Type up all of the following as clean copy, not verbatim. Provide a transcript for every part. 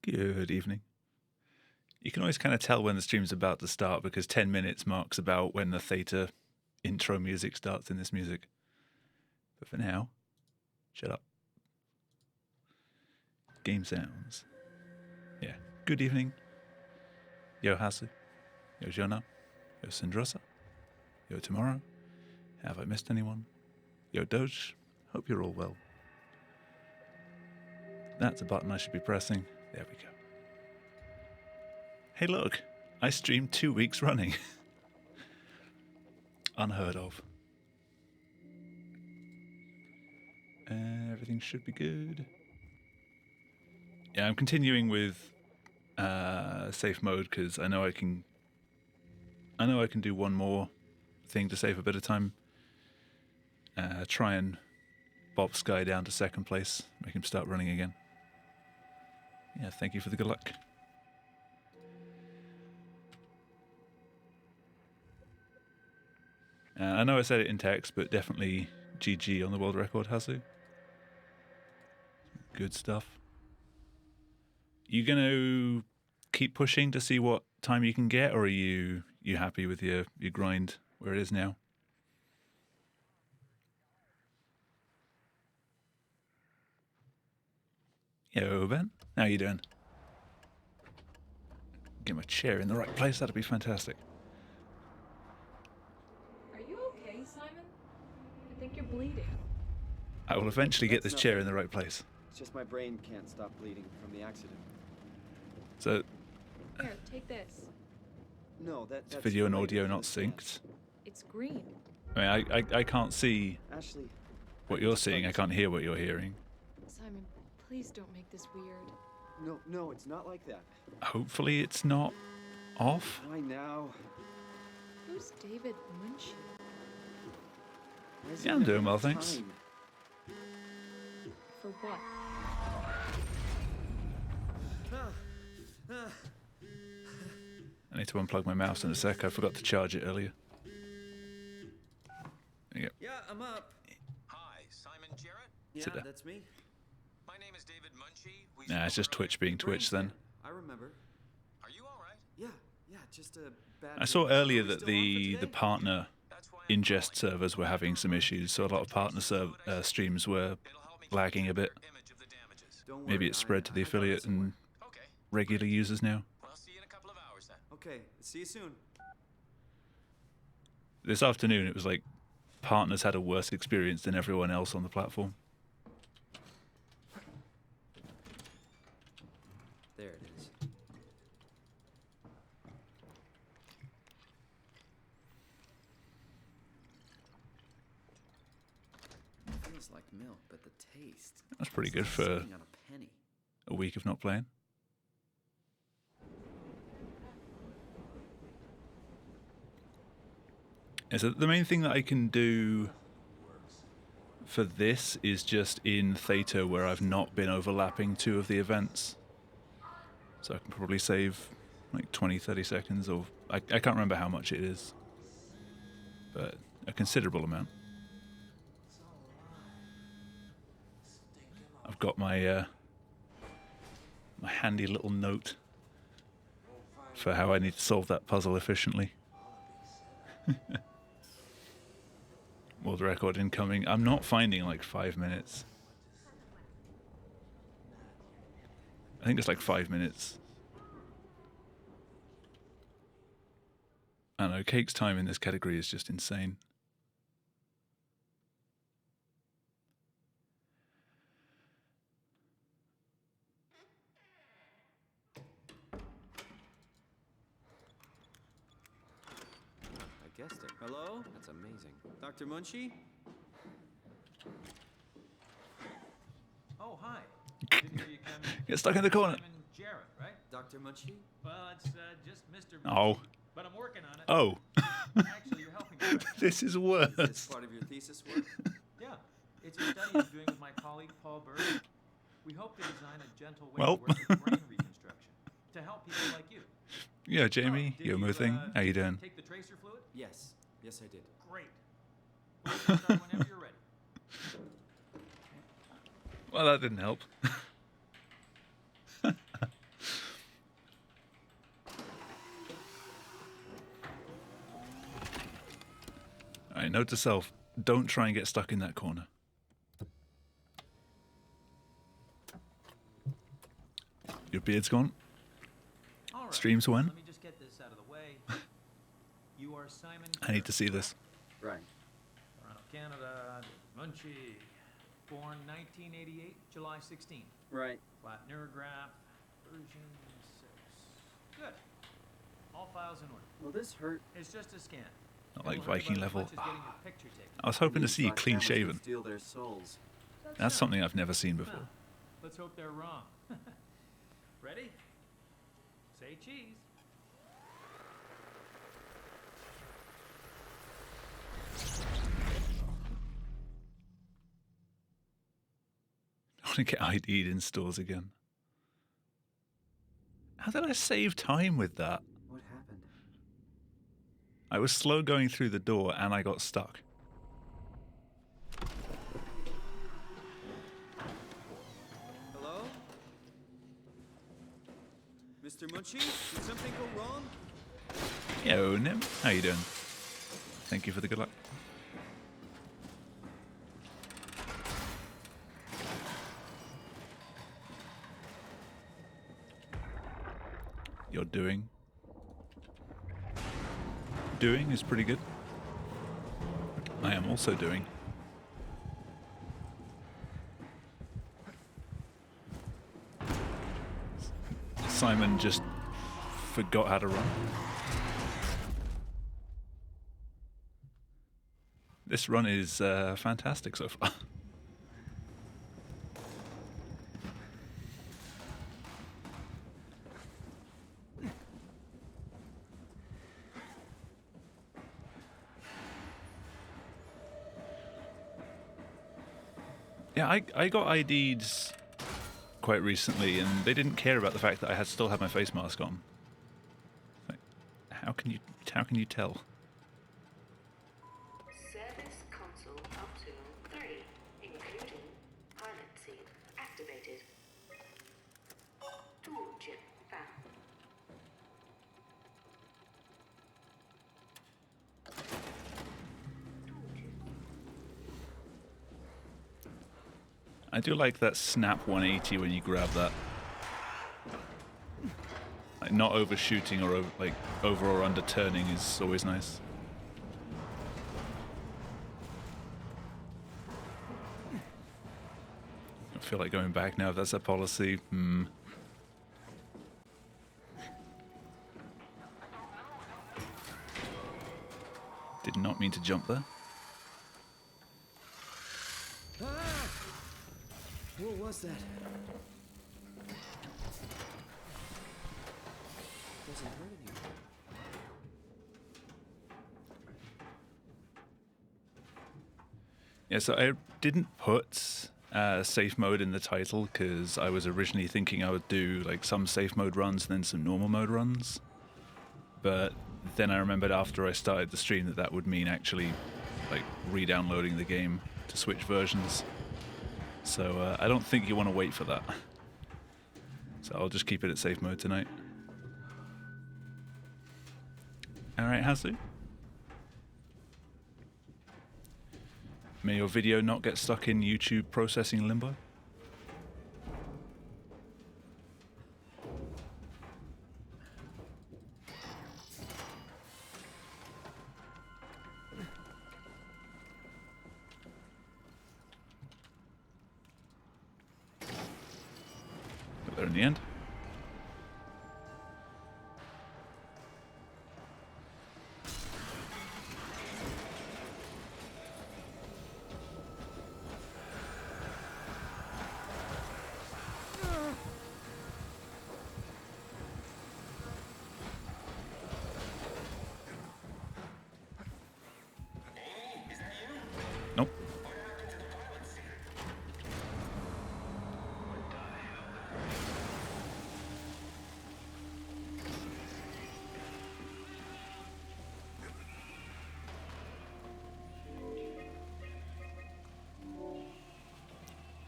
Good evening. You can always kind of tell when the stream's about to start because 10 minutes marks about when the theta intro music starts in this music. But for now, shut up. Game sounds. Yeah. Good evening. Yo Hasu. Yo Jona. Yo Sindrosa. Yo Tomorrow. Have I missed anyone? Yo Doge. Hope you're all well. That's a button I should be pressing. There we go. Hey look, I streamed 2 weeks running. Unheard of. Everything should be good. Yeah, I'm continuing with safe mode because I know I can do one more thing to save a bit of time. Try and bob Sky down to second place, make him start running again. Yeah, thank you for the good luck. I know I said it in text, but definitely GG on the world record, Hasu. Good stuff. You gonna keep pushing to see what time you can get, or are you happy with your grind where it is now? Yo, Ben. How you doing? Get my chair in the right place. That'd be fantastic. Are you okay, Simon? I think you're bleeding. I will eventually get this chair in the right place. It's just my brain can't stop bleeding from the accident. So, Here, take this. No, that's video and the way audio to not understand. synced. It's green. I mean, I can't see Ashley, what you're seeing. I can't hear what you're hearing. Simon, please don't make this weird. No, it's not like that. Hopefully it's not off. Why now? Who's David Munchie? Why is Yeah, it I'm never doing well, enough thanks. time? For what? I need to unplug my mouse in a sec. I forgot to charge it earlier. There you go. Yeah, I'm up. Hi, Simon Jarrett. Yeah, Sit down. that's me. My name is David Munchie. We Nah, it's spoke just Twitch being Brain Twitch then. scan. I remember. Are you all right? Yeah, just a bad. I saw day. earlier Are we that still on the for today? partner That's why I'm ingest calling. servers were having some issues, so a lot of partner streams were It'll help me lagging a bit. capture your image of the damages. Don't Maybe worry, it's spread to the I got affiliate this somewhere. and Okay. regular users now. Well, I'll see you in a couple of hours then. Okay, see you soon. This afternoon it was like partners had a worse experience than everyone else on the platform. There it is. Feels like milk, but the taste. That's pretty it's good like for sitting on a penny. a week of not playing. Yeah, so the main thing that I can do for this is just in Theta where I've not been overlapping two of the events. So I can probably save like 20, 30 seconds, or I can't remember how much it is, but a considerable amount. I've got my my handy little note for how I need to solve that puzzle efficiently. World record incoming. I'm not finding like 5 minutes. I think it's like 5 minutes. I don't know, Cake's time in this category is just insane. I guessed it. Hello? That's amazing. Dr. Munchie? Oh, hi. Didn't hear you come in. Get stuck in the corner. Simon Jarrett, right? Dr. Munchie? Well, it's just Mr. Oh. But I'm working on it. Oh. Actually, you're helping me. Right? This is Is this worse. part of your thesis work? Yeah. It's a study I'm doing with my colleague, Paul Bird. We hope to design a gentle way Well. to work with brain reconstruction to help people like you. Yeah, Jamie, Did Yomo you, thing. How you doing? Take the tracer fluid? Yes. Yes, I did. Great. Well, you can start whenever you're ready. Well, that didn't help. Right, note to self, don't try and get stuck in that corner. Your beard's gone. All right. Streams when? Let me just get this out of the way. You are Simon. I need to see this. Right. Toronto, Canada. Munchie. Born 1988, July 16. Right. Flat neurograph. Version 6. Good. All files in order. Will this hurt? It's just a scan. Not It like won't hurt Viking about as level. much as getting your picture taken. I was hoping to These see you thought clean cameras would shaven. steal their souls. That's something I've never seen before. Well, let's hope they're wrong. Ready? Say cheese. I want to get ID'd in stores again. How did I save time with that? What happened? I was slow going through the door and I got stuck. Hello? Mr. Munchie? Did something go wrong? Yo, Nim. How you doing? Thank you for the good luck. You're doing. Doing is pretty good. I am also doing. Simon just forgot how to run. This run is fantastic so far. Yeah, I got ID'd quite recently, and they didn't care about the fact that I still had my face mask on. Like, how can you tell? Service console optional 3, including pilot seat activated. Tool chip found. I do like that snap 180 when you grab that. Like not overshooting or over or under turning is always nice. I feel like going back now if that's a policy. Did not mean to jump there. What was that? Doesn't hurt anymore. Yeah, so I didn't put safe mode in the title because I was originally thinking I would do like some safe mode runs and then some normal mode runs. But then I remembered after I started the stream that would mean actually like re-downloading the game to switch versions. So I don't think you want to wait for that. So I'll just keep it at safe mode tonight. Alright, Hasu. May your video not get stuck in YouTube processing limbo. Got there in the end. Nope.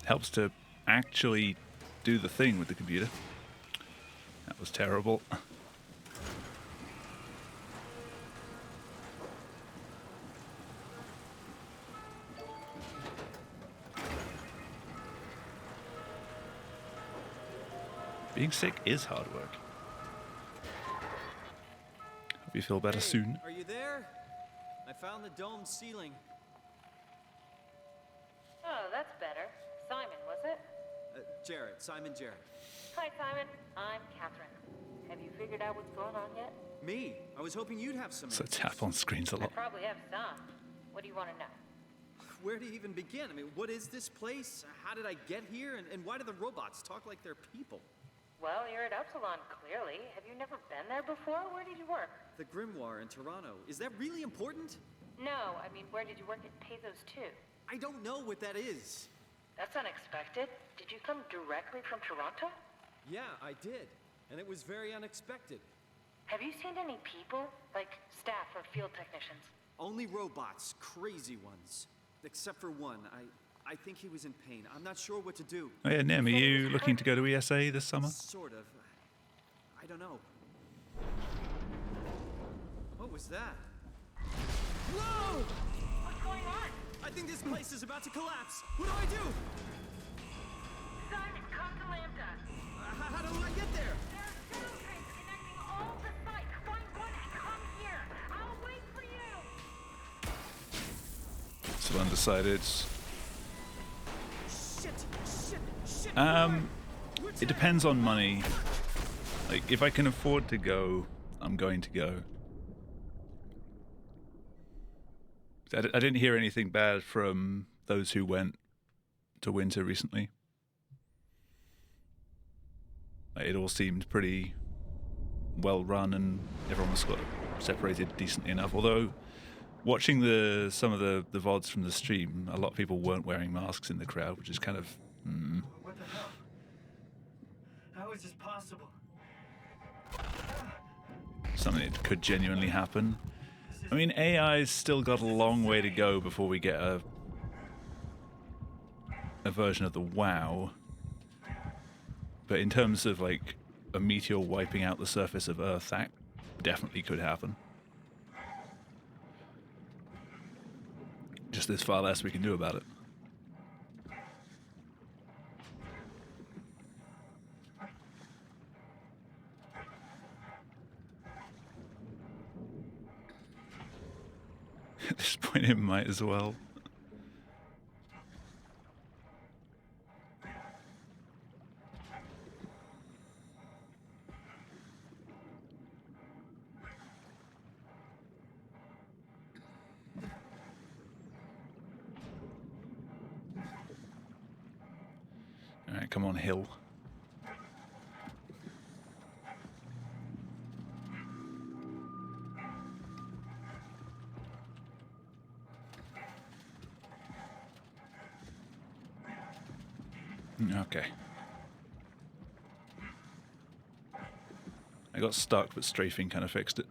Helps to actually do the thing with the computer. That was terrible. Being sick is hard work. Hope you feel better soon. Are you there? I found the dome ceiling. Oh, that's better. Simon, was it? Jared, Simon Jared. Hi, Simon. I'm Catherine. Have you figured out what's going on yet? Me? I was hoping you'd have some So answers. tap on screens a I lot. probably have some. What do you want to know? Where do you even begin? I mean, what is this place? How did I get here? And why do the robots talk like they're people? Well, you're at Upsilon, clearly. Have you never been there before? Where did you work? The Grimoire in Toronto. Is that really important? No, I mean, where did you work at Pezos 2? I don't know what that is. That's unexpected. Did you come directly from Toronto? Yeah, I did. And it was very unexpected. Have you seen any people? Like staff or field technicians? Only robots, crazy ones. Except for one. I think he was in pain. I'm not sure what to do. Oh yeah, Nim, are you looking to go to ESA this summer? Sort of. I don't know. What was that? Whoa! What's going on? I think this place is about to collapse. What do I do? Simon, come to Lambda. How do I get there? There are several trains connecting all the sites. Find one and come here. I'll wait for you. Still undecided. Shit. It depends on money. Like, if I can afford to go, I'm going to go. I didn't hear anything bad from those who went to Winter recently. Like, it all seemed pretty well run and everyone was sort of separated decently enough. Although, watching some of the VODs from the stream, a lot of people weren't wearing masks in the crowd, which is kind of... What the hell? How is this possible? something that could genuinely happen. I mean, AI's still got a long way to go before we get a version of the WoW. But in terms of, like, a meteor wiping out the surface of Earth, that definitely could happen. Just there's far less we can do about it. At this point, it might as well. All right, come on, Hill. Okay. I got stuck, but strafing kind of fixed it.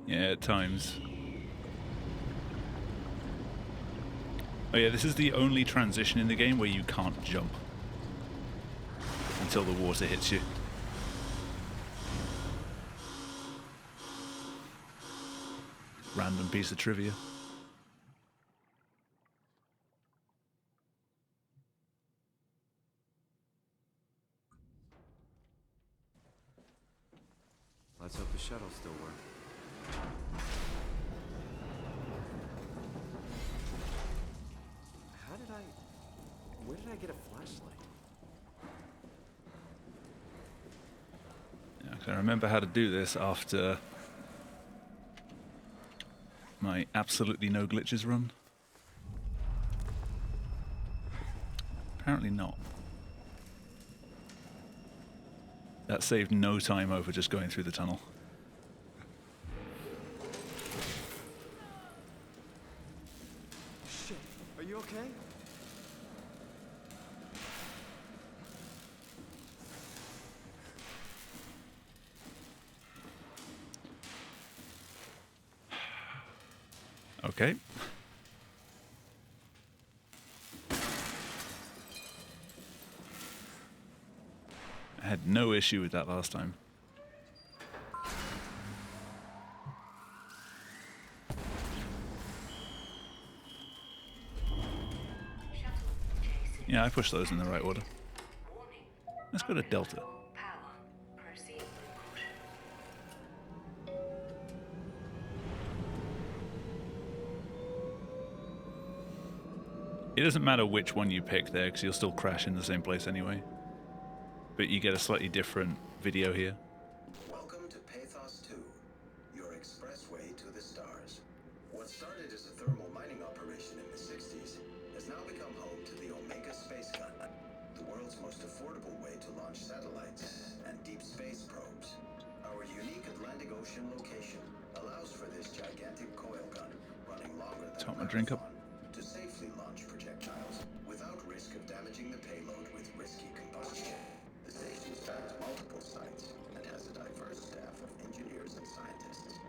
Yeah, at times. Oh yeah, this is the only transition in the game where you can't jump until the water hits you. Random piece of trivia. Let's hope the shuttle still works. Where did I get a flashlight? Yeah, I can remember how to do this after my absolutely no glitches run. Apparently not. That saved no time over just going through the tunnel. Shit, are you okay? Okay. I had no issue with that last time. Shuttle chasing. Yeah, I pushed those in the right order. Warning. Let's go to Delta. Power. Proceed with caution. It doesn't matter which one you pick there, because you'll still crash in the same place anyway. But you get a slightly different video here. Welcome to Pathos 2, your expressway to the stars. What started as a thermal mining operation in the 60s has now become home to the Omega Space Gun, the world's most affordable way to launch satellites and deep space probes. Our unique Atlantic Ocean location allows for this gigantic coil gun running longer than Top a my drink up. marathon to safely launch projectiles without risk of damaging the payload with risky combustion. The station spans multiple sites and has a diverse staff of engineers and scientists.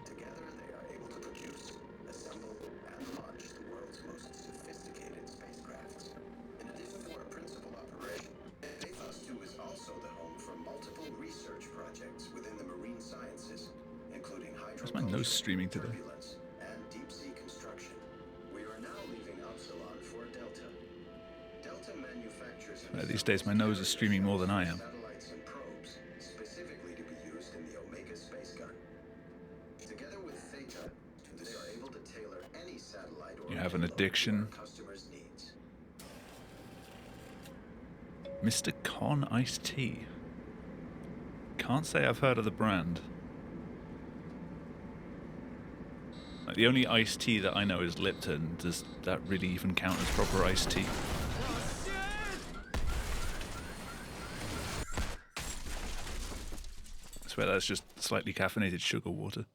Together, they are able to produce, assemble, and launch the world's most sophisticated spacecrafts. In addition to our principal operation, Pathos 2 is also the home for multiple research projects within the marine sciences, including Where's my nose streaming today? turbulence, and deep-sea construction. We are now leaving Upsilon for Delta. Delta manufactures and These days my nose is streaming more than I am. satellites and probes, specifically to be used in the Omega space gun. Together with Theta, they are able to tailor any satellite or You have an payload to addiction. our customers' needs. Mr. Con Iced Tea. Can't say I've heard of the brand. Like, the only iced tea that I know is Lipton. Does that really even count as proper iced tea? I swear that's just slightly caffeinated sugar water.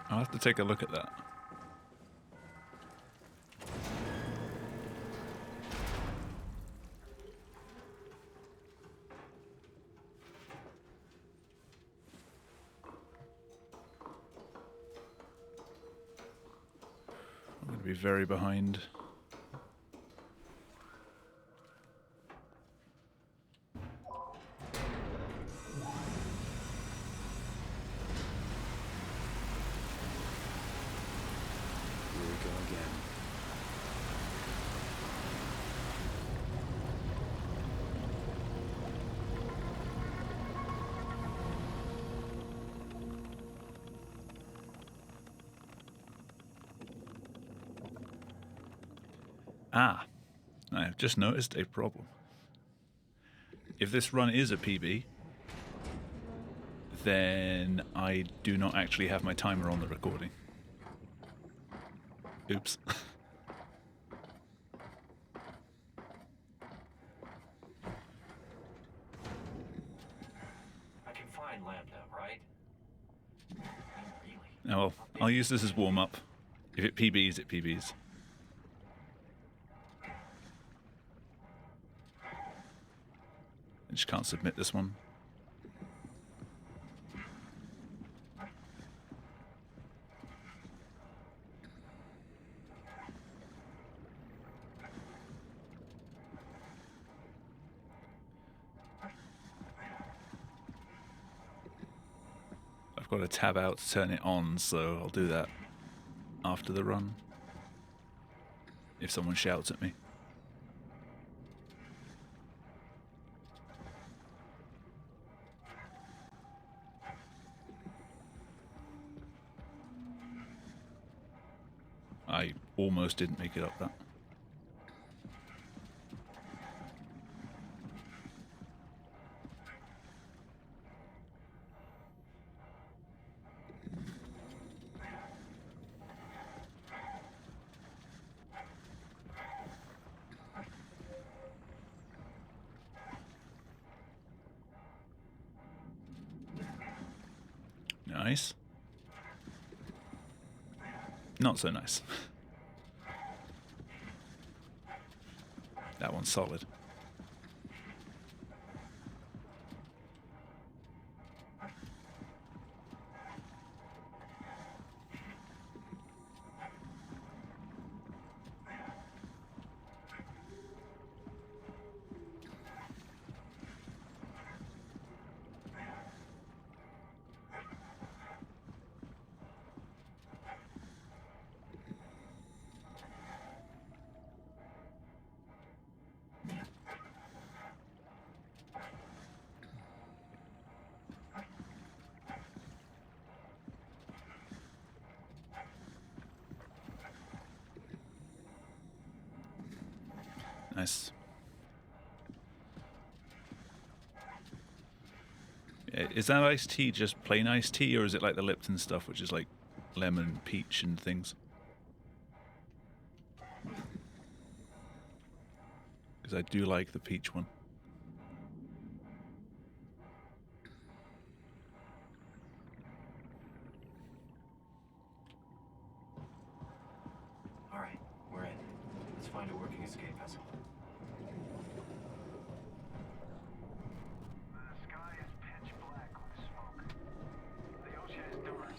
I'll have to take a look at that. I'm going to be very behind. Here we go again. Ah, I have just noticed a problem. If this run is a PB, then I do not actually have my timer on the recording. Oops. I can find Lambda, right? Really? Oh, well, I'll use this as warm-up. If it PBs, it PBs. I just can't submit this one. I've got to tab out to turn it on, so I'll do that after the run. If someone shouts at me. I almost didn't make it up that. Nice. Not so nice. That one's solid. Nice. Is that iced tea just plain iced tea, or is it like the Lipton stuff, which is like lemon, peach, and things? Because I do like the peach one. All right, we're in. Let's find a working escape vessel. The sky is pitch black with smoke. The ocean is dark.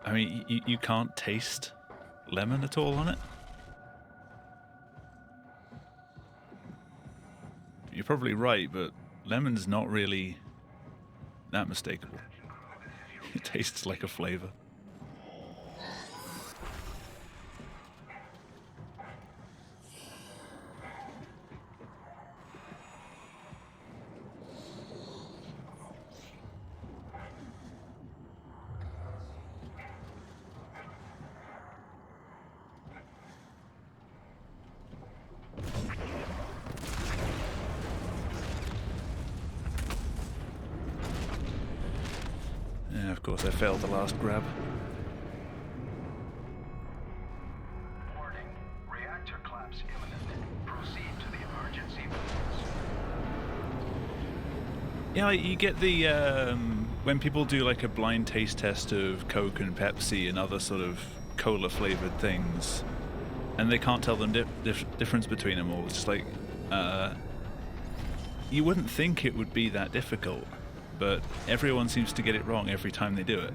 I mean, you can't taste lemon at all on it? You're probably right, but lemon's not really that mistakable. It tastes like a flavor. Yeah, of course, I failed the last grab. Warning. Reactor collapse imminent. Proceed to the emergency rooms. Yeah, you get the when people do like a blind taste test of Coke and Pepsi and other sort of cola flavored things, and they can't tell the difference between them all. It's just like you wouldn't think it would be that difficult, but everyone seems to get it wrong every time they do it.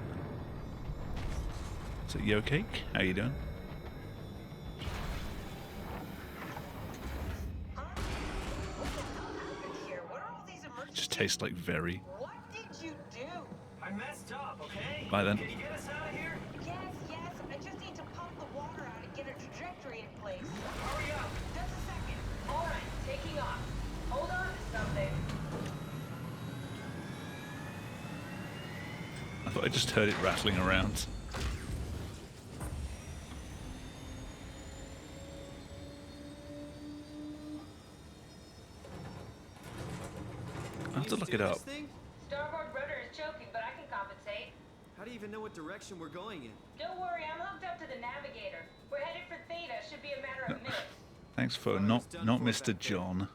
So, yo, Cake, how you doing? Just tastes like very. What did you do? I messed up, okay? Bye then. Can you get us out of here? Yes, yes. I just need to pump the water out and get a trajectory in place. Hurry up! Just a second. All right, taking off. Hold on to something. I thought I just heard it rattling around. I have to look it up. Starboard rudder is choking, but I can compensate. How do you even know what direction we're going in? Don't worry, I'm hooked up to the navigator. We're headed for Theta. Should be a matter of minutes. Thanks for not Mr. John.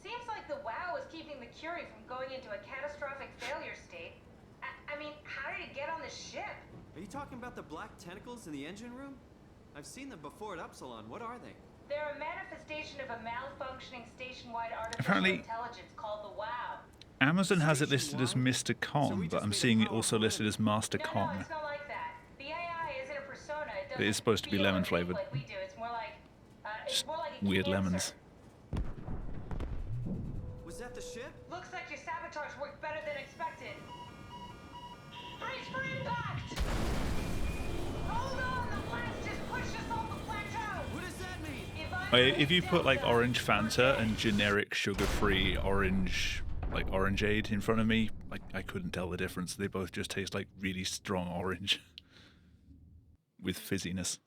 Seems like the WoW is keeping the Curie from going into a catastrophic failure state. I mean, how did it get on the ship? Are you talking about the black tentacles in the engine room? I've seen them before at Upsilon. What are they? They're a manifestation of a malfunctioning station-wide artificial Apparently- intelligence called the WoW. Amazon has it listed as Mr. Kong, but I'm seeing it also listed as Master No, Kong. it's not like that. The AI isn't a persona. It It is doesn't supposed to be feel or lemon think flavored. like we do. It's more like Just more like a weird cancer. lemons. Was that the ship? Looks like your sabotage worked better than expected. Brace for impact! Hold on, the blast just pushed us off the plateau. What does that mean? If you put like orange Fanta and generic sugar-free orange, like orangeade in front of me, like I couldn't tell the difference. They both just taste like really strong orange with fizziness.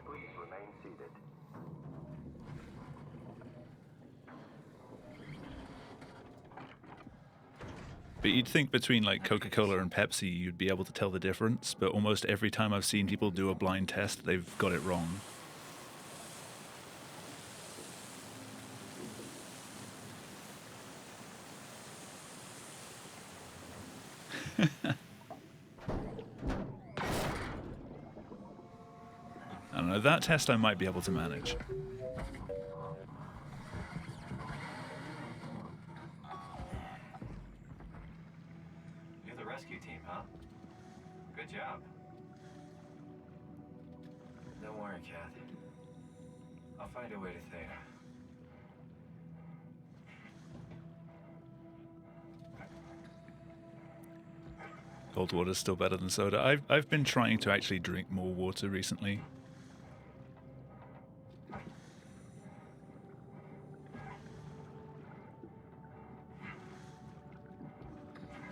Please remain seated. But you'd think between like Coca-Cola and Pepsi, you'd be able to tell the difference. But almost every time I've seen people do a blind test, they've got it wrong. I don't know, that test I might be able to manage. You're the rescue team, huh? Good job. Don't worry, Kath. I'll find a way to Theta. Cold water's still better than soda. I've been trying to actually drink more water recently.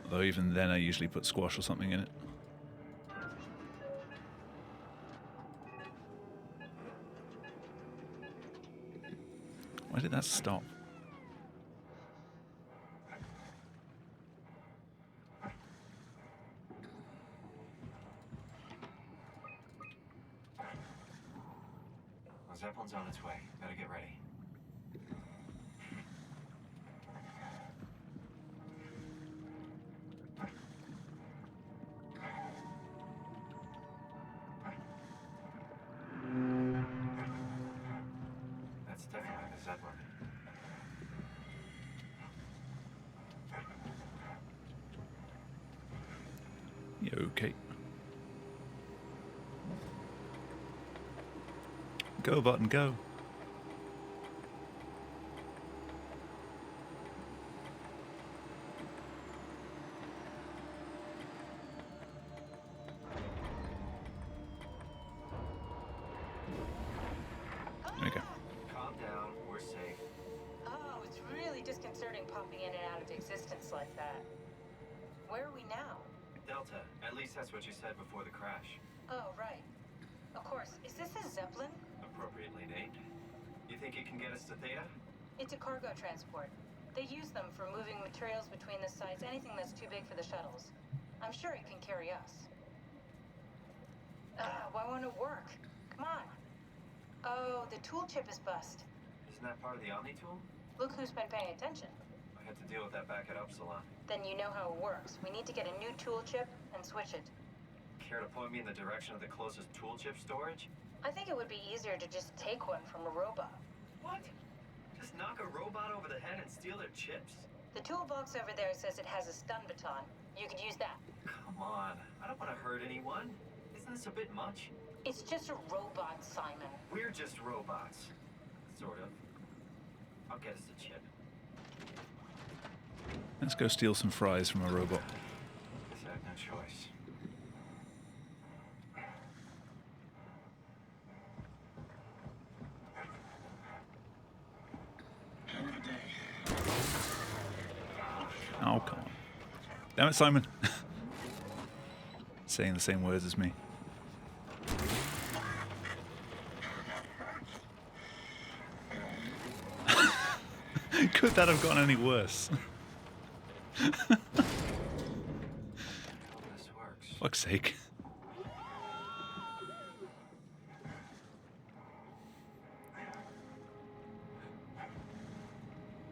Although even then I usually put squash or something in it. Why did that stop? Well, Zeppelin's on its way. Gotta get ready. That's definitely the Zeppelin. Yeah, okay. Go button, go. There we go. Calm down. We're safe. Oh, it's really disconcerting popping in and out of existence like that. Where are we now? Delta. At least that's what you said before the crash. Oh, right. Of course. Is this a Zeppelin? Appropriately named. You think it can get us to Theta? It's a cargo transport. They use them for moving materials between the sites, anything that's too big for the shuttles. I'm sure it can carry us. Why won't it work? Come on. Oh, the tool chip is bust. Isn't that part of the Omni tool? Look who's been paying attention. I had to deal with that back at Upsilon. Then you know how it works. We need to get a new tool chip and switch it. Care to point me in the direction of the closest tool chip storage? I think it would be easier to just take one from a robot. What? Just knock a robot over the head and steal their chips? The toolbox over there says it has a stun baton. You could use that. Come on. I don't want to hurt anyone. Isn't this a bit much? It's just a robot, Simon. We're just robots. Sort of. I'll get us a chip. Let's go steal some fries from a robot. Guess I have no choice. Oh, come on. Damn it, Simon. Saying the same words as me. Could that have gone any worse? This works. Fuck's sake.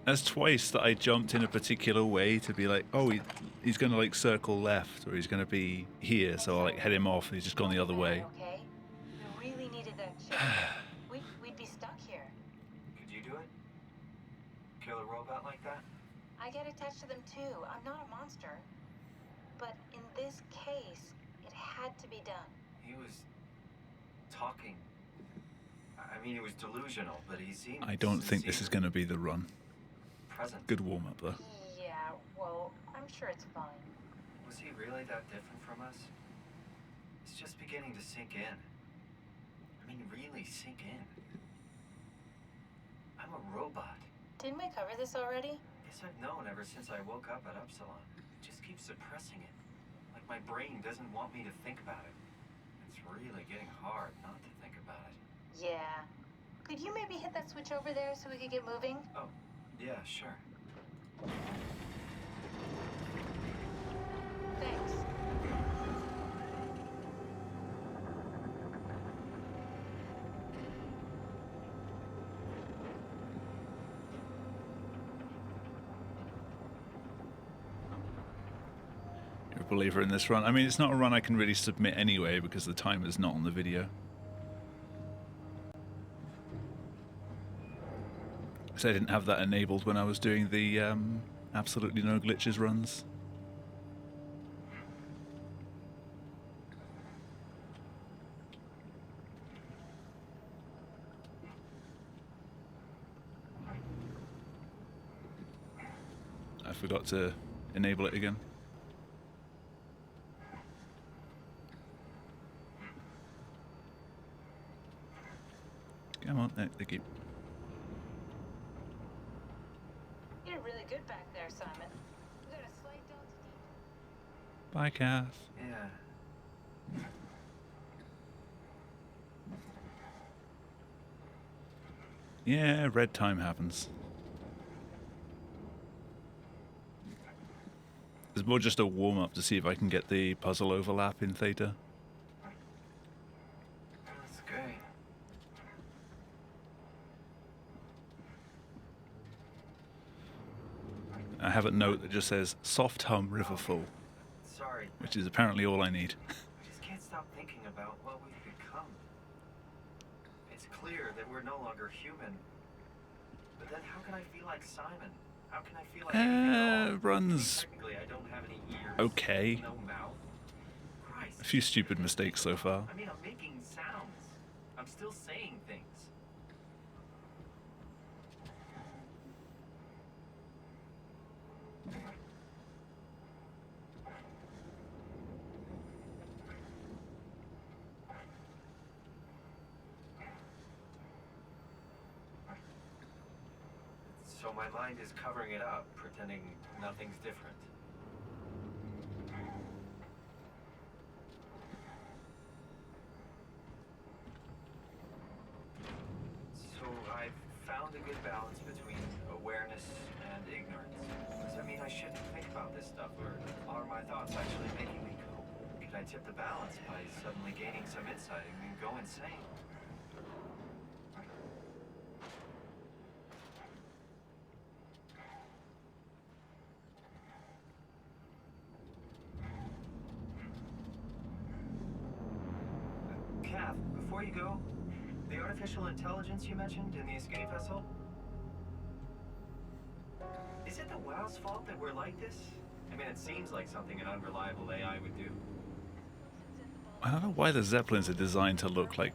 That's twice that I jumped in a particular way to be like, oh, he's going to like circle left, or he's going to be here, so I'll like head him off, and he's just gone the other way. Okay. We really needed that chip. We'd be stuck here. Could you do it? Kill a robot like that? I get attached to them too. I'm not a monster. But in this case, it had to be done. He was talking. I mean, he was delusional, but he seemed I don't think this is sincere, going to be the run. present. Good warm-up, though. Yeah, well, I'm sure it's fine. Was he really that different from us? It's just beginning to sink in. I mean, really sink in. I'm a robot. Didn't we cover this already? Guess I've known ever since I woke up at Upsilon. I just keep suppressing it. Like my brain doesn't want me to think about it. It's really getting hard not to think about it. Yeah. Could you maybe hit that switch over there so we could get moving? Oh, yeah, sure. Thanks. You're a believer in this run. I mean, it's not a run I can really submit anyway because the timer's not on the video. So I didn't have that enabled when I was doing the absolutely no glitches runs. I forgot to enable it again. Come on, they keep. You're really good back there, Simon. You got a slight altitude. Bye, Kath. Yeah. Yeah, red time happens. It's more just a warm-up to see if I can get the puzzle overlap in Theta. That's great. I have a note that just says soft hum riverfall, Sorry. which is apparently all I need. I just can't stop thinking about what we've become. It's clear that we're no longer human. But then how can I feel like Simon? How can I feel like anything at all? Runs Technically, I don't have any ears. okay. No mouth. Christ. A few stupid mistakes so far. I mean, I'm making sounds. I'm still saying things. So my mind is covering it up, pretending nothing's different. So I've found a good balance between awareness and ignorance. Does that mean I shouldn't think about this stuff, or are my thoughts actually making me go? Could I tip the balance by suddenly gaining some insight and go insane? Kath, before you go, the artificial intelligence you mentioned in the escape vessel? Is it the WoW's fault that we're like this? I mean, it seems like something an unreliable AI would do. I don't know why the Zeppelins are designed to look like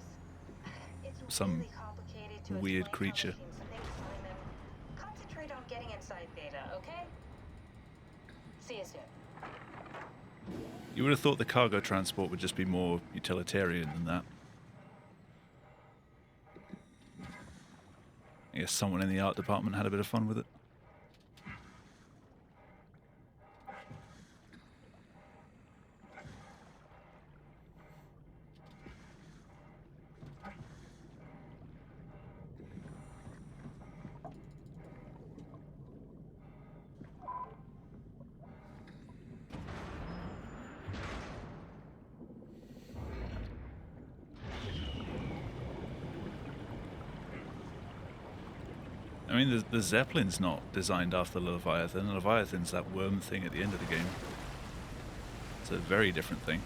It's some really complicated to weird explain how creature. machines think, Simon. Concentrate on getting inside Theta, okay? See you soon. You would have thought the cargo transport would just be more utilitarian than that. I guess someone in the art department had a bit of fun with it. I mean, the Zeppelin's not designed after the Leviathan. The Leviathan's that worm thing at the end of the game. It's a very different thing.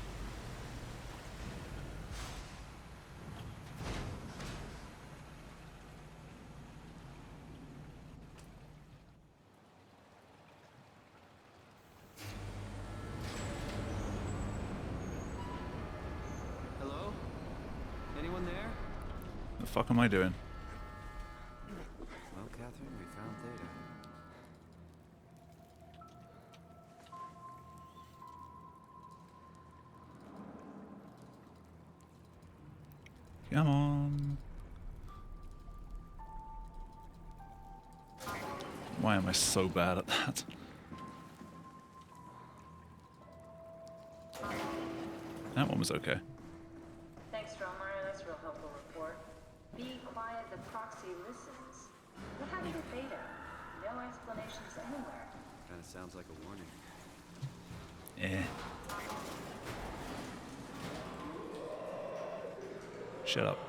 Hello? Anyone there? The fuck am I doing? Well, Catherine, we found Theta. Come on. Why am I so bad at that? That one was okay. Thanks, Dromar. That's a real helpful report. Be quiet, the proxy listens. What happened to Theta? No explanations anywhere. Kind of sounds like a warning. Eh. Shut up.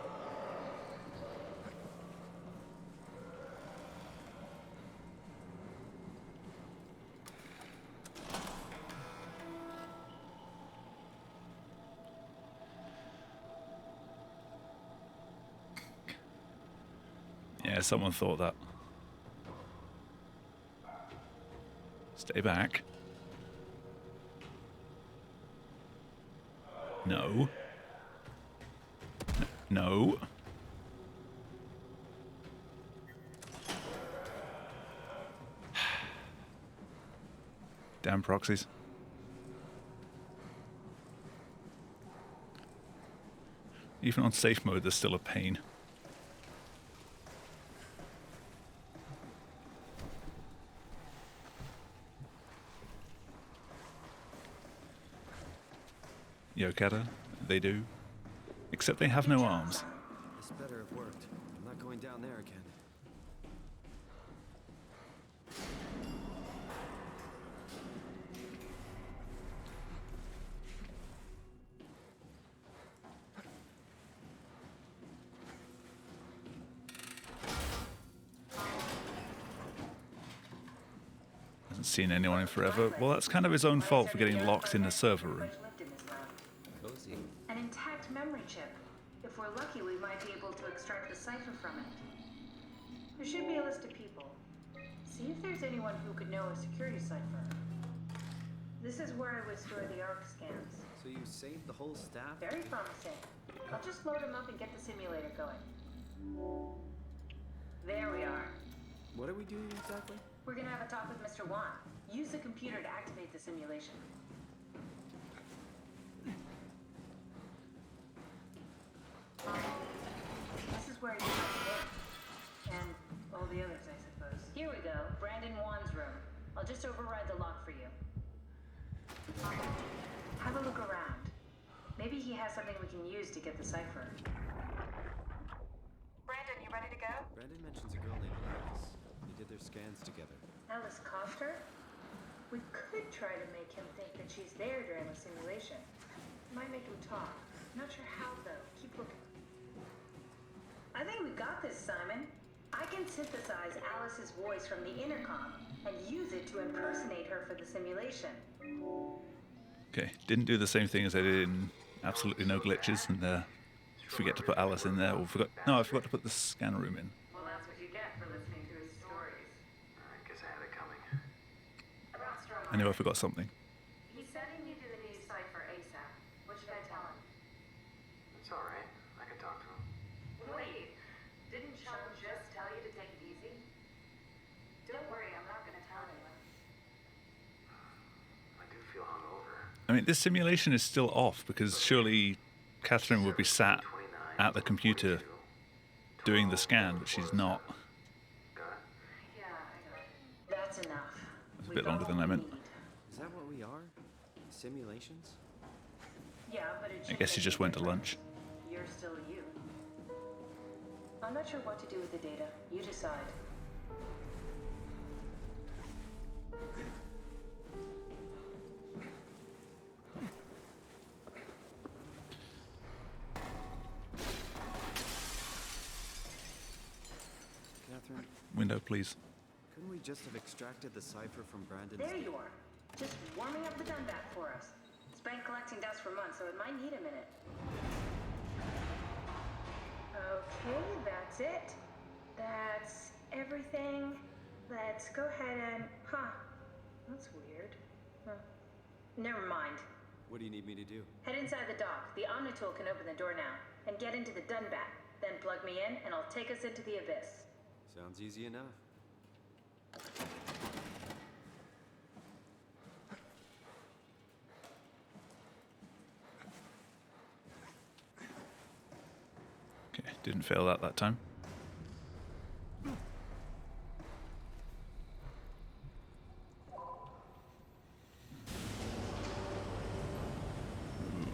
Yeah, someone thought that. Stay back. No. No. Damn proxies. Even on safe mode, there's still a pain. Yokata, they do. Except they have no arms. This better have worked. I'm not going down there again. Hasn't seen anyone in forever. Well, that's kind of his own fault for getting locked in the server room. Cozy. An intact memory chip. If we're lucky, we might be able to extract the cipher from it. There should be a list of people. See if there's anyone who could know a security cipher. This is where I would store the ARC scans. So you saved the whole staff? Very promising. I'll just load them up and get the simulator going. There we are. What are we doing exactly? We're gonna have a talk with Mr. Wan. Use the computer to activate the simulation. This is where you might be. And all the others, I suppose. Here we go. Brandon Wan's room. I'll just override the lock for you. Have a look around. Maybe he has something we can use to get the cipher. Brandon, you ready to go? Brandon mentions a girl named Alice. They did their scans together. Alice Coster? We could try to make him think that she's there during the simulation. Might make him talk. Not sure how, though. Keep looking. I think we got this, Simon. I can synthesize Alice's voice from the intercom and use it to impersonate her for the simulation. Okay, didn't do the same thing as I did in Absolutely No Glitches and forget to put Alice in there. Or I forgot to put the scan room in. Well, that's what you get for listening to his stories. I guess I had it coming. About Stromae. I knew I forgot something. He said he needed a new cipher ASAP. What should I tell him? It's all right. I can talk to him. Wait, didn't Sean just tell you to take it easy? Don't worry, I'm not gonna tell anyone. I do feel hungover. I mean, this simulation is still off because surely Catherine would be sat at the computer doing the scan, but she's not. Got it? Yeah, I got it. That's enough. It's a bit longer than I meant. Is that what we are? Simulations? Yeah, but it I guess she just went to lunch. You're still you. I'm not sure what to do with the data. You decide. Catherine, Window, please. couldn't we just have extracted the cipher from Brandon's... There you are. Just warming up the gun back for us. It's been collecting dust for months, so it might need a minute. Okay, that's it. That's everything. Let's go ahead and... Huh. That's weird. Huh. Never mind. What do you need me to do? Head inside the dock. The Omnitool can open the door now. And get into the Dunbat. Then plug me in, and I'll take us into the abyss. Sounds easy enough. Okay, didn't fail that time. Ooh,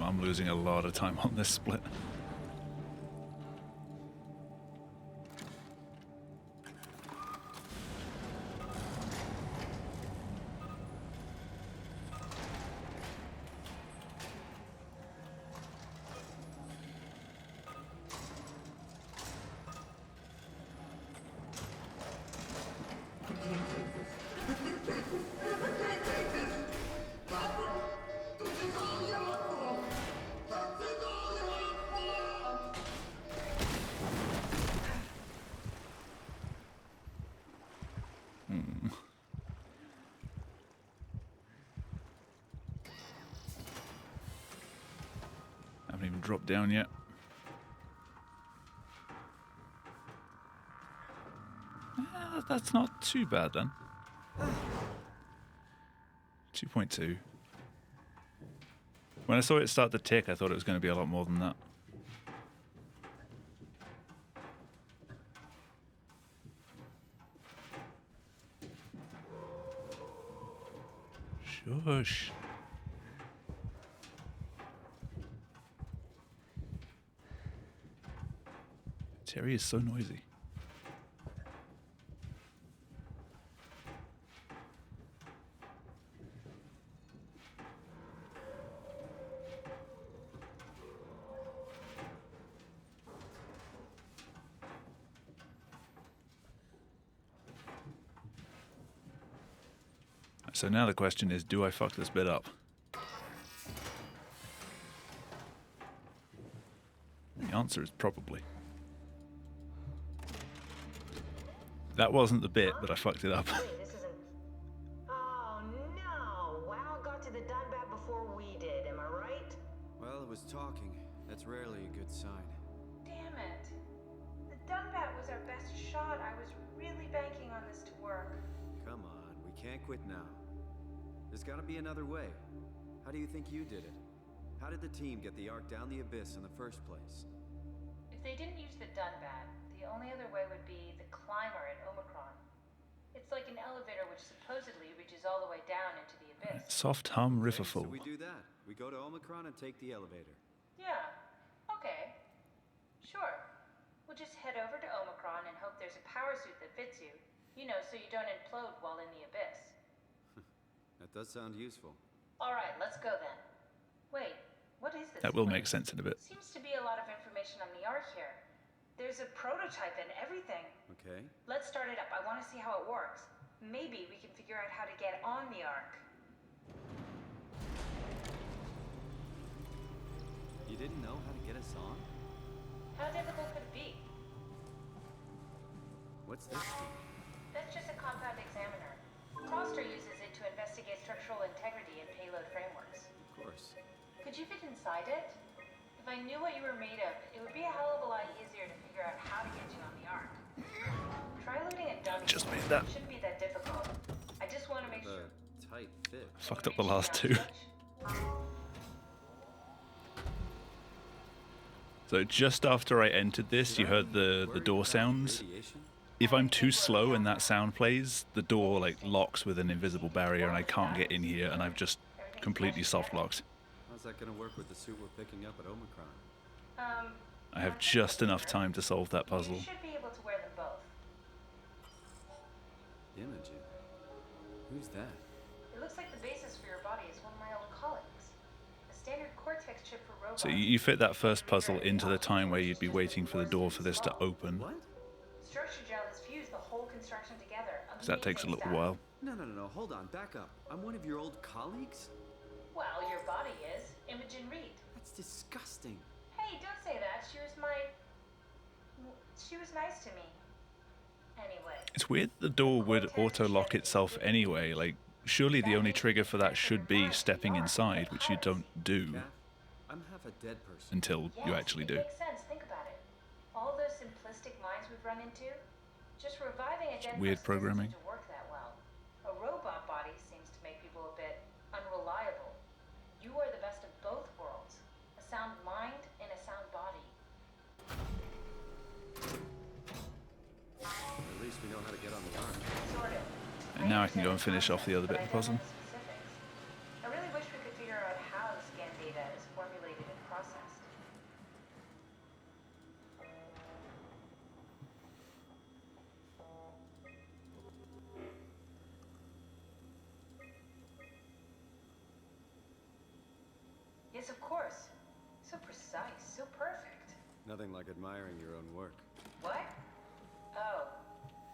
I'm losing a lot of time on this split. dropped down yet. That's not too bad then. 2.2. When I saw it start to tick, I thought it was going to be a lot more than that. Shush. Terry is so noisy. So now the question is, do I fuck this bit up? The answer is probably. That wasn't the bit, but I fucked it up. Wait, this isn't... Oh, no! WoW got to the Dunbat before we did, am I right? Well, it was talking. That's rarely a good sign. Damn it. The Dunbat was our best shot. I was really banking on this to work. Come on, we can't quit now. There's gotta be another way. How do you think you did it? How did the team get the Ark down the abyss in the first place? If they didn't use the Dunbat, the only other way would be the climber at Omicron. It's like an elevator which supposedly reaches all the way down into the abyss. Soft hum Okay, riverful. so we do that. We go to Omicron and take the elevator. Yeah, okay. Sure. We'll just head over to Omicron and hope there's a power suit that fits you. You know, so you don't implode while in the abyss. That does sound useful. Alright, let's go then. Wait, what is this? That will place? make sense in a bit. Seems to be a lot of information on the Ark here. There's a prototype and everything. Okay. Let's start it up. I want to see how it works. Maybe we can figure out how to get on the Ark. You didn't know how to get us on? How difficult could it be? What's this thing? That's just a compound examiner. Foster uses it to investigate structural integrity in payload frameworks. Of course. Could you fit inside it? If I knew what you were made of, it would be a hell of a lot easier to figure out how to get you on the Ark. Try looting a dummy. Just made that. It shouldn't be that difficult. I just want to make sure. The tight fit. Fucked up the last two. So just after I entered this, you heard the door sounds. Radiation? If I'm too slow and that sound plays, the door like locks with an invisible barrier and I can't get in here, and I've just completely soft locked. How's that gonna work with the suit we're picking up at Omicron? I have just enough time to solve that puzzle. You should be able to wear them both. Imogen. Who's that? It looks like the basis for your body is one of my old colleagues. A standard Cortex chip for robots. So you fit that first puzzle into the time where you'd be waiting for the door for this to open. What? Structure gel has fused the whole construction together. So that takes a Amazing little stuff. while. No. Hold on. Back up. I'm one of your old colleagues? Well, your body is. Imogen Reed. That's disgusting. Hey, don't say that. She was nice to me. Anyway. It's weird the door would auto-lock itself anyway. Like, surely the only trigger for that should be stepping inside, which you don't do Kath, I'm half a dead person. until you Yes, actually it do. makes sense. Think about it. All those simplistic minds we've run into, just reviving a dead weird person programming. doesn't seem to work that well. A robot body seems to make people a bit unreliable. You are the best of both worlds. A sound mind and a sound body. At least we know how to get on the Ark. Sort of. And now I can go and finish off the other bit of the puzzle. I really wish we could figure out how the scan data is formulated and processed. Yes, of course. So precise, so perfect. Nothing like admiring your own work. What? Oh,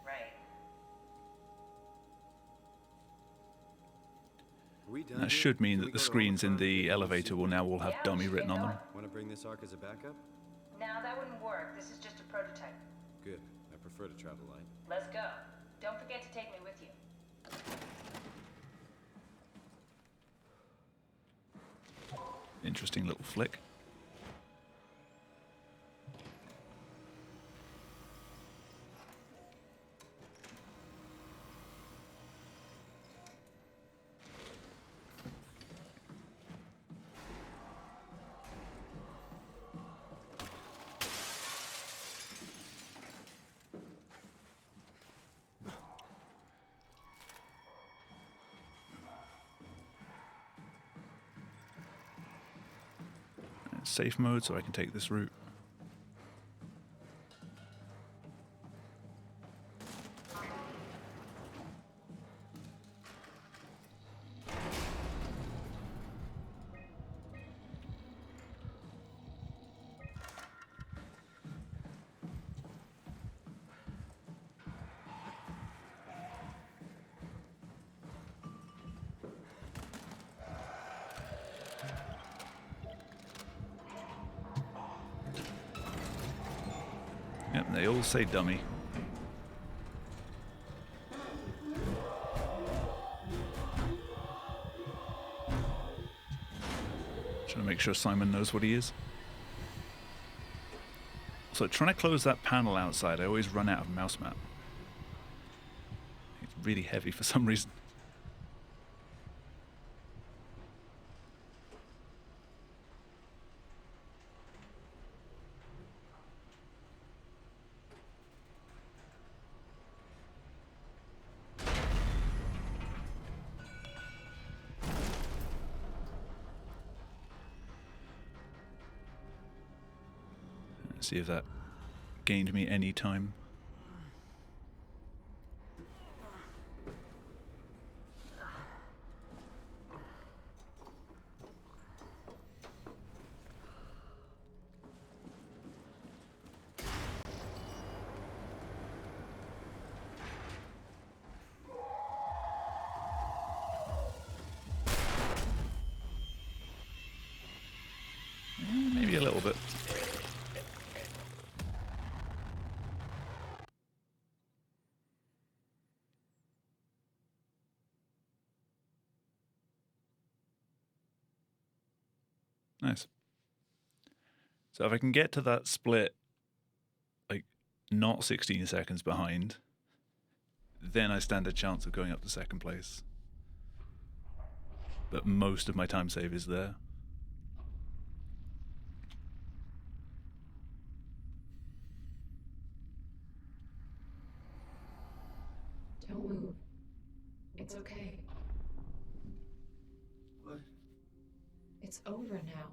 right. Are we done That here? should mean Can we that the go to screens in Omicron? the elevator will now all have Yeah, dummy we should written get on them. going. Want to bring this Ark as a backup? No, that wouldn't work. This is just a prototype. Good. I prefer to travel light. Let's go. Don't forget to take me with you. Interesting little flick. safe mode so I can take this route. Yep, they all say dummy. Trying to make sure Simon knows what he is. So trying to close that panel outside, I always run out of mouse map. It's really heavy for some reason. See if that gained me any time. Maybe a little bit. Nice. So if I can get to that split, like not 16 seconds behind, then I stand a chance of going up to second place. But most of my time save is there. Don't move. It's okay. What? It's over now.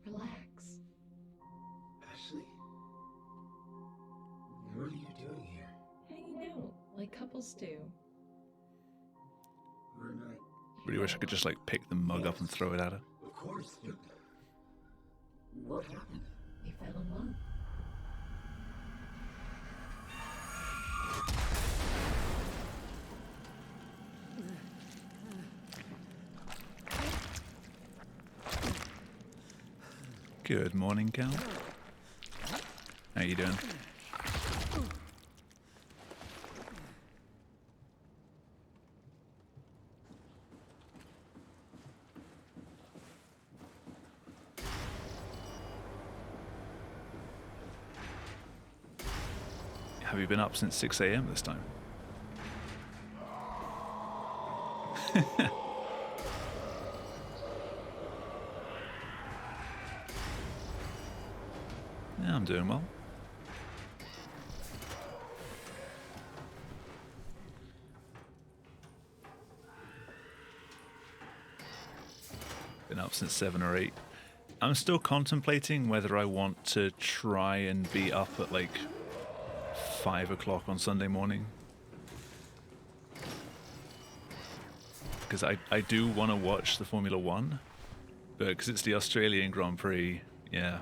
Relax. Ashley? What are you doing here? Hanging out, like couples do. We're not... Really wish I could just like pick the mug up and throw it at her. Of course, but... What happened? We fell in love. Good morning, Cal. How you doing? Have you been up since 6 a.m. this time? Yeah, I'm doing well. Been up since 7 or 8. I'm still contemplating whether I want to try and be up at like 5 o'clock on Sunday morning. Because I do want to watch the Formula 1, but because it's the Australian Grand Prix, yeah.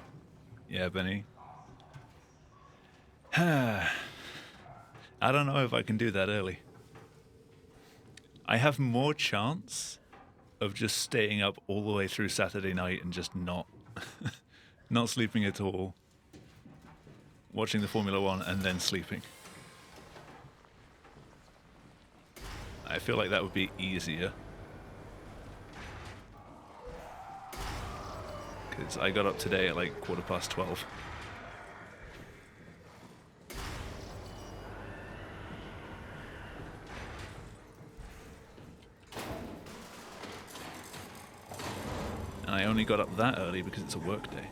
Yeah, Benny. I don't know if I can do that early. I have more chance of just staying up all the way through Saturday night and just not sleeping at all, watching the Formula 1 and then sleeping. I feel like that would be easier. Because I got up today at like 12:15. And I only got up that early because it's a work day.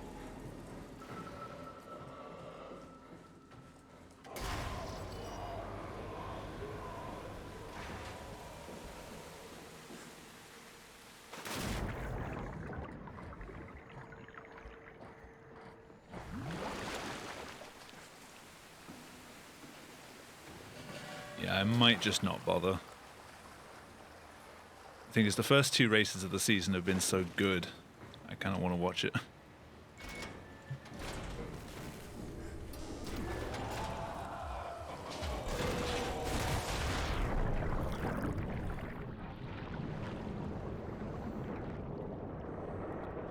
Yeah, I might just not bother. The thing is, the first 2 races of the season have been so good, I kind of want to watch it.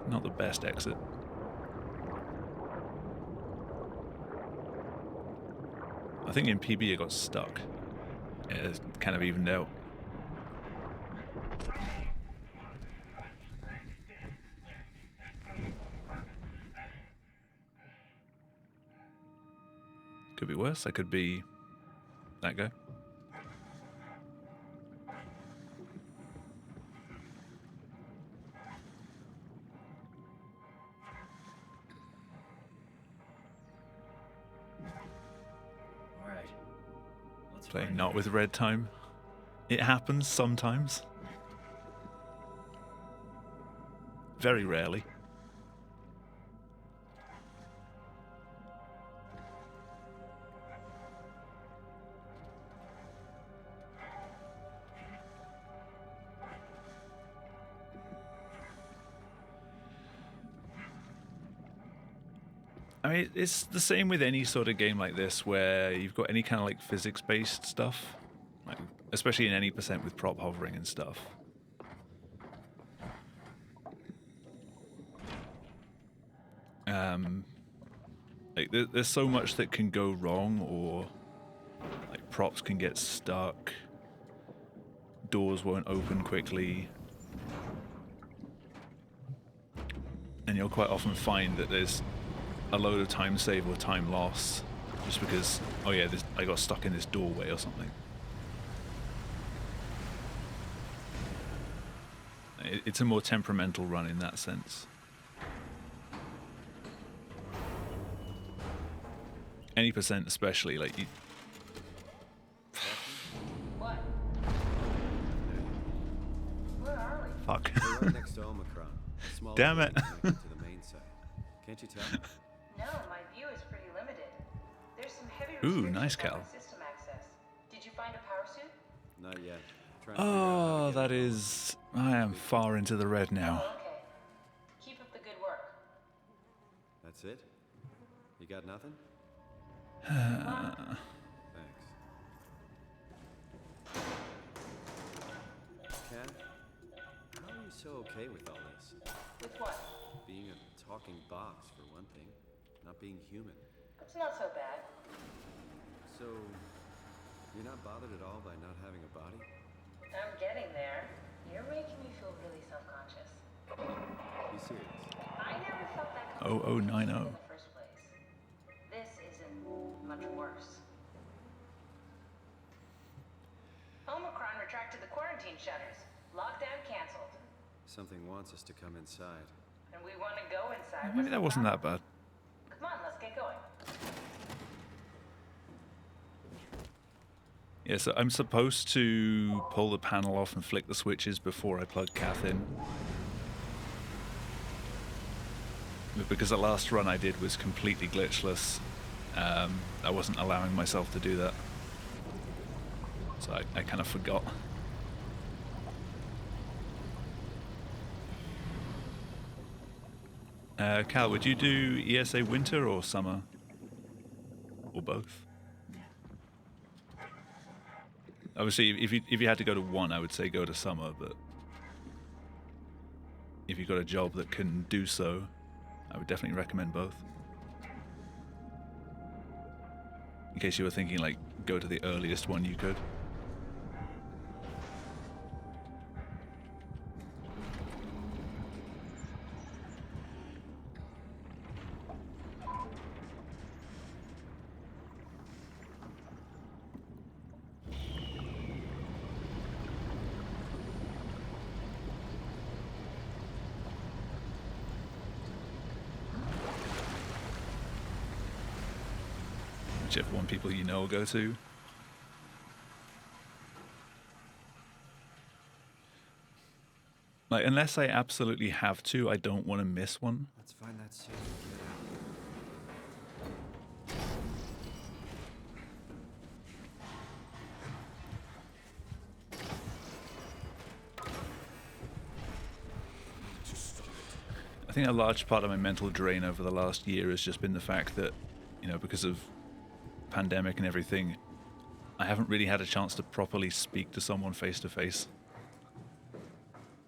Not the best exit. I think in PB it got stuck. Yeah, it's kind of evened out. Could be worse. I could be that guy. All right. Let's Playing find not her. with red time. It happens sometimes. Very rarely. I mean, it's the same with any sort of game like this where you've got any kind of like physics-based stuff, like especially in any percent with prop hovering and stuff. Like there's so much that can go wrong, or like props can get stuck, doors won't open quickly, and you'll quite often find that there's a load of time save or time loss just because, oh yeah, I got stuck in this doorway or something. It's a more temperamental run in that sense. Any percent especially, like you... What? Where are we? Fuck. We're right next to Omicron. A small Damn it. building connected to the main site. Can't you tell? No, my view is pretty limited. There's some heavy Ooh, restrictions nice, on Cal. my system access. Did you find a power suit? Not yet. Trying to figure out how Oh, to get that it. is... I am far into the red now. Oh, okay. Keep up the good work. That's it? You got nothing? Come on. Thanks. Kat, how are you so okay with all this? With what? Being a talking box, for one thing. Not being human. It's not so bad. So, you're not bothered at all by not having a body? I'm getting there. You're making me feel really self-conscious. Be serious. I never felt that 0090. in the first place. This isn't much worse. Omicron retracted the quarantine shutters. Lockdown canceled. Something wants us to come inside. And we want to go inside. Maybe that wasn't that bad. Come on, let's get going. Yeah, so I'm supposed to pull the panel off and flick the switches before I plug Kath in. But because the last run I did was completely glitchless, I wasn't allowing myself to do that. So I kind of forgot. Cal, would you do ESA winter or summer? Or both? Obviously, if you had to go to one, I would say go to summer, but if you've got a job that can do so, I would definitely recommend both. In case you were thinking, like, go to the earliest one you could. Whichever one people you know will go to. Like, unless I absolutely have to, I don't want to miss one. Let's find that suit and get out. I think a large part of my mental drain over the last year has just been the fact that, you know, because of pandemic and everything, I haven't really had a chance to properly speak to someone face to face.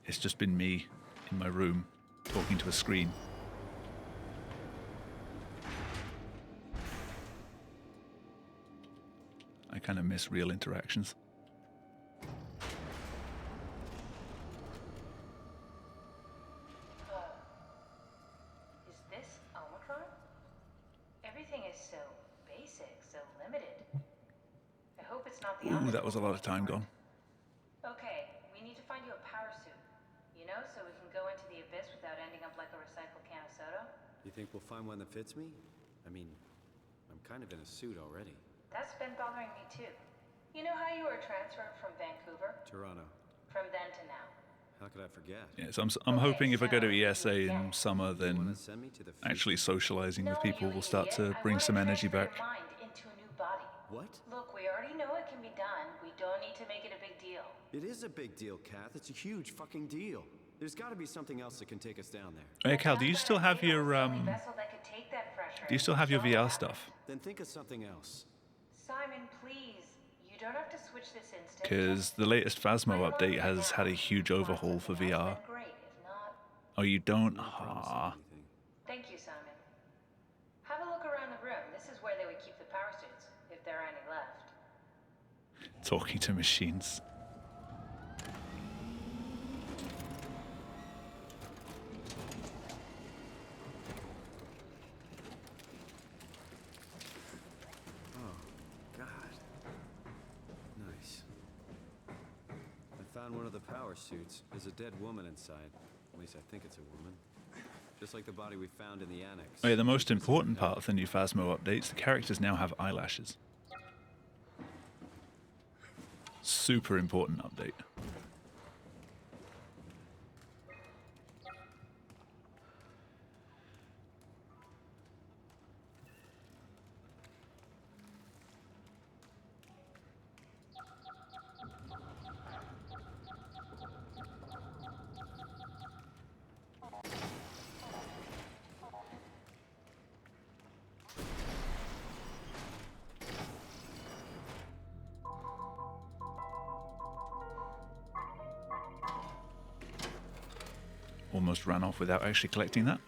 It's just been me in my room talking to a screen. I kind of miss real interactions. Is this Omicron? Everything is so basic, so limited. I hope it's not the Ooh, that was a lot of time gone. Okay, we need to find you a power suit. You know, so we can go into the abyss without ending up like a recycled can of soda. You think we'll find one that fits me? I mean, I'm kind of in a suit already. That's been bothering me too. You know how you were transferred from Vancouver? Toronto. From then to now. How could I forget? Yeah, so I'm hoping if I go to ESA in summer, then actually socializing with people will start to bring some energy back. Mind into a new body. What? Look, we already know it can be done. We don't need to make it a big deal. It is a big deal, Kath. It's a huge fucking deal. There's got to be something else that can take us down there. Hey Cal, do you still have your do you still have your VR stuff? Then think of something else. Simon, please. You don't have to switch this instant. Because the latest Phasmo update has had a huge overhaul for VR. Oh, you don't? Ah. Thank you, Simon. Have a look around the room. This is where they would keep the power suits, if there are any left. Talking to machines. One of the power suits. There's a dead woman inside. At least I think it's a woman. Just like the body we found in the annex. Oh yeah, the most important part of the new Phasmo updates, the characters now have eyelashes. Super important update. Almost ran off without actually collecting that.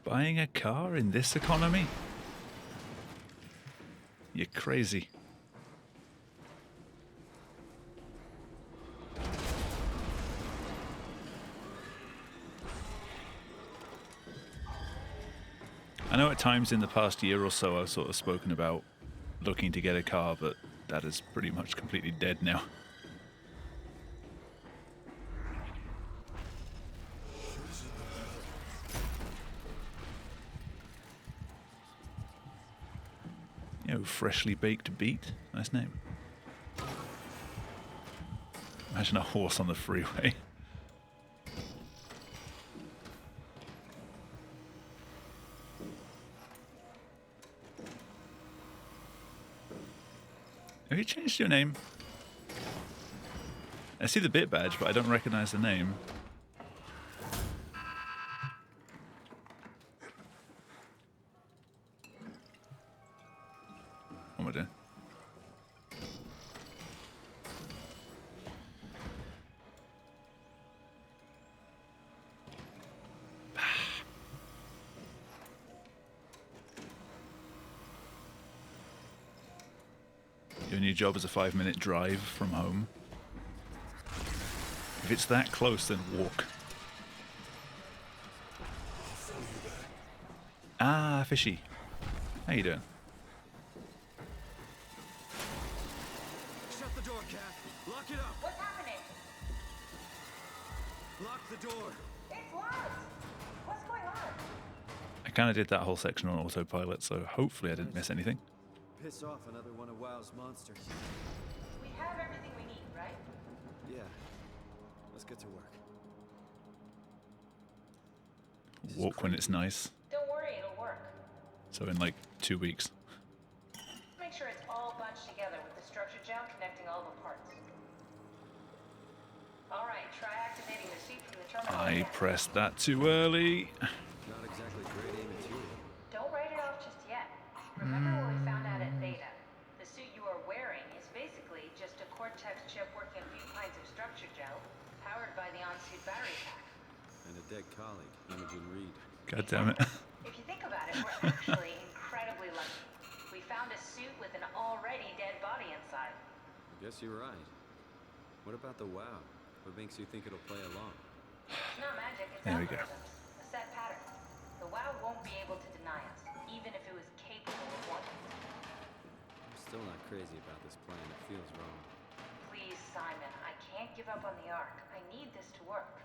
Buying a car in this economy? You're crazy. I know at times in the past year or so I've sort of spoken about looking to get a car, but that is pretty much completely dead now. Freshly baked beet. Nice name. Imagine a horse on the freeway. Have you changed your name? I see the bit badge, but I don't recognize the name. What am I doing? Your new job is a 5-minute drive from home. If it's that close, then walk. Ah, fishy. How you doing? Shut the door, Kat. Lock it up. What's happening? Lock the door. It's locked. What's going on? I kind of did that whole section on autopilot, so hopefully I didn't miss anything. Piss off another one of WoW's monsters. We have everything we need, right? Yeah. Let's get to work. Walk when it's nice. Don't worry, it'll work. So in like 2 weeks. Make sure it's all bunched together with the structure gel connecting all the parts. Alright, try activating the seat from the terminal. I again. pressed that too early. Not exactly grade A material. Don't write it off just yet. Remember what we found out at Theta? The suit you are wearing is basically just a Cortex chip working a few pints of structure gel, powered by the on-suit battery pack. And a dead colleague, Imogen Reed. God damn it. If you think about it, we're actually incredibly lucky. We found a suit with an already dead body inside. I guess you're right. What about the WoW? What makes you think it'll play along? It's not magic, it's There we go. algorithms. A set pattern. The WoW won't be able to deny us, even if it was capable of wanting to. I'm still not crazy about this plan. It feels wrong. Please, Simon, I can't give up on the Ark. I need this to work.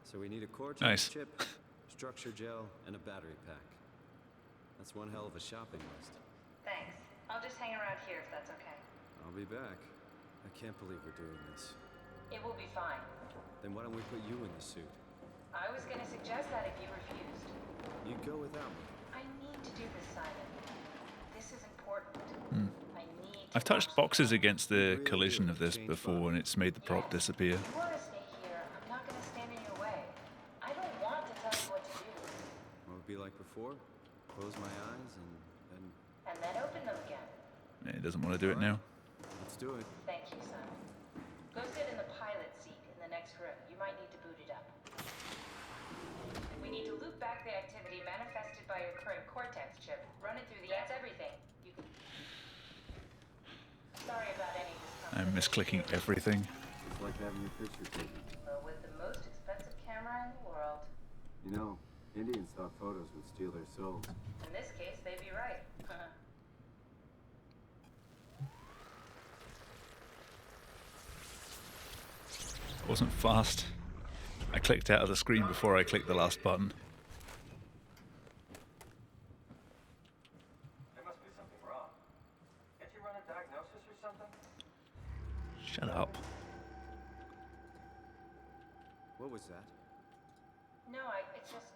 So we need a Cortex Nice. chip, structure gel, and a battery pack. That's one hell of a shopping list. Thanks. I'll just hang around here if that's okay. I'll be back. I can't believe we're doing this. It will be fine. Then why don't we put you in the suit? I was gonna suggest that if you refused. You'd go without me. I need to do this, Simon. This is important. I need to I've touched watch boxes against the collision of this before and it's made the prop disappear. If you want to stay here, I'm not gonna stand in your way. I don't want to tell you what to do. What would it be like before? Close my eyes and And then open them again. He doesn't want to do it now. let's do it. Thank you, Simon. Go sit in the pilot seat in the next room. You might need to boot it up. We need to loop back the activity manifested by your current Cortex chip. Run it through the... That's everything. You can... Sorry about any discomfort. I'm misclicking everything. It's like having your picture taken. But with the most expensive camera in the world. You know, Indians thought photos would steal their souls. In this case, they'd be right. Wasn't fast. I clicked out of the screen before I clicked the last button. There must be something wrong. Can't you run a diagnosis or something? Shut up. What was that? No, it's just...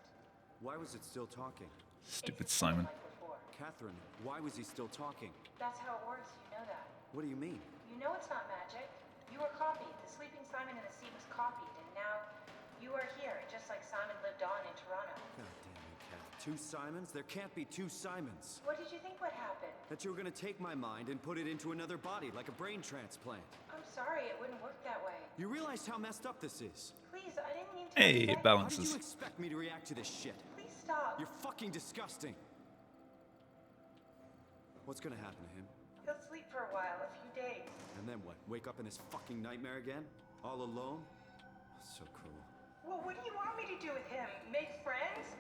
Why was it still talking? Stupid it's Simon. like before. Catherine, why was he still talking? That's how it works, you know that. What do you mean? You know it's not magic. You were copied. The sleeping Simon in the sea was copied, and now you are here, just like Simon lived on in Toronto. God damn it, Cat. Two Simons? There can't be two Simons. What did you think would happen? That you were gonna take my mind and put it into another body, like a brain transplant. I'm sorry, it wouldn't work that way. You realize how messed up this is? Please, I didn't mean to... Hey, upset it you. How did you balances. expect me to react to this shit? Please stop. You're fucking disgusting. What's gonna happen to him? He'll sleep for a while, a few days. And then what? Wake up in this fucking nightmare again? All alone? So cruel. Well, what do you want me to do with him? Make friends?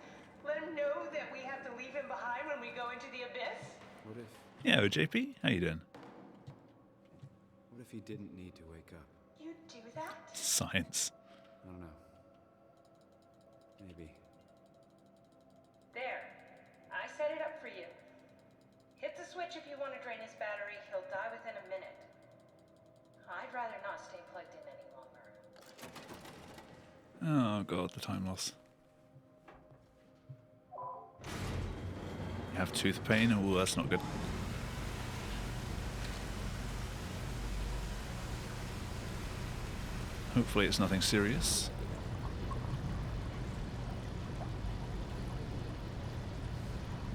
Let him know that we have to leave him behind when we go into the abyss? What if... Yeah, JP, how you doing? What if he didn't need to wake up? You do that? Science. I don't know. Maybe. There. I set it up for you. Hit the switch if you want to drain his battery. He'll die within a minute. I'd rather not stay plugged in any longer. Oh god, the time loss. You have tooth pain? Oh, that's not good. Hopefully it's nothing serious.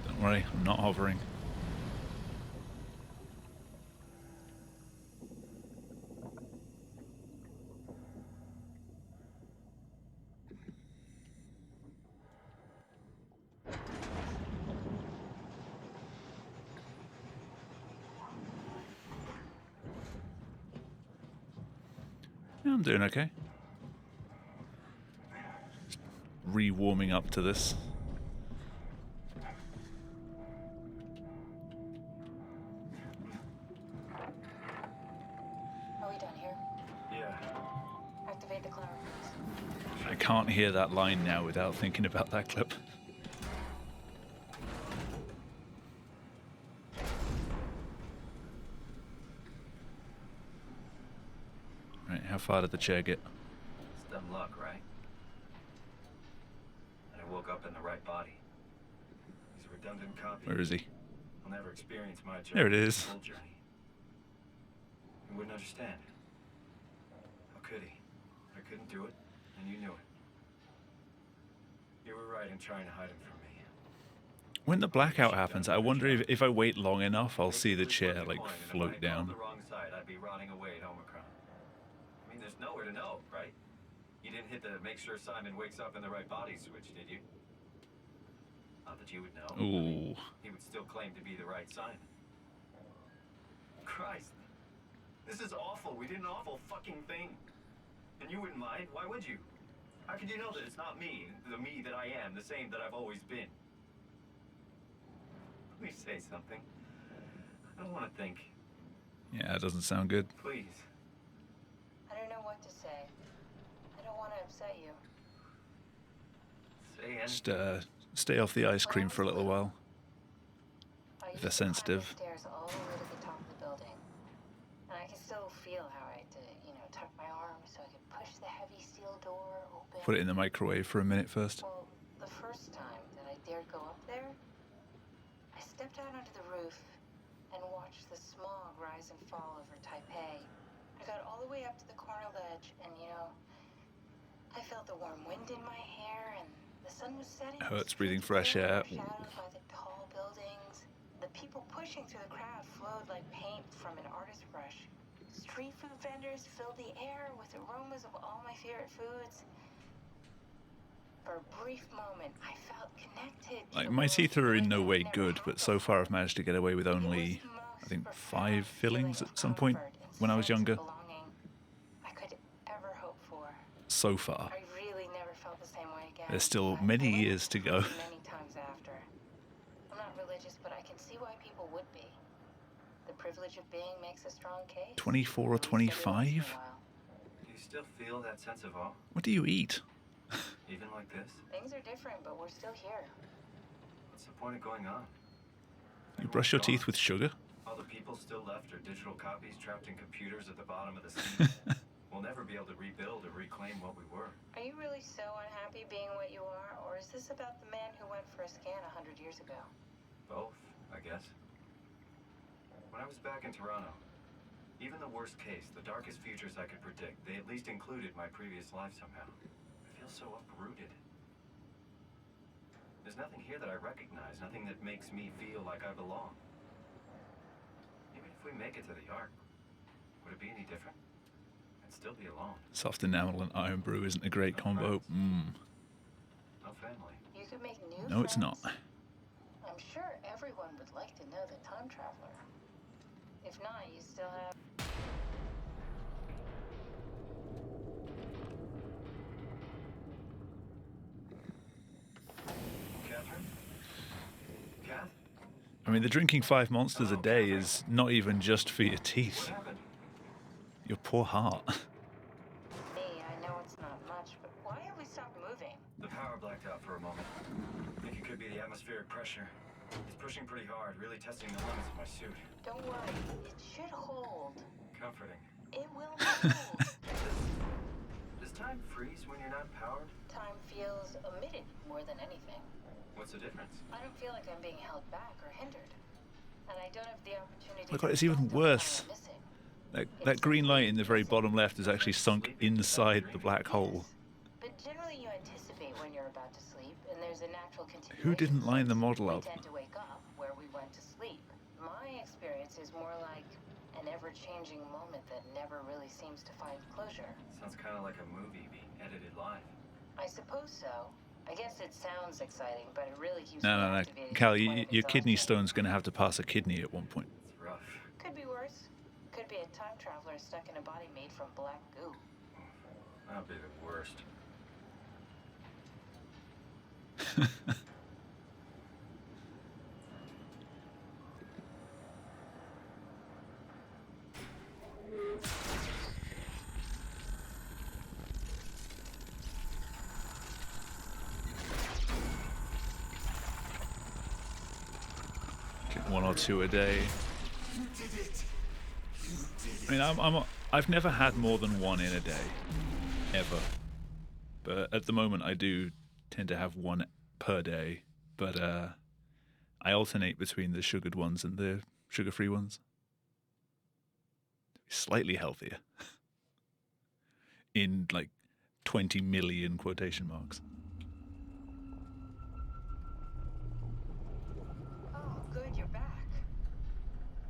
Don't worry, I'm not hovering. Yeah, I'm doing okay. Just re-warming up to this. Are we done here? Yeah. Activate the clever I can't hear that line now without thinking about that clip. far did the chair get? It's dumb luck, right? And I woke up in the right body. He's a redundant copy. Where is he? He'll never experience my journey. There it is. Full journey. He wouldn't understand. How could he? I couldn't do it, and you knew it. You were right in trying to hide him from me. When the blackout happens, I wonder if I wait long enough, I'll see the chair like float On down. the wrong side, I'd be rotting away at Omicron. I mean, there's nowhere to know, right? You didn't hit the make sure Simon wakes up in the right body switch, did you? Not that you would know. I mean, Ooh. he would still claim to be the right Simon. Christ. This is awful. We did an awful fucking thing. And you wouldn't mind. Why would you? How could you know that it's not me, the me that I am, the same that I've always been? Let me say something. I don't want to think. Yeah, that doesn't sound good. Please. I don't know what to say. I don't want to upset you. Say anything. Just stay off the ice cream for a little while. I If used they're to climb sensitive. the stairs all the way to the top of the building. And I can still feel how I had to, tuck my arms so I could push the heavy steel door open. Put it in the microwave for a minute first. Well, the first time that I dared go up there, I stepped out onto the roof and watched the smog rise and fall over Taipei. I got all the way up to the corner ledge and, I felt the warm wind in my hair and the sun was setting. Hurts The breathing streets fresh air. were overshadowed by the tall buildings. The people pushing through the crowd flowed like paint from an artist's brush. Street food vendors filled the air with aromas of all my favorite foods. For a brief moment, I felt connected. to Like, the my world teeth are in no like I'd way never good, had but so far I've before. managed to get away with It was only, the I think, most 5 profound fillings feeling at some point of comfort and when I was sense of younger. belonging I could ever hope for. So far. I really never felt the same way again. There's still but many I went years to go. Many times after. I'm not religious, but I can see why people would be. The privilege of being makes a strong case. 24 or At least every once in a 25? while. Do you still feel that sense of awe? What do you eat? Even like this? Things are different, but we're still here. What's the point of going on? You brush your teeth with sugar? All the people still left are digital copies trapped in computers at the bottom of the sea. We'll never be able to rebuild or reclaim what we were. Are you really so unhappy being what you are, or is this about the man who went for a scan 100 years ago? Both, I guess. When I was back in Toronto, even the worst case, the darkest futures I could predict, they at least included my previous life somehow. I feel so uprooted. There's nothing here that I recognize, nothing that makes me feel like I belong. Even if we make it to the Ark, would it be any different? I'd still be alone. Soft enamel and iron brew isn't a great combo. No family. You could make new No, it's not. friends. I'm sure everyone would like to know the time traveler. If not, you still have... Catherine? Kath? I mean, the drinking 5 monsters a day is not even just for your What teeth. happened? Your poor heart. Hey, I know it's not much, but why have we stopped moving? The power blacked out for a moment. I think it could be the atmospheric pressure. It's pushing pretty hard, really testing the limits of my suit. Don't worry, it should hold. Comforting. It will hold. Does time freeze when you're not powered? Time feels omitted more than anything. What's the difference? I don't feel like I'm being held back or hindered. And I don't have the opportunity Look, to it's even reflect on the worse. time I'm missing. That green light in the very bottom left is actually sunk inside the black hole. But generally you anticipate when you're about to sleep, and there's a natural continuation. Who didn't line the model We up? tend to wake up where we went to sleep. My experience is more like an ever-changing moment that never really seems to find closure. Sounds kind of like a movie being edited live. I suppose so. I guess it sounds exciting, but it really keeps No, me no, no. activated Cal, to the point of your kidney exhaustion. stone's going to have to pass a kidney at one point. It's rough. Could be worse. Could be a time traveler stuck in a body made from black goo. That'd be the worst. Get 1 or 2 a day. I mean, I've never had more than one in a day, ever. But at the moment, I do tend to have one per day. But I alternate between the sugared ones and the sugar-free ones. Slightly healthier. In like 20 million quotation marks. Oh, good, you're back.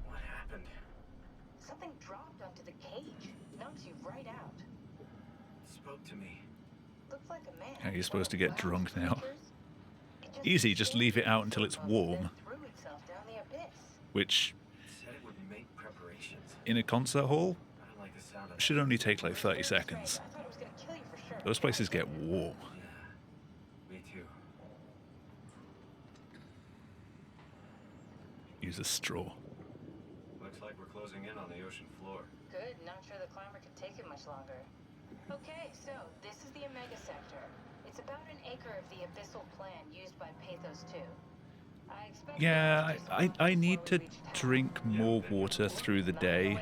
What happened? Something dropped onto the cage. Knocks you right out. Spoke to me. Looked like a man. How are you supposed to get Wild drunk now? creatures. It Easy, just leave it out until it's stayed for a moment, warm. then threw itself down the abyss. Which, It said it would make preparations. in a concert hall, I don't like the sound of should only take like 30 Strange. seconds. I thought it was gonna kill you for sure. Those places get warm. Yeah, me too. Use a straw. Looks like we're closing in on the ocean floor. Good, not sure the climber can take it much longer. Okay, so this is the Omega Sector. It's about an acre of the abyssal plan used by Pathos 2. I expect Yeah, I need to drink more water through the day.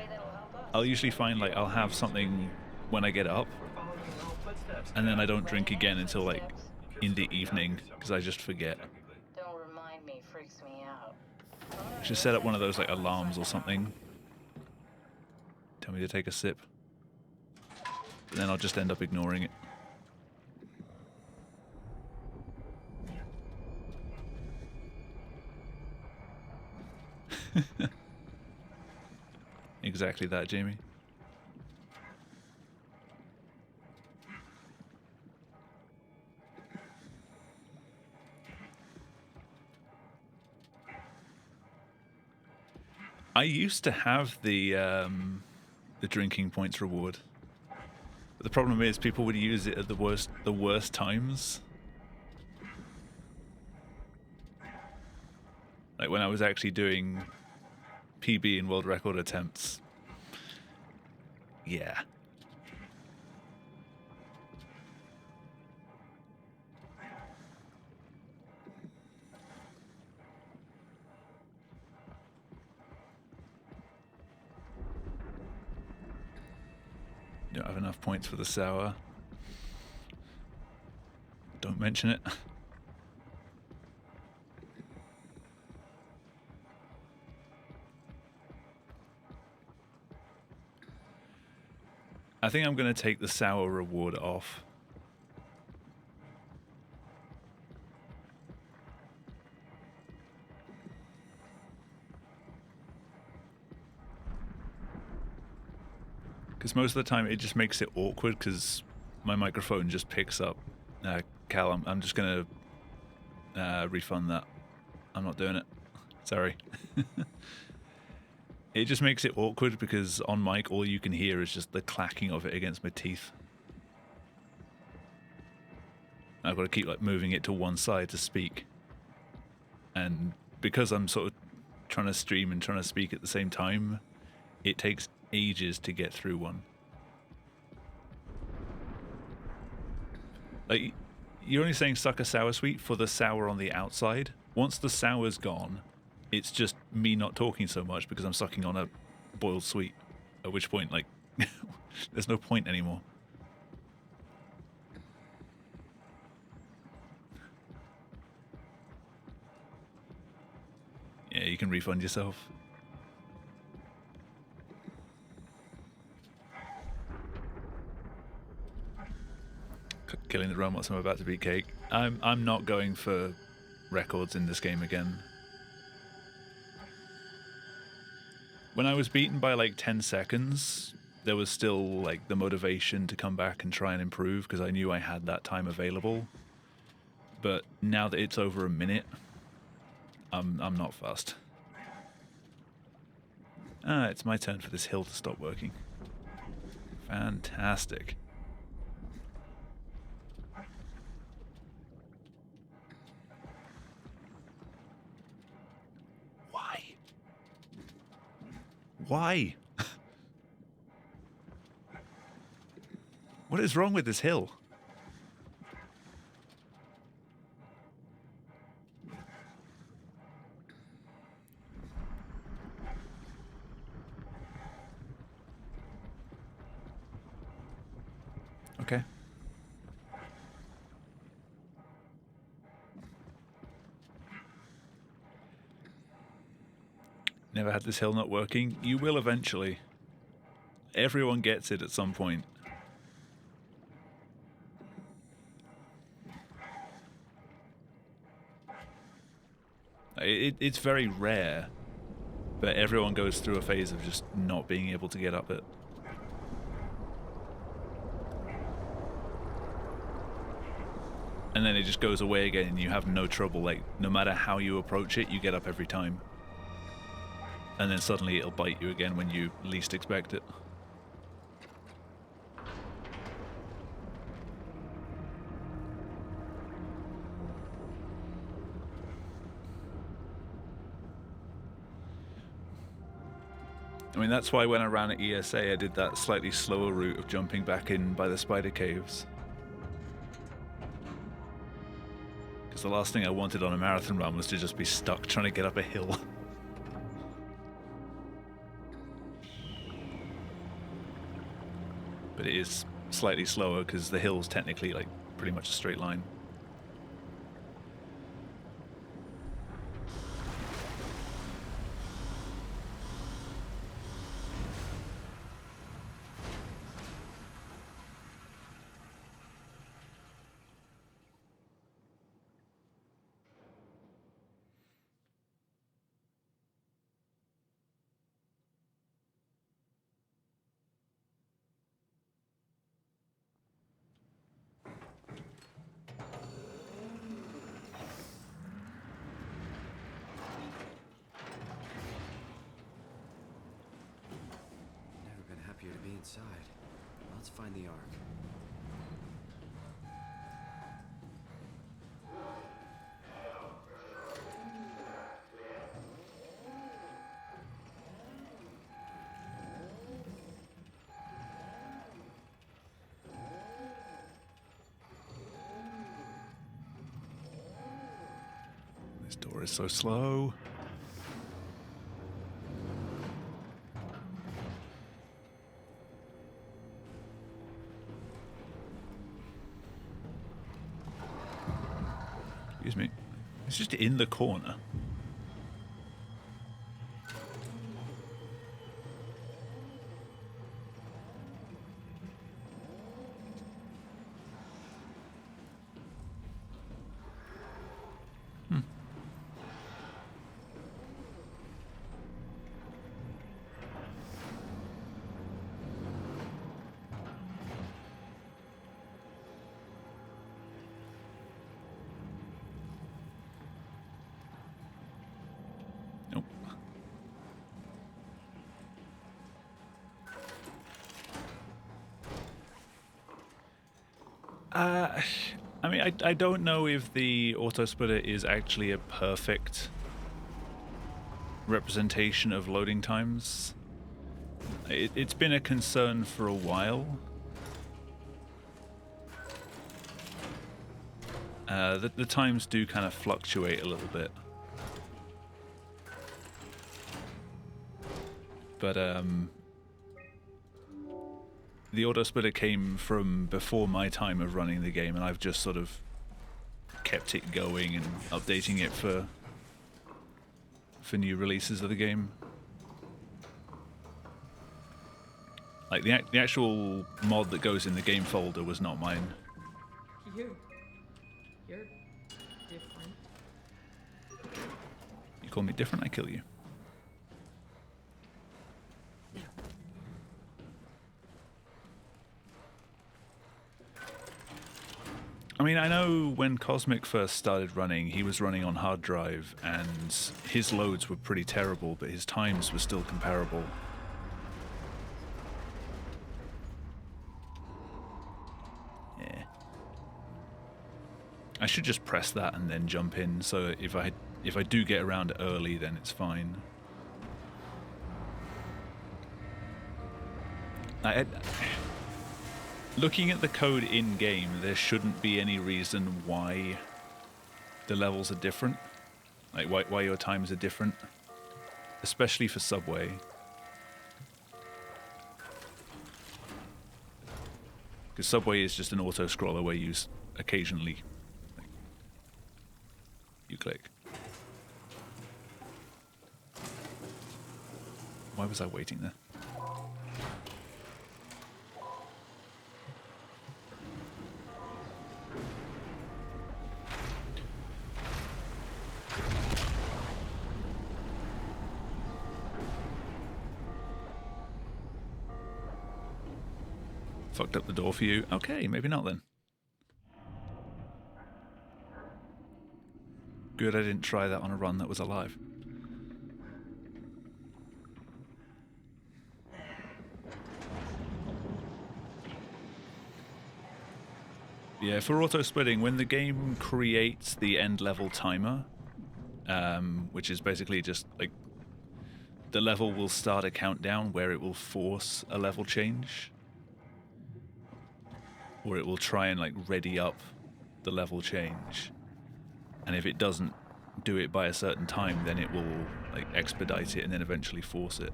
I'll usually find like I'll have something when I get up, We're following our own footsteps. and then I don't drink again until like in the evening because I just forget. Technically. Don't remind me, freaks me out. I should set up one of those like alarms or something. Tell me to take a sip. And then I'll just end up ignoring it. Exactly that, Jamie. I used to have the drinking points reward. But the problem is people would use it at the worst times. Like when I was actually doing PB and world record attempts. Yeah. Don't have enough points for the sour. Don't mention it. I think I'm going to take the sour reward off. Because most of the time it just makes it awkward because my microphone just picks up. Cal, I'm just going to refund that. I'm not doing it. Sorry. It just makes it awkward because on mic all you can hear is just the clacking of it against my teeth. I've got to keep like moving it to one side to speak. And because I'm sort of trying to stream and trying to speak at the same time, it takes ages to get through one. Like, you're only saying suck a sour sweet for the sour on the outside. Once the sour's gone, it's just me not talking so much because I'm sucking on a boiled sweet. At which point, like, there's no point anymore. Yeah, you can refund yourself. Killing the robots, I'm about to beat Cake. I'm not going for records in this game again. When I was beaten by like 10 seconds, there was still like the motivation to come back and try and improve because I knew I had that time available. But now that it's over a minute, I'm not fussed. It's my turn for this hill to stop working. Fantastic. Why? What is wrong with this hill? Never had this hill not working. You will eventually. Everyone gets it at some point. It's very rare, but everyone goes through a phase of just not being able to get up it. And then it just goes away again and you have no trouble. Like, no matter how you approach it, you get up every time. And then suddenly it'll bite you again when you least expect it. I mean, that's why when I ran at ESA, I did that slightly slower route of jumping back in by the spider caves. Because the last thing I wanted on a marathon run was to just be stuck trying to get up a hill. But it is slightly slower because the hill's technically like pretty much a straight line. To be inside. Let's find the Ark. This door is so slow. Excuse me. It's just in the corner. I mean, I don't know if the auto splitter is actually a perfect representation of loading times. It's been a concern for a while. The times do kind of fluctuate a little bit. But the auto splitter came from before my time of running the game, and I've just sort of kept it going and updating it for new releases of the game. Like the actual mod that goes in the game folder was not mine. You're different. You call me different, I kill you. I mean, I know when Cosmic first started running, he was running on hard drive, and his loads were pretty terrible, but his times were still comparable. Yeah. I should just press that and then jump in, so if I do get around early, then it's fine. Looking at the code in-game, there shouldn't be any reason why the levels are different. Like, why your times are different. Especially for Subway. Because Subway is just an auto-scroller where you occasionally... like, you click. Why was I waiting there? Fucked up the door for you. Okay, maybe not then. Good, I didn't try that on a run that was alive. Yeah, for auto-splitting, when the game creates the end level timer, which is basically just like the level will start a countdown where it will force a level change, or it will try and like ready up the level change, and if it doesn't do it by a certain time, then it will like expedite it and then eventually force it.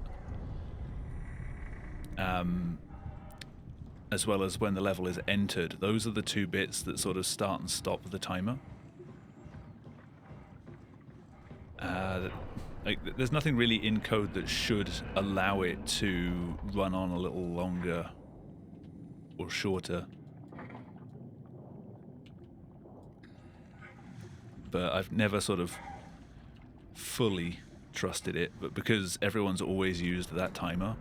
As well as when the level is entered, those are the two bits that sort of start and stop the timer. Like, there's nothing really in code that should allow it to run on a little longer or shorter. But I've never sort of fully trusted it, but because everyone's always used that timer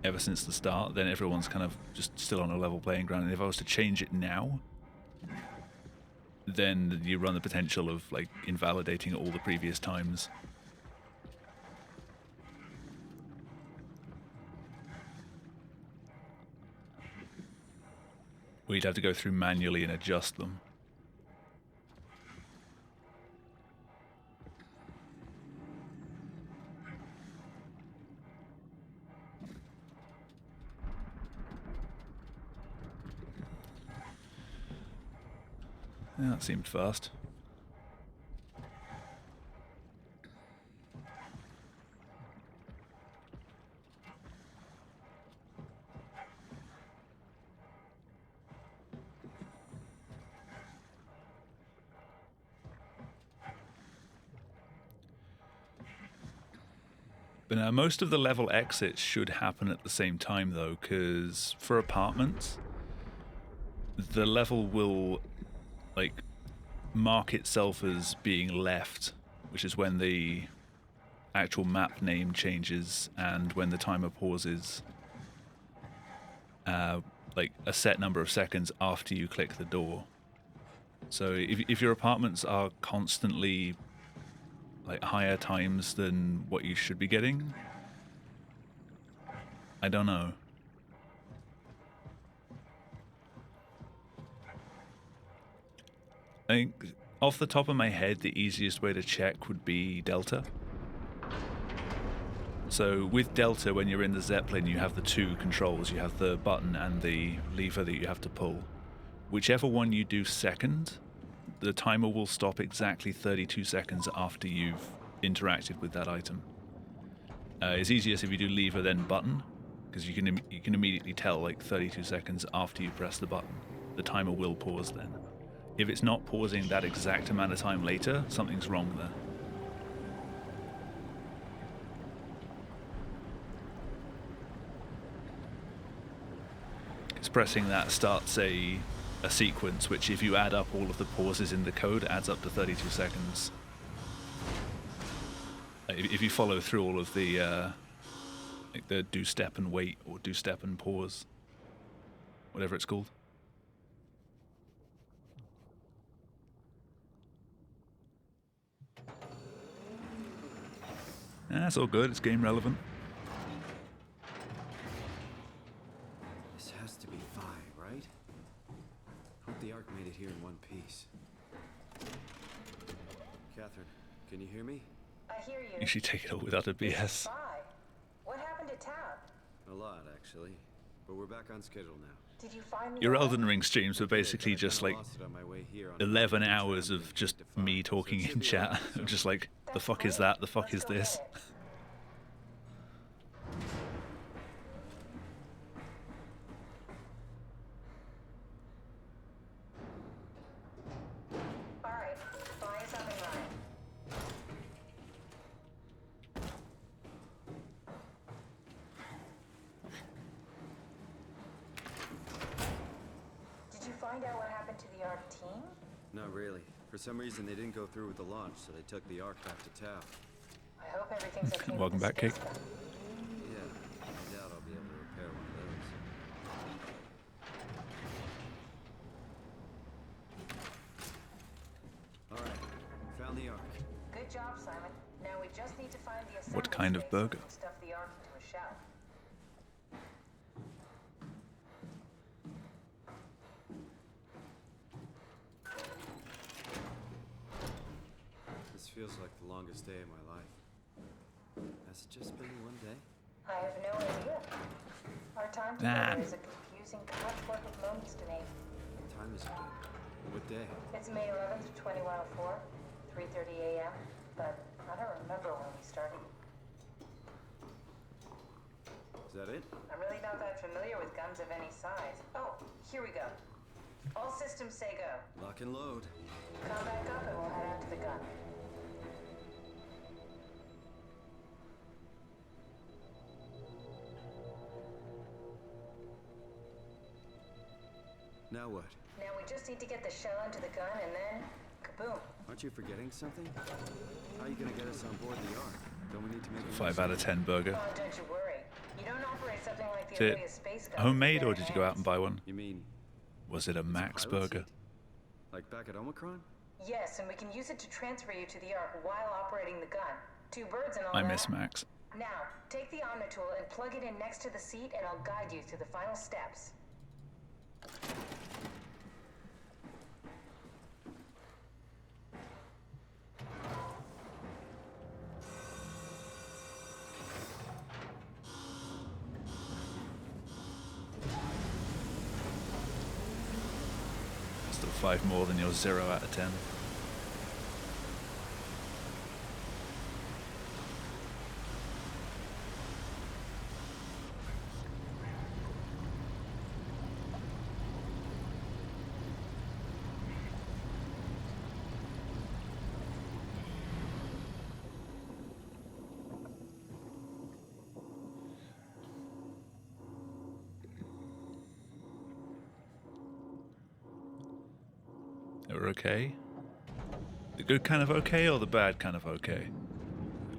ever since the start, then everyone's kind of just still on a level playing ground. And if I was to change it now, then you run the potential of like invalidating all the previous times. We'd have to go through manually and adjust them. Yeah, that seemed fast. But now most of the level exits should happen at the same time though, because for apartments, the level will like mark itself as being left, which is when the actual map name changes and when the timer pauses, like a set number of seconds after you click the door. So if your apartments are constantly like higher times than what you should be getting, I don't know. I think off the top of my head, the easiest way to check would be Delta. So with Delta, when you're in the Zeppelin, you have the two controls. You have the button and the lever that you have to pull. Whichever one you do second, the timer will stop exactly 32 seconds after you've interacted with that item. It's easiest if you do lever then button, because you can immediately tell like 32 seconds after you press the button. The timer will pause then. If it's not pausing that exact amount of time later, something's wrong there. Because pressing that starts a sequence, which if you add up all of the pauses in the code, adds up to 32 seconds. If you follow through all of the like the do step and wait or do step and pause, whatever it's called. That's all good, it's game relevant. This has to be Vi, right? Hope the Ark made it here in one piece. Catherine, can you hear me? I hear you. You should take it all without a BS. Bye. What happened to town? A lot, actually. But we're back on schedule now. Did you find me? Your Elden Ring streams were basically just like 11 hours of just me talking in chat. I'm just like, the fuck is that? The fuck is this? Alright, Vi is up and running. find out what happened to the ARC team? Not really. For some reason, they didn't go through with the launch, so they took the Ark back to Tau. I hope everything's okay. Welcome with the back, Kate. space gun. Yeah, I doubt I'll be able to repair one of those. Alright, found the Ark. Good job, Simon. Now we just need to find the assembly What kind of space so we burger? can stuff the ARC into a shell. This feels like the longest day of my life. Has it just been one day? I have no idea. Our time together is a confusing patchwork of moments to me. What time is it been? What day? It's May 11th, 2104, 3:30 a.m., but I don't remember when we started. Is that it? I'm really not that familiar with guns of any size. Oh, here we go. All systems say go. Lock and load. Come back up and we'll head out to the gun. Now what? Now we just need to get the shell into the gun and then, kaboom. Aren't you forgetting something? How are you gonna get us on board the Ark? Don't we need to make a 5 out of 10 burger. Oh, don't you worry. You don't operate something like the Is it earliest space guns. homemade with or bare did you go out and hands. buy one? You mean Was it a Max pilot burger? seat? Like back at Omicron? Yes, and we can use it to transfer you to the Ark while operating the gun. 2 birds and all I that. miss Max. Now, take the Omni tool and plug it in next to the seat and I'll guide you through the final steps. Still 5 more than your 0 out of 10. We're okay. The good kind of okay or the bad kind of okay?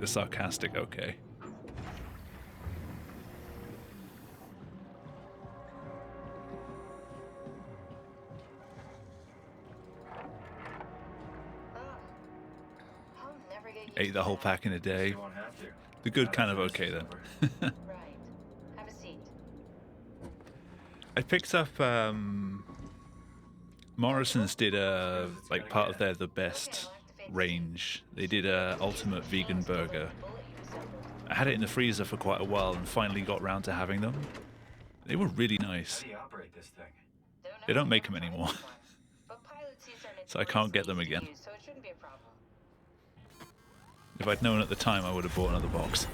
The sarcastic okay. I'll never get used Ate to the whole that. pack in a day. You won't have to. The good kind of okay then. Right. Have a seat. I picked up Morrison's did a like part of their the best range. They did a ultimate vegan burger. I had it in the freezer for quite a while and finally got round to having them. They were really nice. How do you operate this thing? They don't make them anymore. But pilot seats are So I can't get them notoriously again. easy to use, so it shouldn't be a problem. If I'd known at the time, I would have bought another box.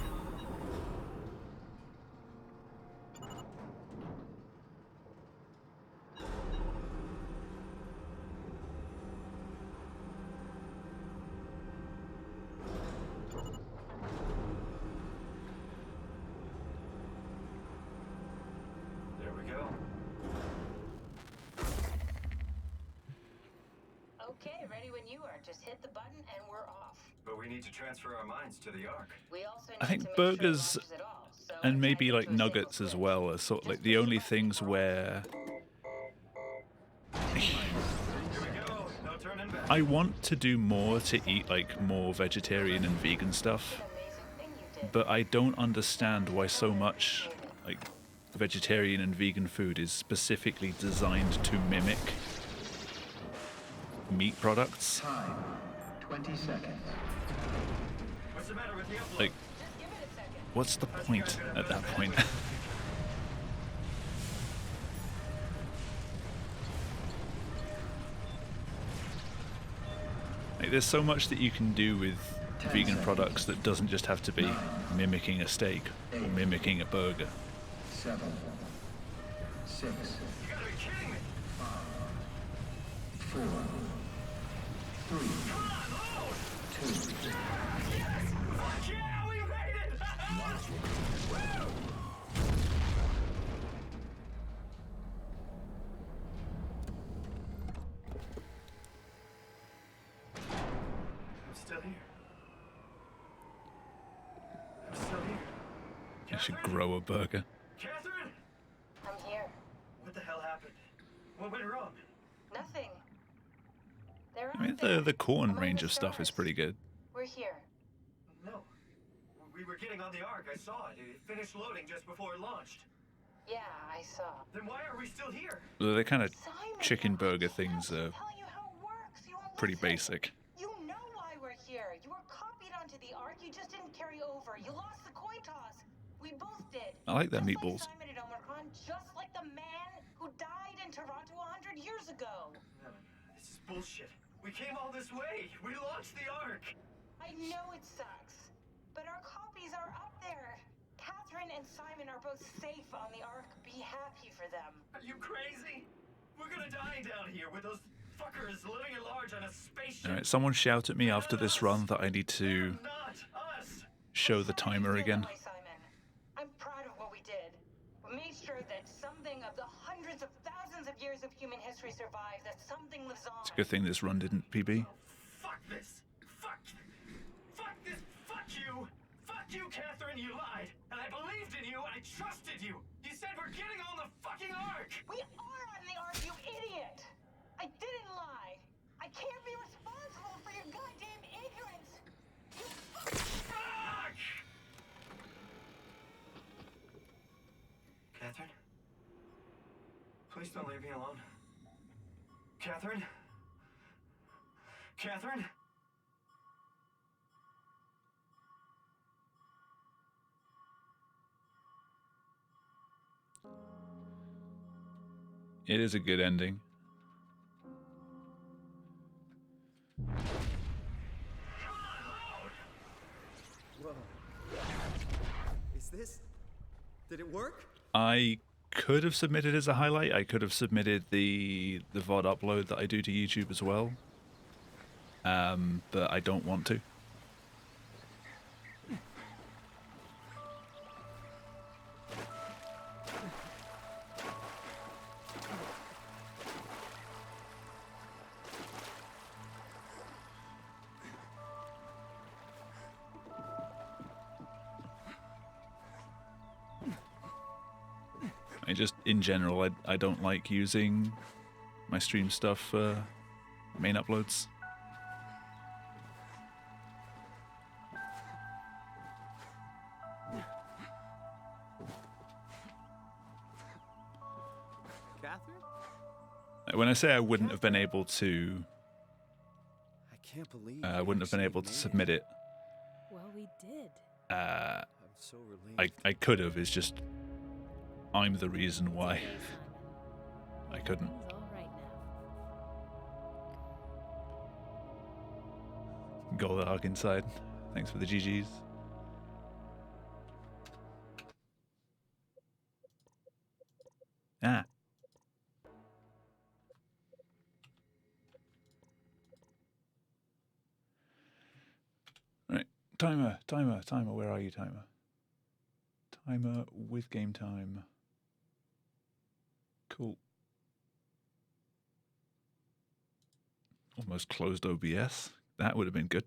There we go. Okay, ready when you are. Just hit the button and we're off. But we need to transfer our minds to the Ark. We also I need think to make sure it burgers launches at all, so and we're maybe trying to like get to a nuggets single as switch. well are sort of like the only things where Here we go. No turning back. I want to do more to eat like more vegetarian and vegan stuff, Amazing thing you did. but I don't understand why so much like vegetarian and vegan food is specifically designed to mimic meat products. Time, 20 seconds. What's the matter with the upload? Like, Just give it a second. what's the point at that point? Like, there's so much that you can do with vegan products that doesn't just have to be mimicking a steak or mimicking a burger. 7, 6, You gotta be kidding me. 4, 3, 2, Fuck yeah, we made it! Woo! still here. I'm still here. You should Catherine? grow a burger. Catherine? I'm here. What the hell happened? What went wrong? Nothing. They're I mean, out there. the corn among range the of stuff is stars. pretty good. We're here. No. We were getting on the Ark. I saw it. It finished loading just before it launched. Yeah, I saw. Then why are we still here? The kind of Simon, chicken burger I things can't are tell you how it works. You won't pretty listen. basic. You know why we're here. You were copied onto the Ark. You just didn't carry over. You lost the coin toss. We both did. I like their Just meatballs. Like Simon at Omicron, just like the man who died in Toronto 100 years ago. No, this is bullshit. We came all this way. We launched the Ark. I know it sucks, but our copies are up there. Catherine and Simon are both safe on the Ark. Be happy for them. Are you crazy? We're gonna die down here with those fuckers living at large on a spaceship. All right, someone shout at me after this run that I need to Not us. show the timer again. Simon, I'm proud of what we did. We made sure that something of the hundreds of thousands of years of human history survives, that something lives on. It's a good thing this run didn't PB. Fuck this. Fuck this. Fuck you. Fuck you, Catherine. You lied. And I believed in you. I trusted you. You said we're getting on the fucking Ark. We are on the Ark, you idiot! I didn't lie. I can't be responsible for your goddamn ignorance. You Fuck! Catherine? Please don't leave me alone. Catherine? Catherine? It is a good ending. Whoa. Is this... Did it work? I could have submitted as a highlight. I could have submitted the VOD upload that I do to YouTube as well. But I don't want to. Just in general, I don't like using my stream stuff for main uploads. Catherine? When I say I wouldn't have been able to, I can't believe I you wouldn't have been actually able to made submit it. Well, we did. I'm so relieved. I could have. It's just I'm the reason why It's okay, Simon. I couldn't. Everything's all right now. Go the hug inside. Thanks for the GGs. Ah. Right. Timer. Where are you, timer? Timer with game time. Cool. Almost closed OBS. That would have been good.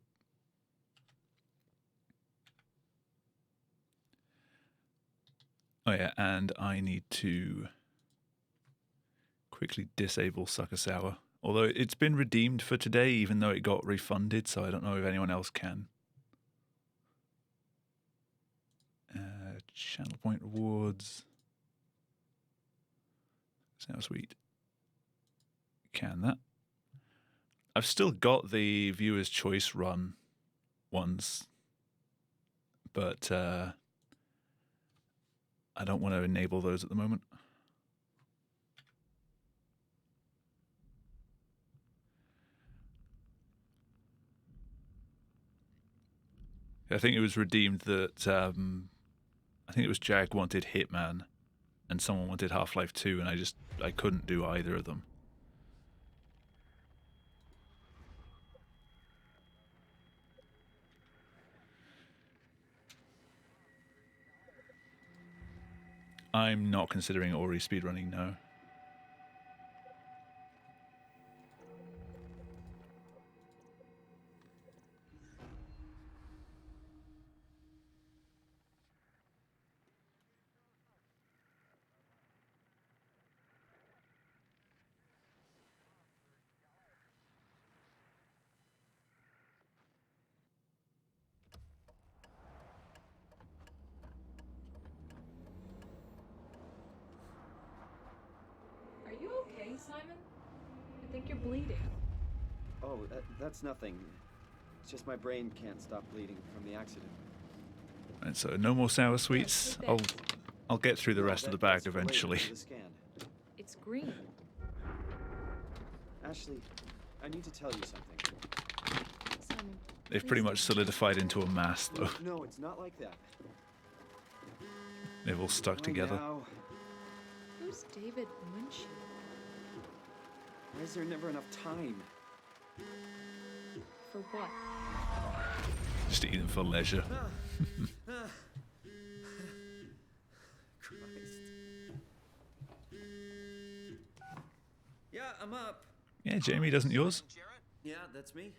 Oh yeah, and I need to quickly disable Sucker Sour. Although it's been redeemed for today, even though it got refunded, so I don't know if anyone else can. Channel point rewards. Sounds sweet. Can that? I've still got the viewer's choice run ones, but I don't want to enable those at the moment. I think it was redeemed that I think it was Jag wanted Hitman and someone wanted Half-Life 2, and I couldn't do either of them. I'm not considering Ori speedrunning, no. okay, Simon? I think you're bleeding. Oh, that's nothing. It's just my brain can't stop bleeding from the accident. And so no more sour sweets. take that. I'll get through the rest of the bag That's related eventually. to the scan. It's green. Ashley, I need to tell you something. Simon. They've please pretty don't. much solidified into a mass, though. No, it's not like that. They've all stuck Why together. now? Who's David Munchie? Why is there never enough time? For what? Just eating for leisure. Christ. Yeah, I'm up. Yeah, Jamie, doesn't yours? Jarrett? Yeah, that's me.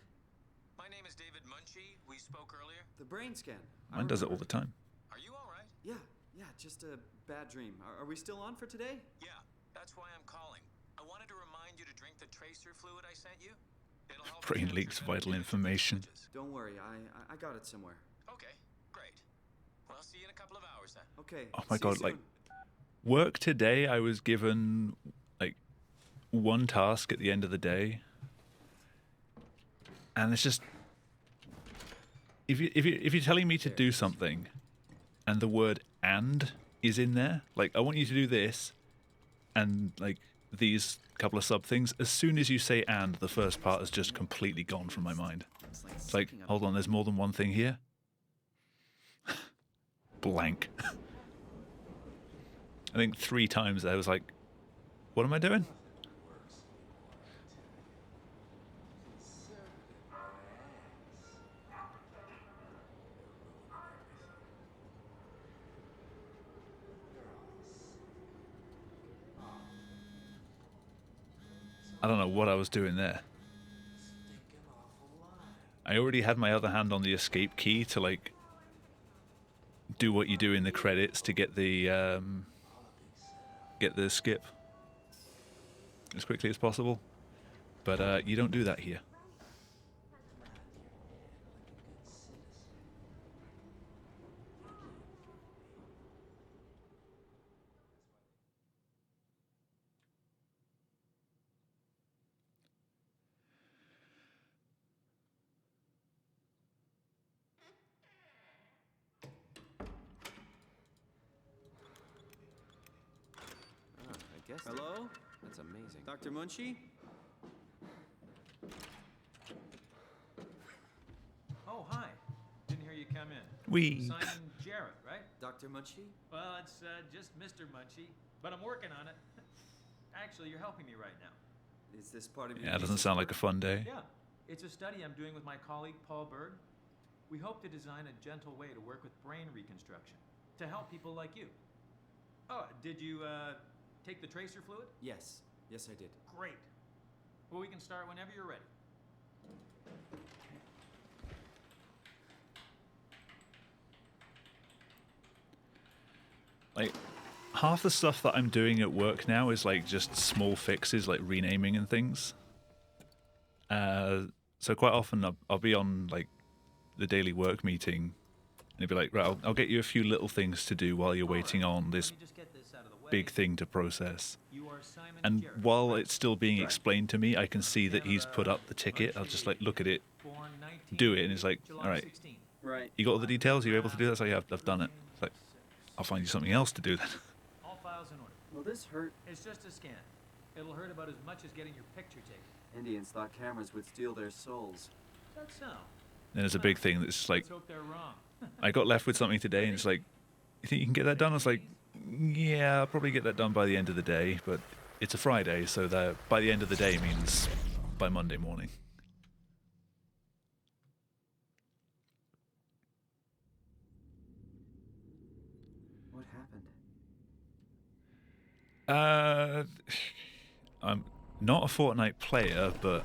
My name is David Munchie. We spoke earlier. The brain scan. I Mine does it all remember. the time. Are you all right? Yeah, just a bad dream. Are we still on for today? Yeah, that's why I'm calling. I wanted to remind you to drink the tracer fluid I sent you. It'll help Brain capture leaks better vital images. information. Don't worry, I got it somewhere. Okay, great. Well, I'll see you in a couple of hours then. Okay. Oh my see you god, like, soon. work today, I was given, like, one task at the end of the day. And it's just... If you're telling me to do something, and the word "and" is in there, like, I want you to do this, and, like, these couple of sub things, as soon as you say "and," the first part is just completely gone from my mind. It's like, hold on, there's more than one thing here? Blank. I think 3 times I was like, what am I doing? I don't know what I was doing there. I already had my other hand on the escape key to, like, do what you do in the credits to get the skip as quickly as possible. But you don't do that here. I guess. Hello? That's amazing. Dr. Munchie? Oh, hi. Didn't hear you come in. We. Simon Jarrett, right? Dr. Munchie? Well, it's just Mr. Munchie, but I'm working on it. Actually, you're helping me right now. Is this part of your Yeah, it doesn't sound like a fun day. Yeah, it's a study I'm doing with my colleague Paul Berg. We hope to design a gentle way to work with brain reconstruction to help people like you. Oh, did you take the tracer fluid? Yes. Yes, I did. Great. Well, we can start whenever you're ready. Like, half the stuff that I'm doing at work now is like just small fixes, like renaming and things. So quite often I'll be on like the daily work meeting, and it'll be like, right, I'll get you a few little things to do while you're waiting on this Let me just get this out of the way. big thing to process. You are Simon And Jarrett, while right? it's still being explained to me, I can see that he's put up the ticket. I'll just like look at it, do it, and it's like, all right, Right. you got all the details? Are you able to do that? It's like, yeah, I've done it. It's like, I'll find you something else to do then. All files in order. Will this hurt? It's just a scan. It'll hurt about as much as getting your picture taken. Indians thought cameras would steal their souls. That's so. Then there's a big thing that's like, Let's hope they're wrong. I got left with something today, and it's like, you think you can get that done? I was like, yeah, I'll probably get that done by the end of the day, but it's a Friday, so that by the end of the day means by Monday morning. What happened? I'm not a Fortnite player, but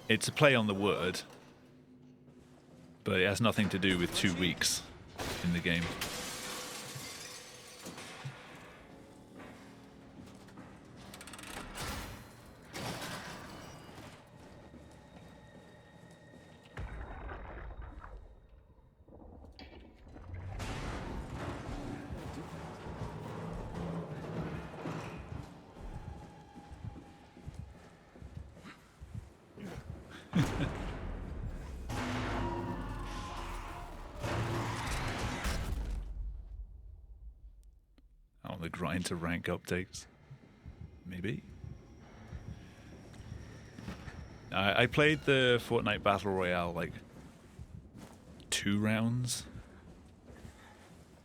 it's a play on the word. But it has nothing to do with 2 weeks in the game. not into rank updates. Maybe. I played the Fortnite Battle Royale like 2 rounds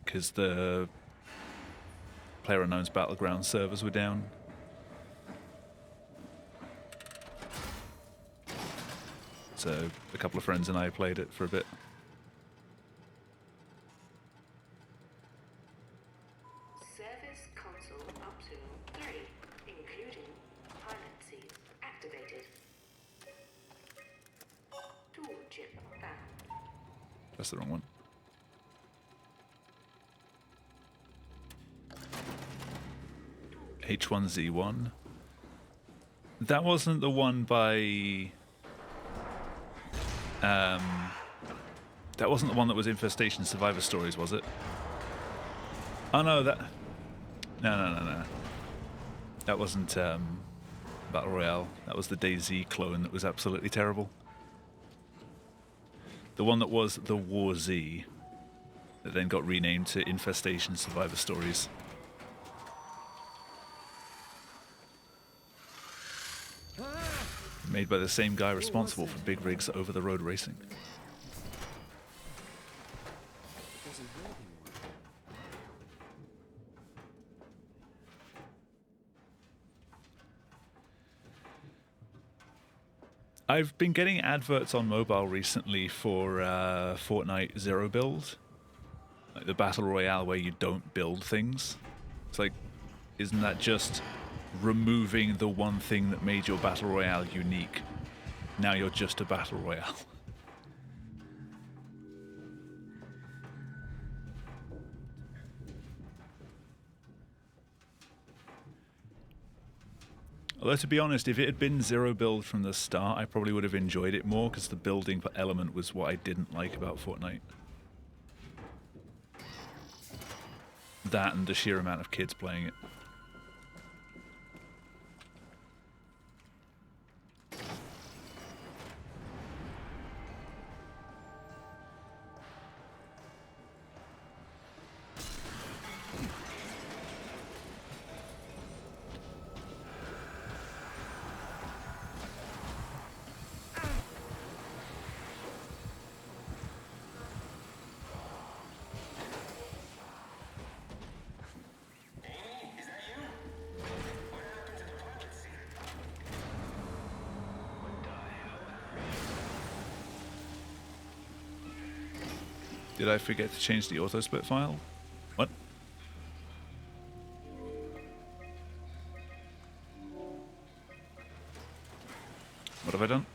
because the PlayerUnknown's Battleground servers were down. So a couple of friends and I played it for a bit. Service console up to 3, including pilot seat activated. Tool chip found. That's the wrong one. H1Z1. That wasn't the one by... that wasn't the one that was Infestation Survivor Stories, was it? Oh no, that... No. That wasn't Battle Royale. That was the DayZ clone that was absolutely terrible. The one that was the War Z, that then got renamed to Infestation Survivor Stories. Made by the same guy responsible for big rigs over-the-road racing. I've been getting adverts on mobile recently for Fortnite Zero Build, like the Battle Royale where you don't build things. It's like, isn't that just removing the one thing that made your Battle Royale unique? Now you're just a Battle Royale. Although, to be honest, if it had been Zero Build from the start, I probably would have enjoyed it more, because the building element was what I didn't like about Fortnite. That and the sheer amount of kids playing it. Did I forget to change the auto split file? What? What have I done?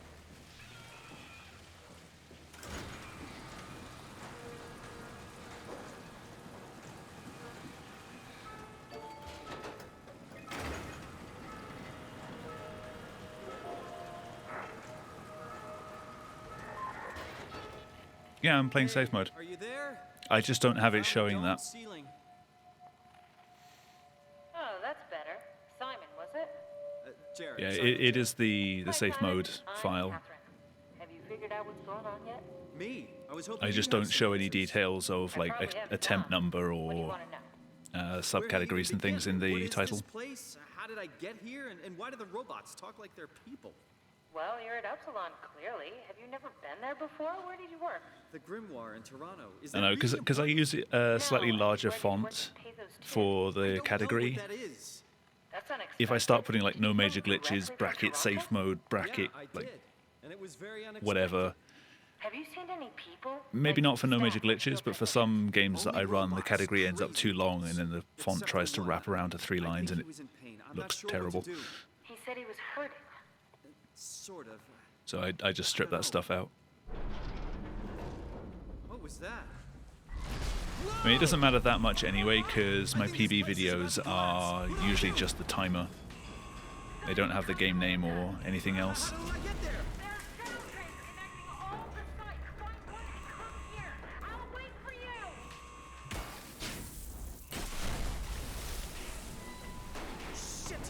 Yeah, I'm playing safe mode. Are you there? I just don't have it showing that. Ceiling. Oh, that's better. Simon, was it? Jared. Yeah, sorry, it is the Hi, safe Simon. mode I'm file. Catherine. Have you figured out what's going on yet? Me. I was hoping I you just had don't some show any answers. details of like probably have a temp some. number What do you or want to know? subcategories and things in What the is title. this place? How did I get here? And why do the robots talk like they're people? Well, you're at Upsilon, clearly. Have you never been there before? Where did you work? The Grimoire in Toronto. Is I that know, really because I use a slightly No, larger where did you work font to pay those tips? for I the don't know category. what that is. That's unexpected. If I start putting like no You major come directly glitches, from bracket Toronto? safe mode, bracket Yeah, I like did. And it was very unexpected. whatever. Have you seen any people? Maybe Like not for no major staff that feel glitches, but for different? some games that Only I run, the robots, category ends up crazy too long, ones. and then the font Except tries for to one. wrap around to 3 I lines, think and he it was in pain. I'm looks not sure terrible. What to do. He said he was hurting. Sort of. So I just strip that stuff out. What was that? I mean, it doesn't matter that much anyway, because my PB videos are usually just the timer. They don't have the game name or anything else. How did I get there? There's shuttle trains connecting all the sites. Find one and come here. I'll wait for you. Shit!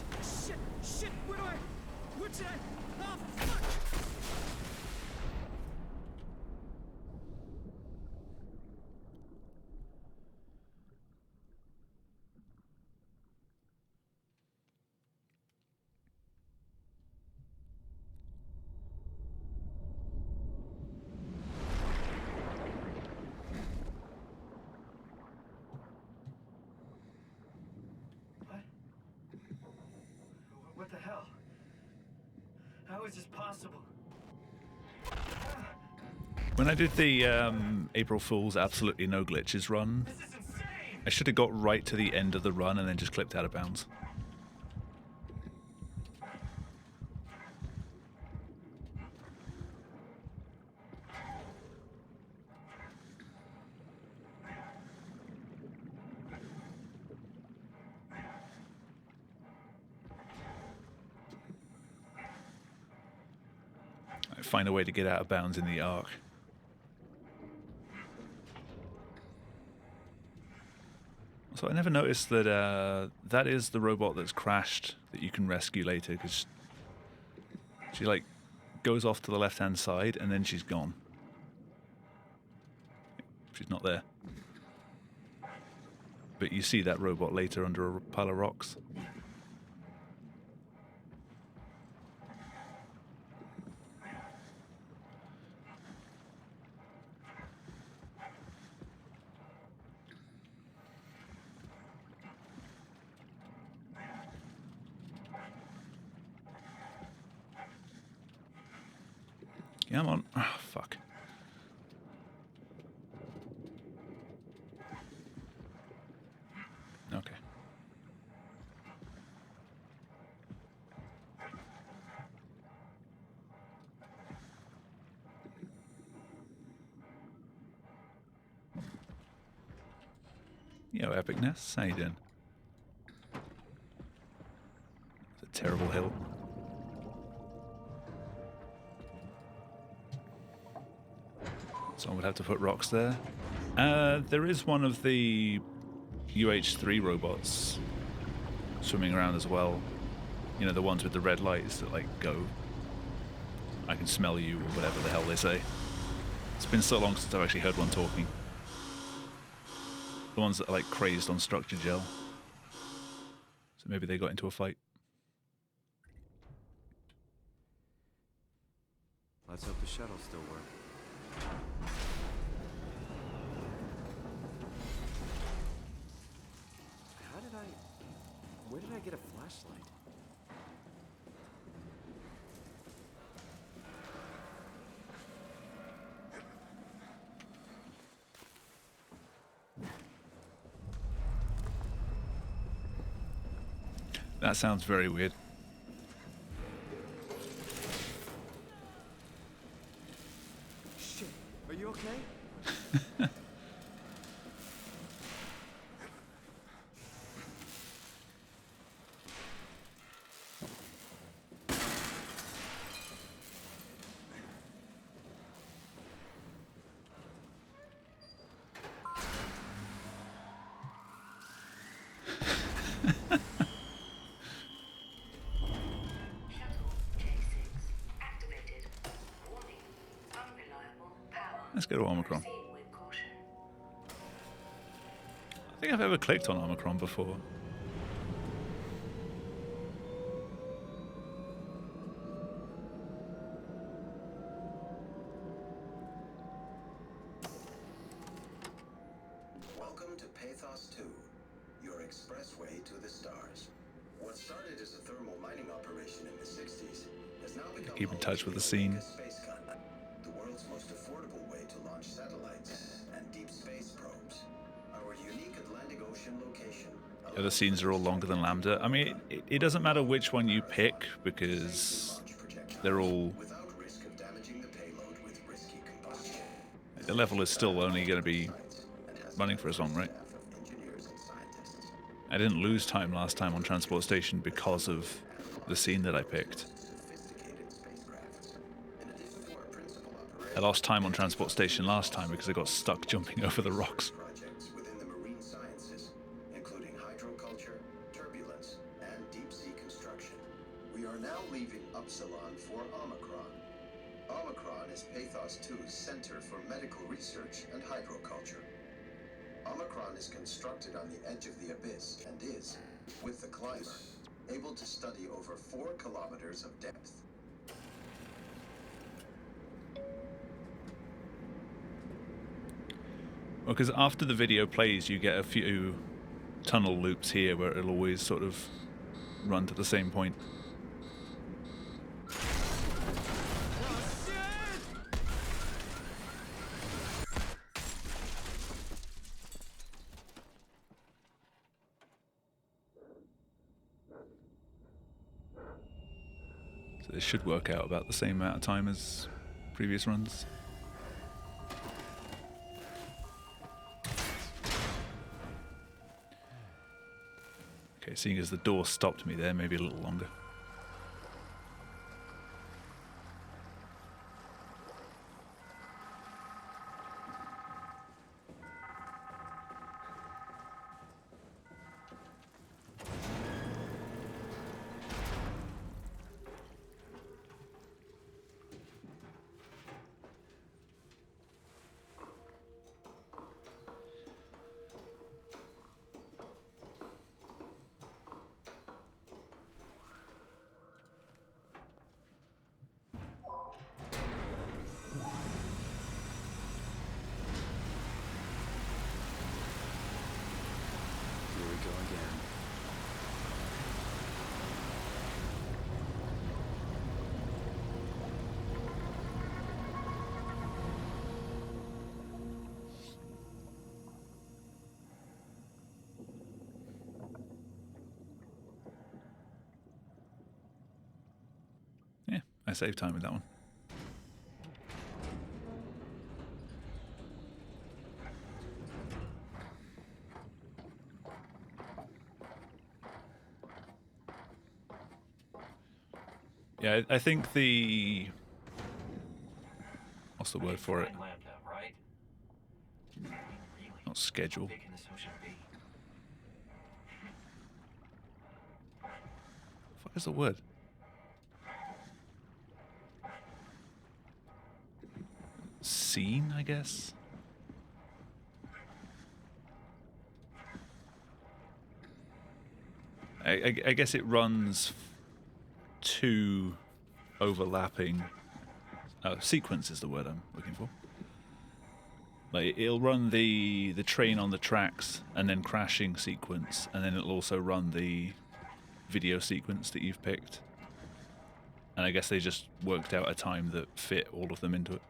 What's that? Oh, fuck! How is this possible? When I did the April Fool's Absolutely No Glitches run, I should have got right to the end of the run and then just clipped out of bounds. I find a way to get out of bounds in the arc. So I never noticed that that is the robot that's crashed that you can rescue later, because she like goes off to the left-hand side and then she's gone. She's not there. But you see that robot later under a pile of rocks. Come on. Oh, fuck. Okay. Yo, Epicness. How you doing? It's a terrible hill. Someone would have to put rocks there. There is one of the UH-3 robots swimming around as well. You know, the ones with the red lights that like go, I can smell you, or whatever the hell they say. It's been so long since I've actually heard one talking. The ones that are like crazed on structure gel. So maybe they got into a fight. Let's hope the shuttle still works. Where did I get a flashlight? That sounds very weird. Shit, are you okay? Let's go to Omicron. I think I've ever clicked on Omicron before. Welcome to Pathos 2, your expressway to the stars. What started as a thermal mining operation in the 60s has now become Keep in touch with the scene. the world's most affordable way to launch satellites and deep space probes. Our unique Atlantic Ocean location. The other scenes are all longer than Lambda. I mean, it doesn't matter which one you pick because they're all... Without risk of damaging the payload with risky combustion. The level is still only going to be running for as long, right? I didn't lose time last time on Transport Station because of the scene that I picked. I lost time on Transport Station last time because I got stuck jumping over the rocks. Projects within the marine sciences, including hydroculture, turbulence, and deep sea construction. We are now leaving Upsilon for Omicron. Omicron is Pathos 2's Center for Medical Research and Hydroculture. Omicron is constructed on the edge of the abyss and is, with the climber, able to study over 4 kilometers of depth. Well, because after the video plays, you get a few tunnel loops here where it'll always sort of run to the same point. So this should work out about the same amount of time as previous runs. Okay, seeing as the door stopped me there, maybe a little longer. Here we go again. Yeah, I saved time with that one. Yeah, I think the... What's the word for it? Lambda, right? Really? Not schedule. How big can this ocean be? What is the word? Scene, I guess? I guess it runs two overlapping... sequence is the word I'm looking for. Like, it'll run the train on the tracks and then crashing sequence, and then it'll also run the video sequence that you've picked. And I guess they just worked out a time that fit all of them into it.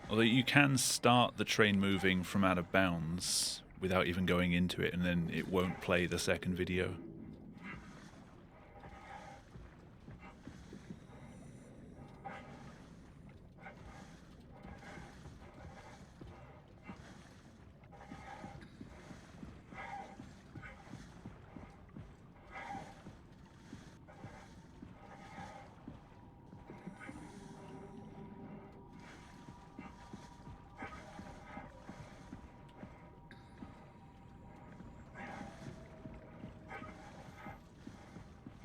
Although you can start the train moving from out of bounds without even going into it, and then it won't play the second video.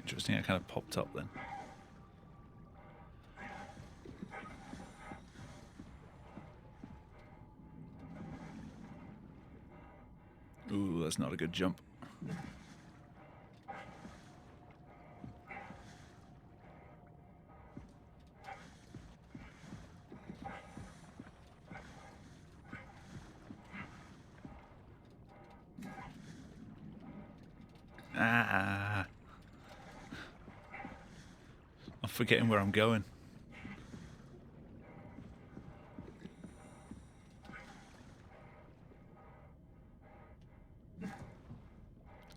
Interesting, it kind of popped up then. Ooh, that's not a good jump. Ah. I'm forgetting where I'm going.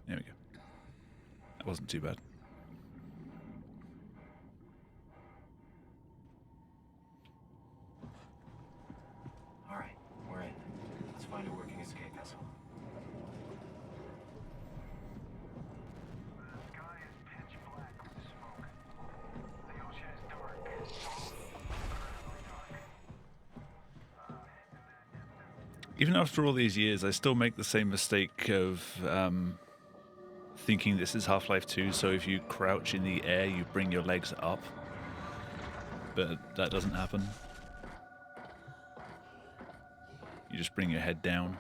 There we go. That wasn't too bad. All right, we're in. Let's find a working escape vessel. The sky is pitch black with smoke. The ocean is dark. Even after all these years, I still make the same mistake of thinking this is Half-Life 2, so if you crouch in the air, you bring your legs up. But that doesn't happen. You just bring your head down.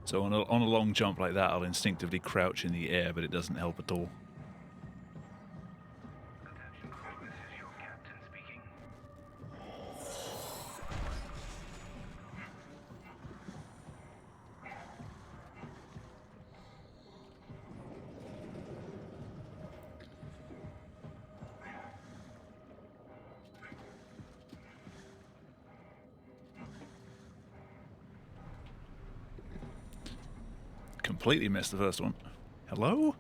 So on a long jump like that, I'll instinctively crouch in the air, but it doesn't help at all. Attention crew, this is your captain speaking. Completely missed the first one. Hello?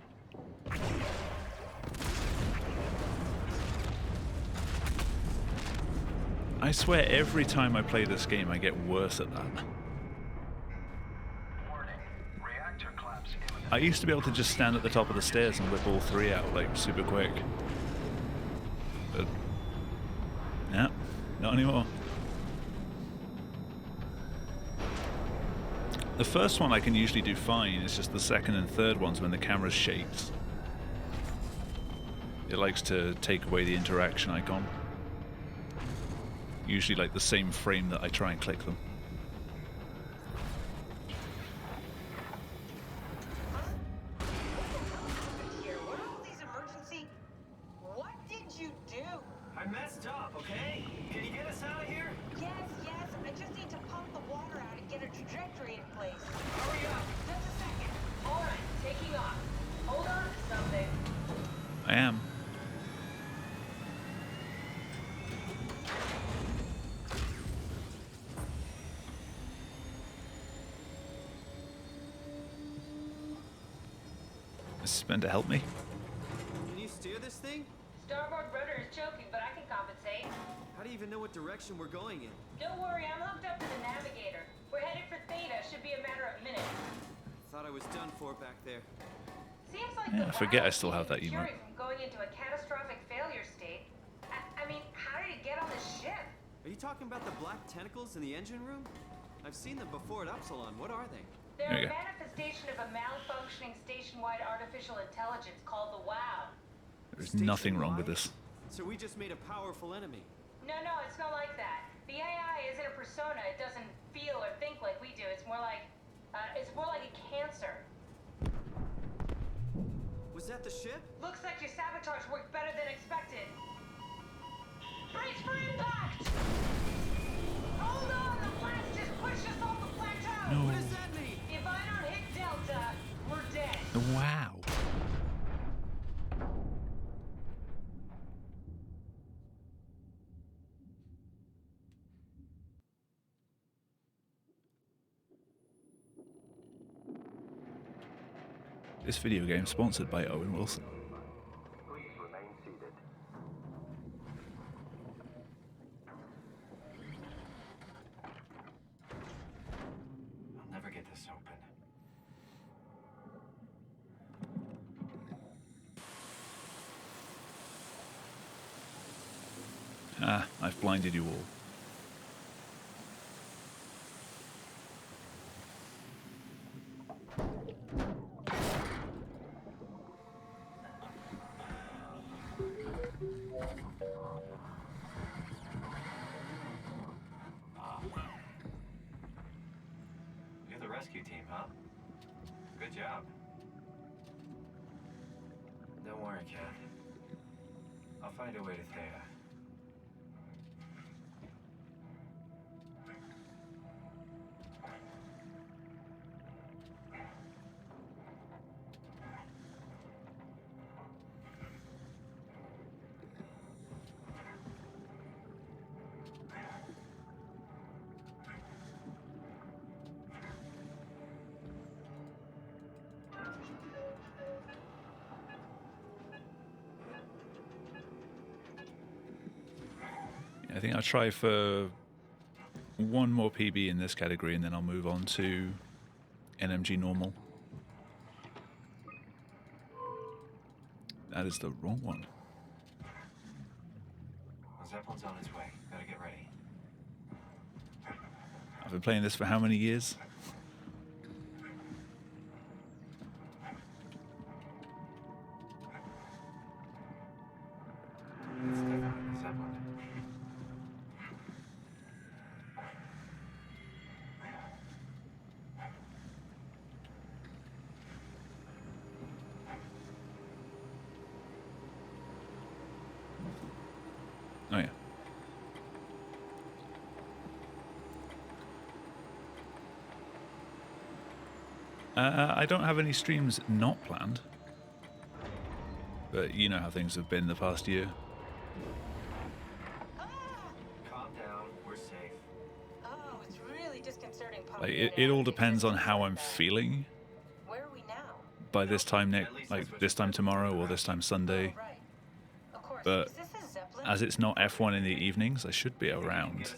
I swear every time I play this game I get worse at that. Warning. Reactor collapse imminent. I used to be able to just stand at the top of the stairs and whip all three out like super quick. But yeah, not anymore. The first one I can usually do fine, it's just the second and third ones when the camera shakes. It likes to take away the interaction icon. Usually like the same frame that I try and click them. Here, what are all these emergency? What did you do? I messed up, okay? Can you get us out of here? Yes, yes. I just need to pump the water out and get a trajectory in place. Hurry up! Just a second. All right, taking off. Hold on to something. I am. Is this meant to help me? Can you steer this thing? Starboard rudder is choking, but I can compensate. How do you even know what direction we're going in? Don't worry, I'm hooked up to the navigator. We're headed for Theta. Should be a matter of minutes. Thought I was done for back there. Seems like Yeah, I the forget I pilot still have that keeps emote. curing from going into a catastrophic failure state. I mean, how did it get on the ship? Are you talking about the black tentacles in the engine room? I've seen them before at Upsilon. What are they? They're There you a go. manifestation of a malfunctioning station-wide artificial intelligence called the WOW. There's nothing wrong with this. So we just made a powerful enemy. No, it's not like that. The AI isn't a persona. It doesn't feel or think like we do. It's more like a cancer. Was that the ship? Looks like your sabotage worked better than expected. Brace for impact! Hold on, the blast just pushed us off the plateau. No. What does that mean? If I don't hit Delta, we're dead. Wow. This video game is sponsored by Owen Wilson. Please remain seated. I'll never get this open. Ah, I've blinded you all. You're the rescue team, huh? Good job. Don't worry, Kat. I'll find a way to Theta. I think I'll try for one more PB in this category and then I'll move on to NMG normal. That is the wrong one. Zeppelin's on its way. Gotta get ready. I've been playing this for how many years? It's definitely the Zeppelin. Oh yeah. I don't have any streams not planned. But you know how things have been the past year. Calm down. We're safe. Oh, it's really disconcerting. Like it all depends on how I'm feeling. Where by this time like this time tomorrow or this time Sunday. Oh, right. Of course. But Is this a Zeppelin? as it's not F1 in the evenings, I should be around.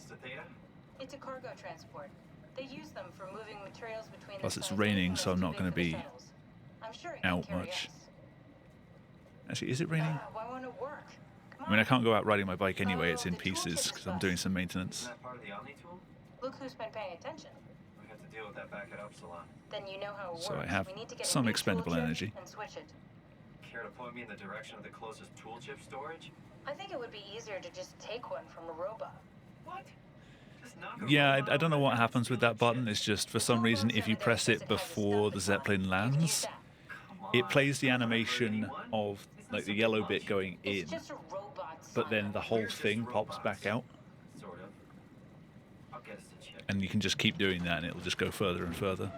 It's a cargo transport. They use them for moving materials between Plus the it's sites raining, and so I'm too not big going to for the be shuttles. I'm sure it can out carry much. us. Actually, is it raining? Why won't it work? Come I mean, I on. can't go out riding my bike anyway. Oh, It's in the tool pieces chip because is I'm bust. doing some maintenance. Isn't that part of the Omni tool? Look who's been paying attention. We have to deal with that back at Upsilon. Then you know how it So works. I have we need to get some a new expendable tool chip energy. and switch it. Care to point me in the direction of the closest tool chip storage? I think it would be easier to just take one from a robot. What? Just knock a Yeah, robot I don't know over what and happens with steal that a button. chip? It's just for some reason, if you press it before the Zeppelin lands, it plays the animation of like the yellow bit going in, It's just a robot, but then the whole We're just thing pops robots. back out, Sort of. I'll get us the chip. and you can just keep doing that, and it'll just go further and further.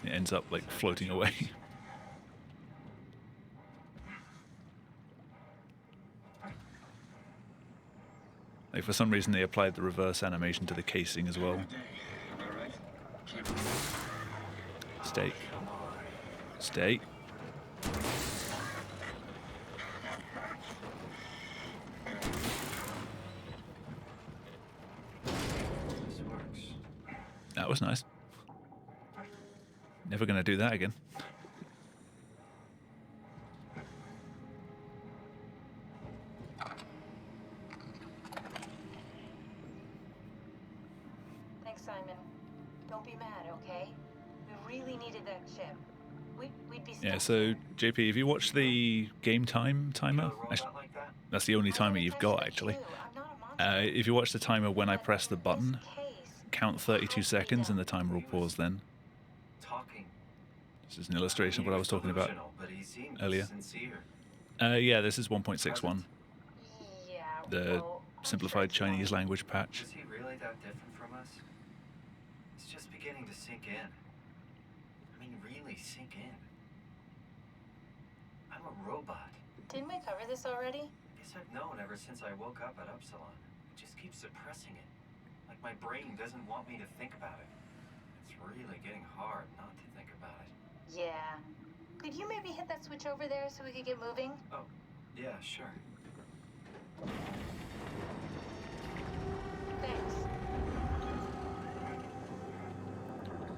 It ends up like floating away. Like for some reason, they applied the reverse animation to the casing as well. Stay. Stay. This works. That was nice. Never gonna do that again. Thanks, Simon. Don't be mad, okay? We really needed that chip. We'd be Yeah, stuck so here. JP, have you watched the game time timer? Kill a robot like that? That's the only timer I you've touched got, the actually. queue. I'm not a monster. If you watch the timer when I But press the in button, this case, count 32 seconds and the timer will pause then. Talking. This is an illustration of what I was talking about Delusional, but he seemed earlier. sincere. Yeah, this is 1.61, yeah, the well, I'm sure simplified it's fine. Chinese language patch. Is he really that different from us? It's just beginning to sink in. I mean, really sink in. I'm a robot. Didn't we cover this already? Guess I've known ever since I woke up at Upsilon. I just keep suppressing it. Like my brain doesn't want me to think about it. It's really getting hard not to think about it. Yeah. Could you maybe hit that switch over there so we could get moving? Oh, yeah, sure. Thanks.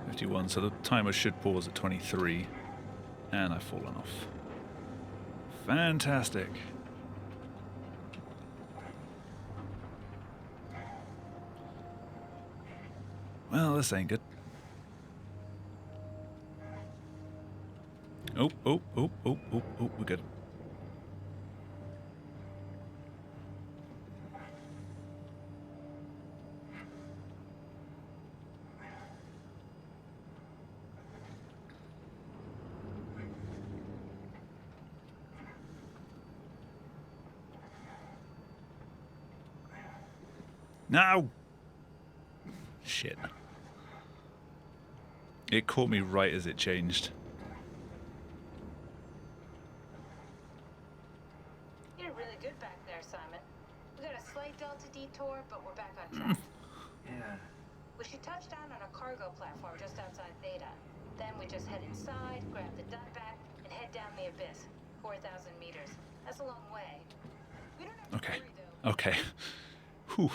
51, so the timer should pause at 23. And I've fallen off. Fantastic. Well, this ain't good. Oh, we're good. No! Shit. It caught me right as it changed. You did really good back there, Simon. We got a slight delta detour, but we're back on track. Yeah. We should touch down on a cargo platform just outside Theta. Then we just head inside, grab the dieback, and head down the abyss. 4,000 meters. That's a long way. We don't have to Okay. worry, though. Okay. Whew.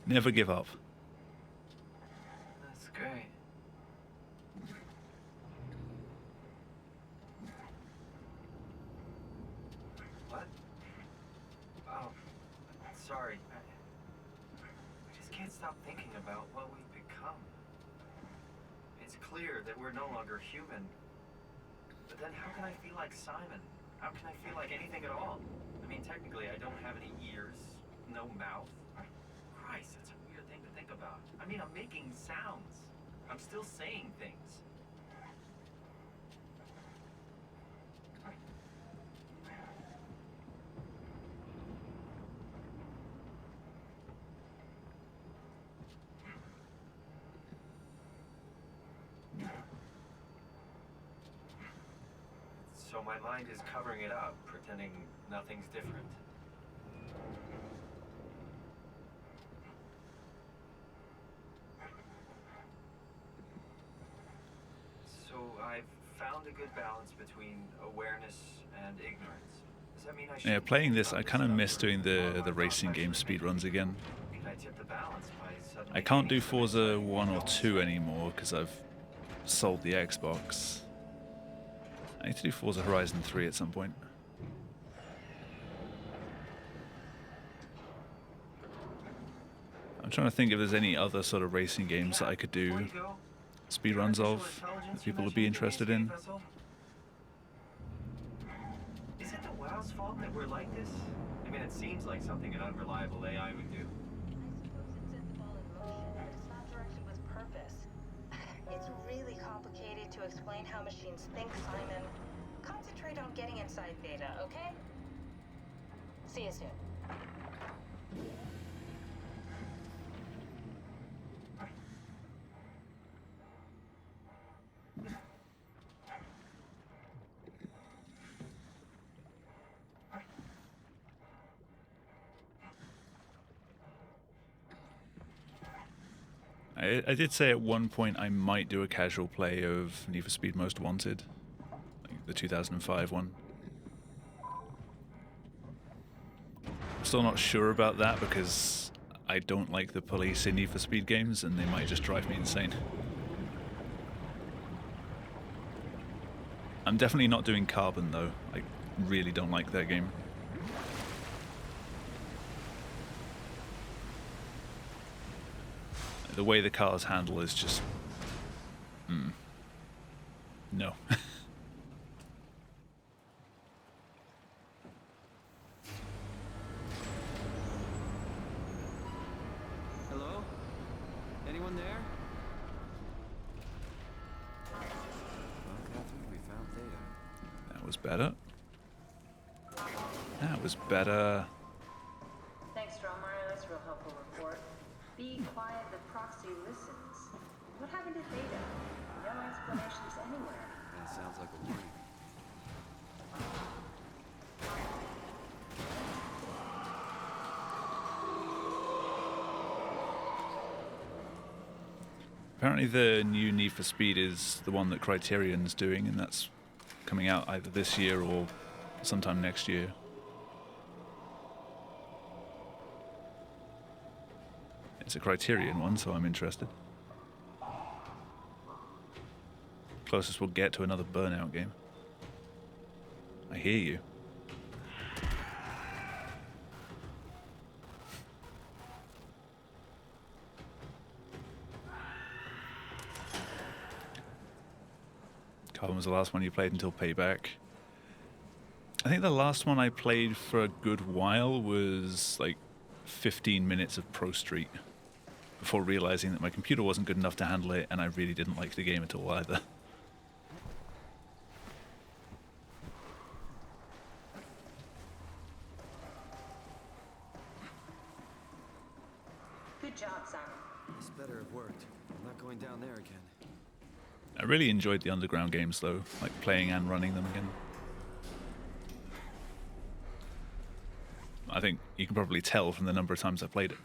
Never give up. That's great. What? Oh, sorry. I just can't stop thinking about what we've become. It's clear that we're no longer human. But then how can I feel like Simon? How can I feel like anything at all? I mean, technically, I don't have any ears, no mouth. Christ, that's a weird thing to think about. I mean, I'm making sounds. I'm still saying things. So my mind is covering it up, pretending nothing's different. found a good balance between awareness and ignorance. Does that mean I should? Yeah, playing this, I kind of miss doing the racing game speedruns again. Could I tip the balance by suddenly I can't do gaining some Forza insight 1 or from 2 anymore because I've sold the Xbox. I need to do Forza Horizon 3 at some point. I'm trying to think if there's any other sort of racing games that I could do Before you go, speedruns artificial of intelligence that you people would mentioned be in the interested escape in. vessel? Is it the WoW's fault that we're like this? I mean, it seems like something an unreliable AI would do. It's not directed with purpose. It's really complicated to explain how machines think, Simon. Concentrate on getting inside Beta, okay? See you soon. I did say at one point I might do a casual play of Need for Speed Most Wanted, like the 2005 one. I'm still not sure about that because I don't like the police in Need for Speed games and they might just drive me insane. I'm definitely not doing Carbon though. I really don't like that game. The way the cars handle is just... no. Hello? Anyone there? Well, Catherine, we found Theta. That was better. That was better. Thanks, Strommeyer. That's a real helpful report. Be quiet, the proxy listens. What happened to Theta? No explanations anywhere. That sounds like a warning. Apparently the new Need for Speed is the one that Criterion's doing, and that's coming out either this year or sometime next year. It's a Criterion one, so I'm interested. Closest we'll get to another Burnout game. I hear you. Carbon was the last one you played until Payback. I think the last one I played for a good while was like 15 minutes of Pro Street before realizing that my computer wasn't good enough to handle it and I really didn't like the game at all either. Good job, Simon. This better have worked. I'm not going down there again. I really enjoyed the Underground games though, like playing and running them again. I think you can probably tell from the number of times I played it.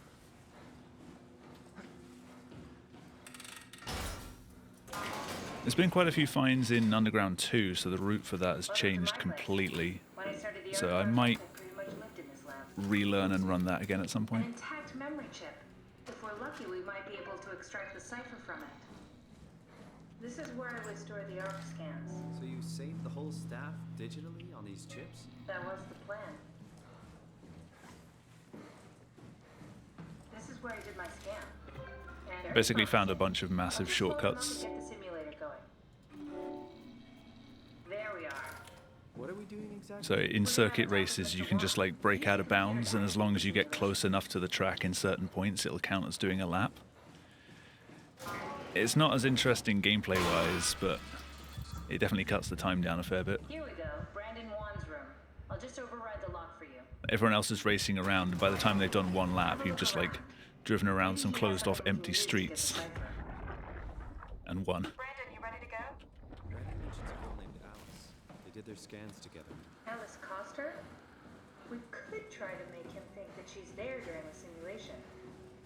There's been quite a few finds in Underground 2, so the route for that has changed completely. So I might relearn and run that again at some An point. intact memory chip. If we're lucky, we might be able to extract the cipher from it. This is where I would store the ARC scans. So you saved the whole staff digitally on these chips? That was the plan. This is where I did my scan. And Basically found a bunch of massive shortcuts. Get the simulator going. There we are. What are we doing exactly? So in circuit races, you can just like break out of bounds, and as long as you get close enough to the track in certain points, it'll count as doing a lap. It's not as interesting gameplay-wise, but it definitely cuts the time down a fair bit. Here we go. Brandon Wan's room. I'll just override the lock for you. Everyone else is racing around, and by the time they've done one lap, you've just like driven around some closed-off empty streets and won. Brandon, you ready to go? Brandon mentions a girl named Alice. They did their scans together. Alice Coster? We could try to make him think that she's there during the simulation.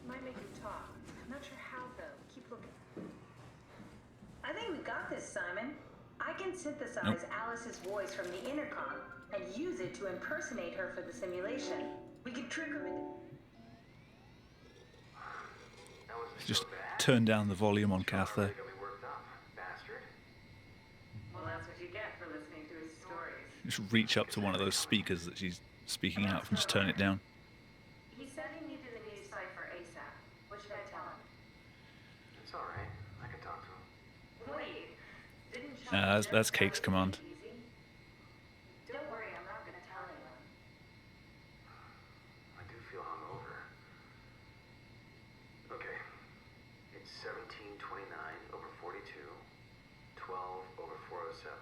Might make him talk. I'm not sure how, though. Keep looking. I think we got this, Simon. I can synthesize Alice's voice from the intercom and use it to impersonate her for the simulation. We could trick her into... Just turn down the volume on Kath there. Well, that's what you get for listening to his stories. Just reach up to one of those speakers that she's speaking out and just turn it down. He said he needed a new cipher ASAP. What should I tell him? It's alright. I can talk to him. Wait. Didn't That's Cake's command. Don't worry, I'm not going to tell anyone. I do feel hungover. Okay. It's 1729 over 42, 12 over 407.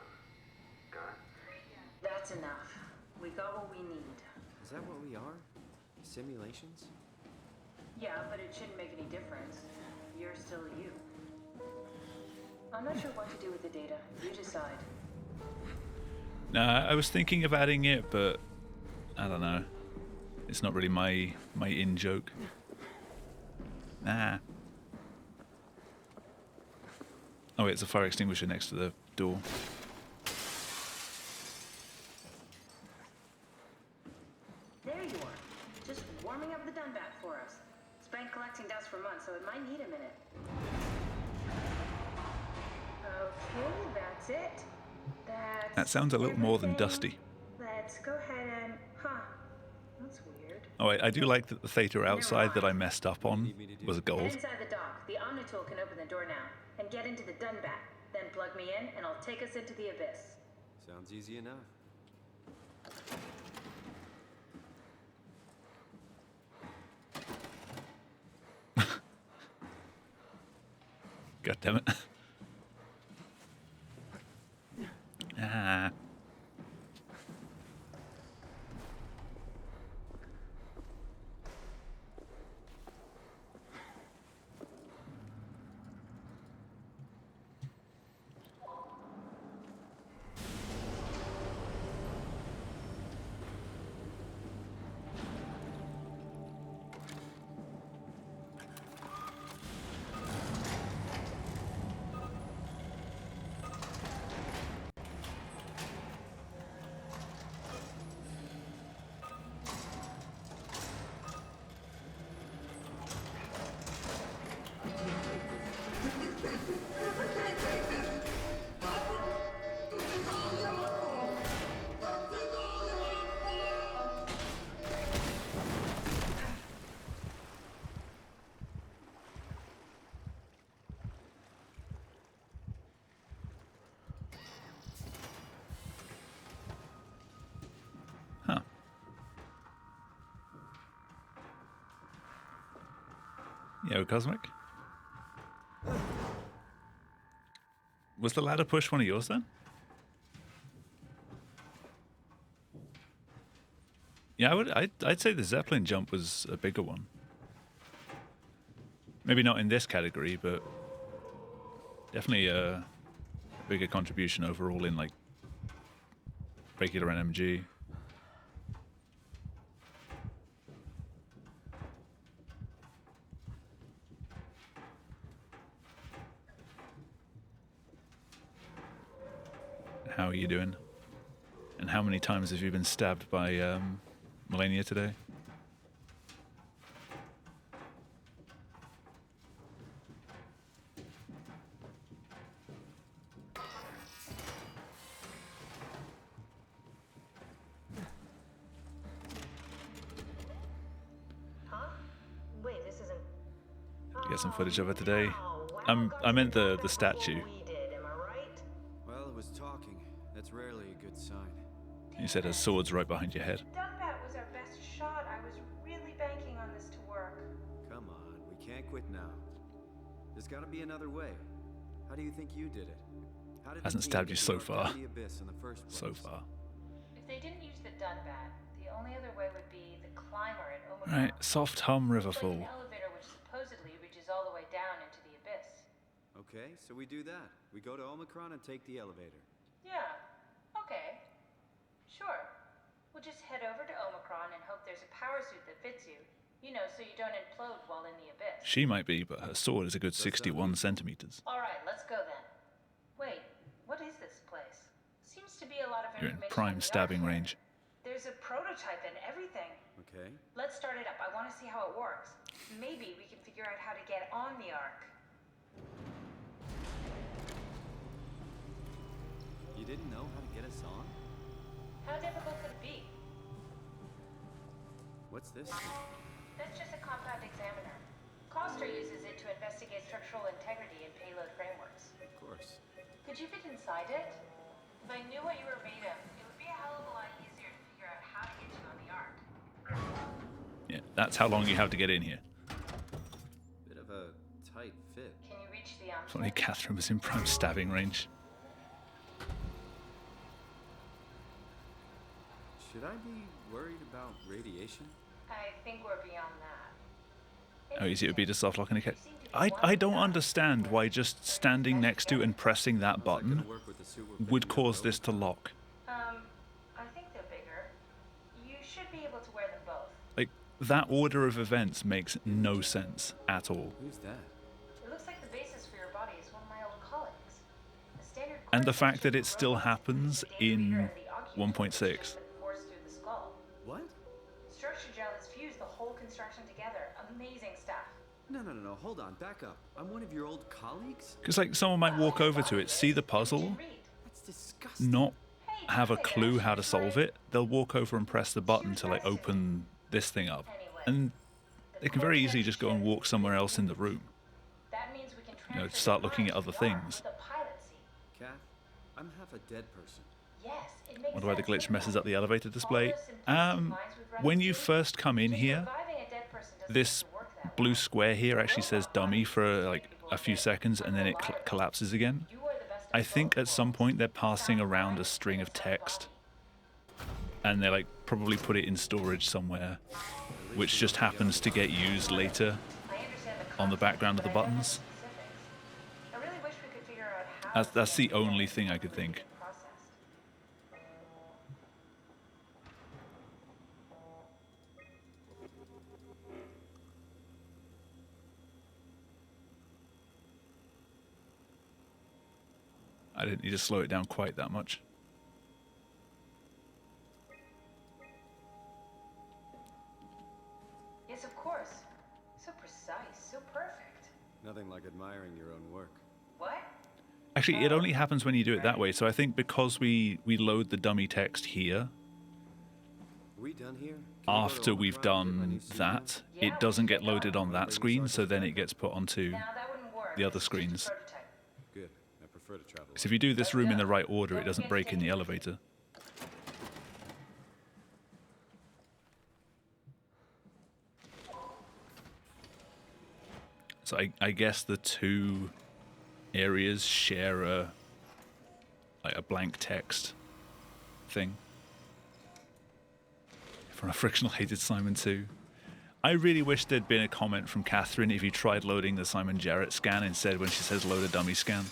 Got it? That's enough. We got what we need. Is that what we are? Simulations? Yeah, but it shouldn't make any difference. You're still you. I'm not sure what to do with the data. You decide. Nah, I was thinking of adding it, but I don't know. It's not really my in joke. Nah. Oh, wait, it's a fire extinguisher next to the door. There you are. Just warming up the Dunbat for us. It's been collecting dust for months, so it might need a minute. Okay, that's it. That sounds a little more than dusty. Let's go ahead and... Huh. That's weird. Oh, I do like that the theta outside that I messed up on was Get gold. inside the dock. The Omnitool can open the door now. And get into the Dunbat. Then plug me in, and I'll take us into the abyss. Sounds easy enough. God damn it. Ah. Huh. Yo, Cosmic. Was the ladder push one of yours then? Yeah, I'd say the Zeppelin jump was a bigger one. Maybe not in this category, but definitely a bigger contribution overall in like regular NMG. How are you doing? And how many times have you been stabbed by Melania today? Huh? Wait, this isn't... Get some footage of her today. I meant the statue. We did, am I right? Well, it was talking. That's rarely a good sign. You said her sword's right behind your head. Dunbat was our best shot. I was really banking on this to work. Come on, we can't quit now. There's got to be another way. How do you think you did it? How did the Hasn't team stabbed get you the so Ark far. down the abyss in the first place? So far. If they didn't use the Dunbat, the only other way would be the climber at Omicron. Right, soft hum Like Riverfall. an elevator which supposedly reaches all the way down into the abyss. Okay, so we do that. We go to Omicron and take the elevator. Yeah. Okay. Sure. We'll just head over to Omicron and hope there's a power suit that fits you. You know, so you don't implode while in the abyss. She might be, but her sword is a good 61 centimeters. All right, let's go then. Wait, what is this place? lot of You're in information prime on the stabbing arc here. range. There's a prototype and everything. Okay. Let's start it up. I want to see how it works. Maybe we can figure out how to get on the arc. You didn't know how to get us on? How difficult could it be? What's this? That's just a compound examiner. Koster uses it to investigate structural integrity in payload frameworks. Of course. Could you fit inside it? If I knew what you were made of, it would be a hell of a lot easier to figure out how to get you on the arc. Yeah, that's how long you have to get in here. Bit of a tight fit. Can you reach the If only Catherine was in prime stabbing range. Should I be worried about radiation? I think we're beyond that. How easy it would be to soft lock in a case. I don't understand why just standing next to and pressing that button would cause this to lock. I think they're bigger. You should be able to wear them both. Like, that order of events makes no sense at all. Who's that? It looks like the basis for your body is one of my old colleagues. A standard And the fact that it still happens in 1.6. forced through the skull. What? Structure gel has fused the whole construction together. Amazing stuff. No, hold on, back up. I'm one of your old colleagues? Because, like, someone might walk over to it, see the puzzle, That's disgusting. not have a clue how to solve it. They'll walk over and press the button to, like, open this thing up. And they can very easily just go and walk somewhere else in the room. That means we can You know, transfer start the looking at mind other to the arc things. with a pilot seat. Kath, I'm half a dead person. Yes, it makes Wonder why the sense. glitch messes up the elevator display. All those simplistic minds we've run When you into, first come in here, reviving a dead person doesn't this seem to work that blue well. square here actually says dummy for like a few seconds and then it collapses again. You are the best of I think both at some point they're passing around a string of text and they like probably put it in storage somewhere, which just happens to get used later I understand on the background of the but I don't know buttons. specifics. I really wish we could figure out how That's the only thing I could think. processed. I didn't need to slow it down quite that much. Yes, of course. So precise, so perfect. Nothing like admiring your own work. What? Actually, it only happens when you do it that way. So I think because we load the dummy text here, We done here? Can we go to after we've Omicron and get my done new suit? that, it doesn't get loaded on that screen, so then it gets put onto Now that wouldn't work. the other It's just a screens. prototype. Good. I prefer to travel. Because if you do this room in the right order, it doesn't break in the elevator. So I guess the two areas share a blank text thing. From a frictional hated Simon 2. I really wish there'd been a comment from Catherine if you tried loading the Simon Jarrett scan instead when she says load a dummy scan.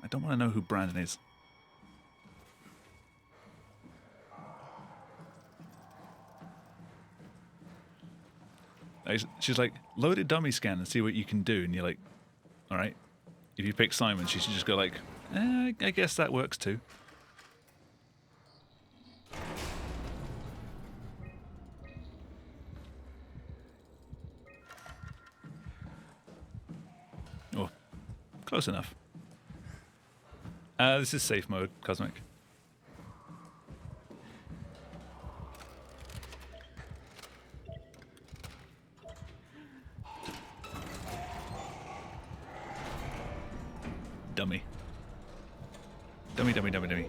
I don't want to know who Brandon is. She's like, load a dummy scan and see what you can do. And you're like, all right. If you pick Simon, she should just go like, I guess that works too. Oh, close enough. This is safe mode, Cosmic. Dummy. Dummy, dummy, dummy, dummy.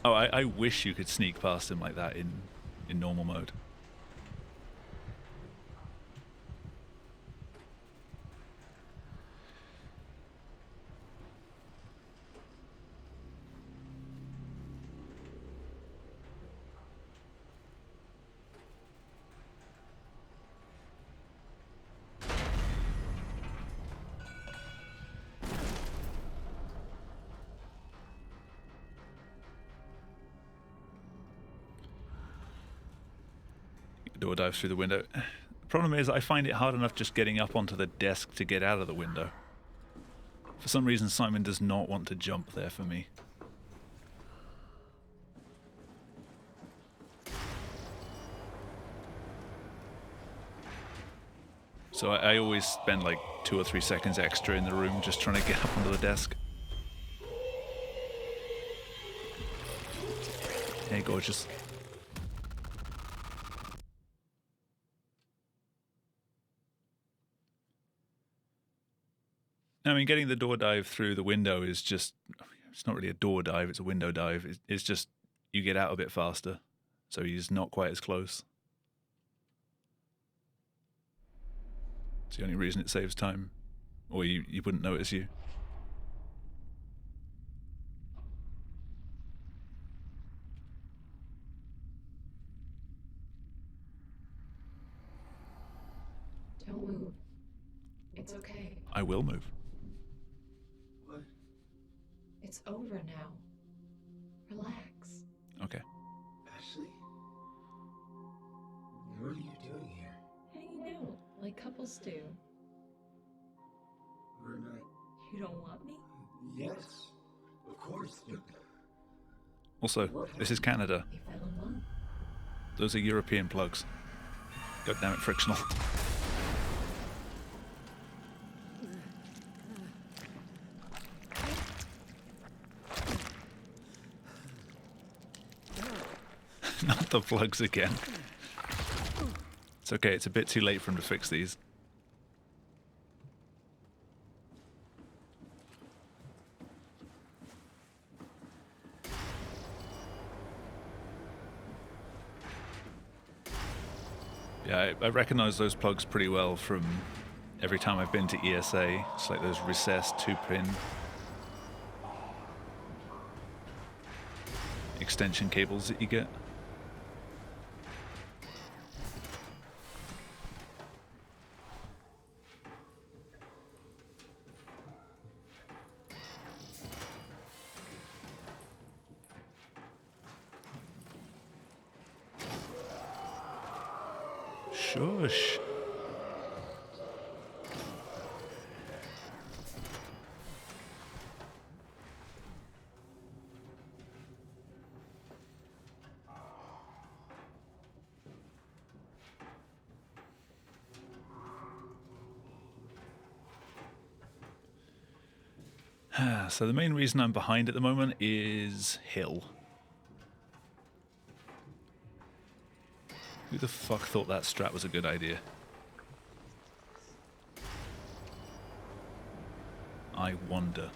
Oh, I wish you could sneak past him like that in normal mode. Door dives through the window. The problem is I find it hard enough just getting up onto the desk to get out of the window. For some reason, Simon does not want to jump there for me. So I always spend like 2 or 3 seconds extra in the room just trying to get up onto the desk. Hey, gorgeous. I mean, getting the door dive through the window is just, it's not really a door dive, it's a window dive. It's just, you get out a bit faster, so he's not quite as close. It's the only reason it saves time, or you wouldn't notice you. Don't move. It's okay. I will move. What? It's over now. Relax. Okay. Ashley? What are you doing here? Hanging out, like couples do. We're not... You don't want me? Yes, of course, but... Also, this is Canada. You fell in love? Those are European plugs. God damn it, frictional. Not the plugs again. It's okay, it's a bit too late for him to fix these. Yeah, I recognize those plugs pretty well from every time I've been to ESA. It's like those recessed 2-pin extension cables that you get. Shush. So the main reason I'm behind at the moment is Hill. Who the fuck thought that strat was a good idea? I wonder.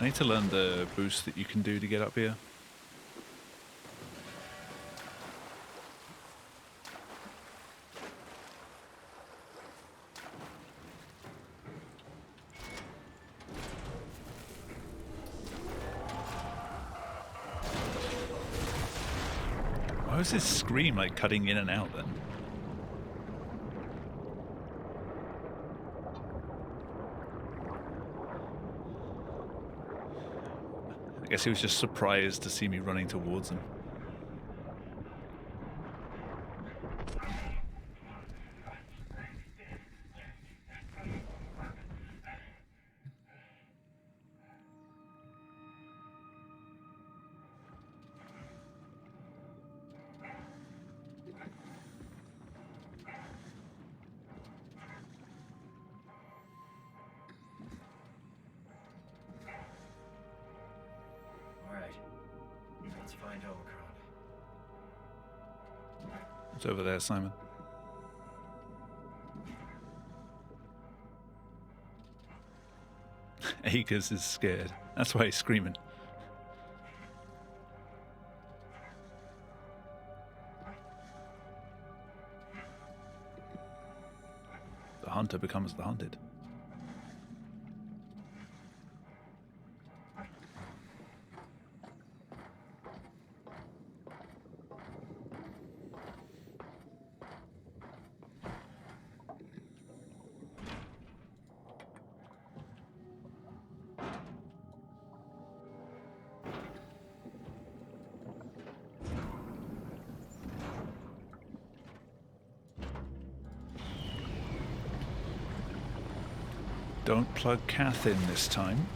I need to learn the boost that you can do to get up here. Why was this scream like cutting in and out then? I guess he was just surprised to see me running towards him. Let's find Omicron. It's over there, Simon. Akers is scared. That's why he's screaming. hunter becomes the hunted. Don't plug Kath in this time.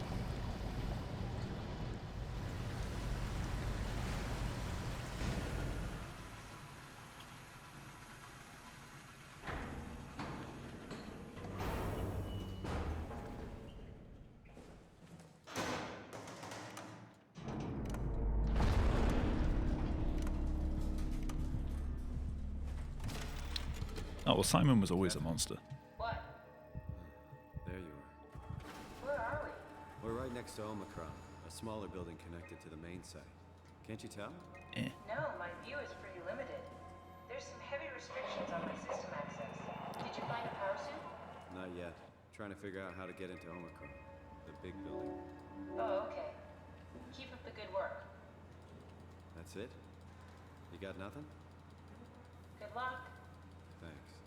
Oh, well, Simon was always a monster. What? There you are. Where are we? We're right next to Omicron, a smaller building connected to the main site. Can't you tell? No, my view is pretty limited. There's some heavy restrictions on my system access. Did you find a power suit? Not yet. Trying to figure out how to get into Omicron, the big building. Oh, okay. Keep up the good work. That's it? You got nothing? Good luck. Thanks.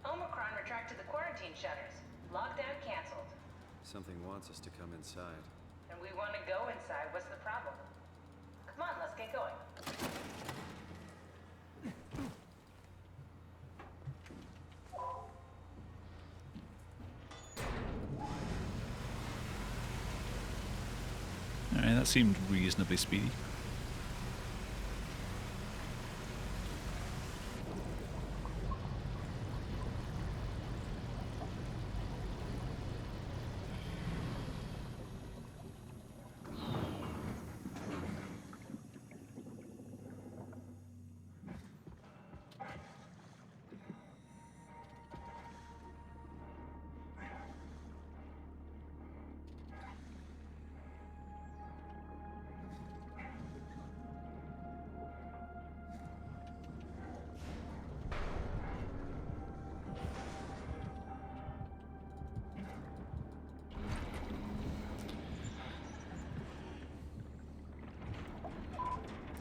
Omicron retracted the quarantine shutters. Lockdown canceled. Something wants us to come inside. And we want to go inside. What's the problem? Come on, let's get going. Alright, that seemed reasonably speedy.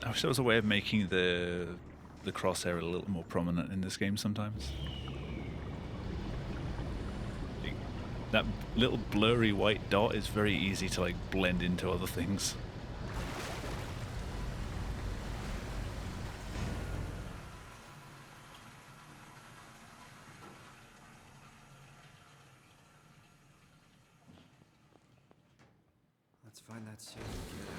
I wish there was a way of making the crosshair a little more prominent in this game sometimes. That little blurry white dot is very easy to like blend into other things. Let's find that suit and get out.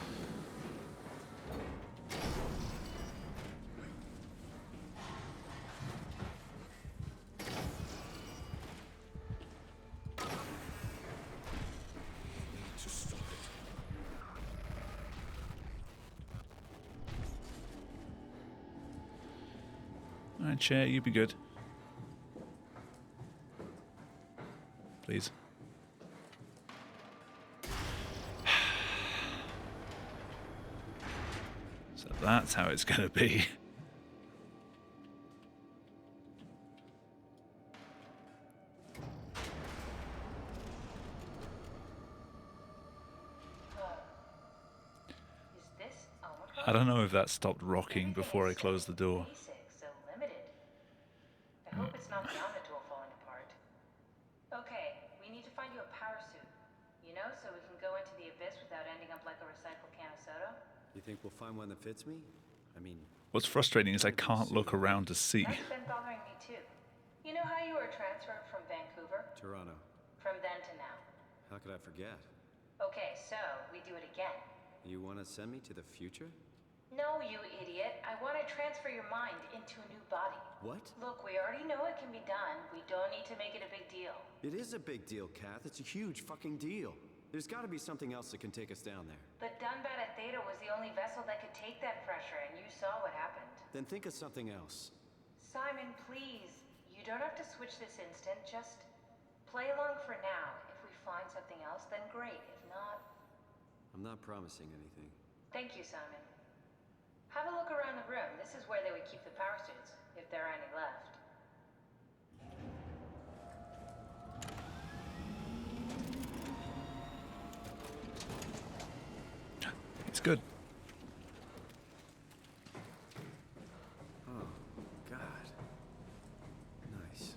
Alright, chair, you be good. Please. So that's how it's gonna be. Is this Omicron? I don't know if that stopped rocking before I closed the door. Basic, so limited. I hope it's not the Omnitool falling apart. Okay, we need to find you a power suit. You know, so we can go into the abyss without ending up like a recycled can of soda. You think we'll find one that fits me? I mean... What's frustrating is I can't look around to see. That's been bothering me too. You know how you were transferred from Vancouver? Toronto. From then to now. How could I forget? Okay, so we do it again. You want to send me to the future? No, you idiot. I want to transfer your mind into a new body. What? Look, we already know it can be done. We don't need to make it a big deal. It is a big deal, Kath. It's a huge fucking deal. There's got to be something else that can take us down there. But Dunbat at Theta was the only vessel that could take that pressure, and you saw what happened. Then think of something else. Simon, please. You don't have to switch this instant. Just play along for now. If we find something else, then great. If not... I'm not promising anything. Thank you, Simon. Have a look around the room. This is where they would keep the power suits, if there are any left. Good. Oh, God. Nice.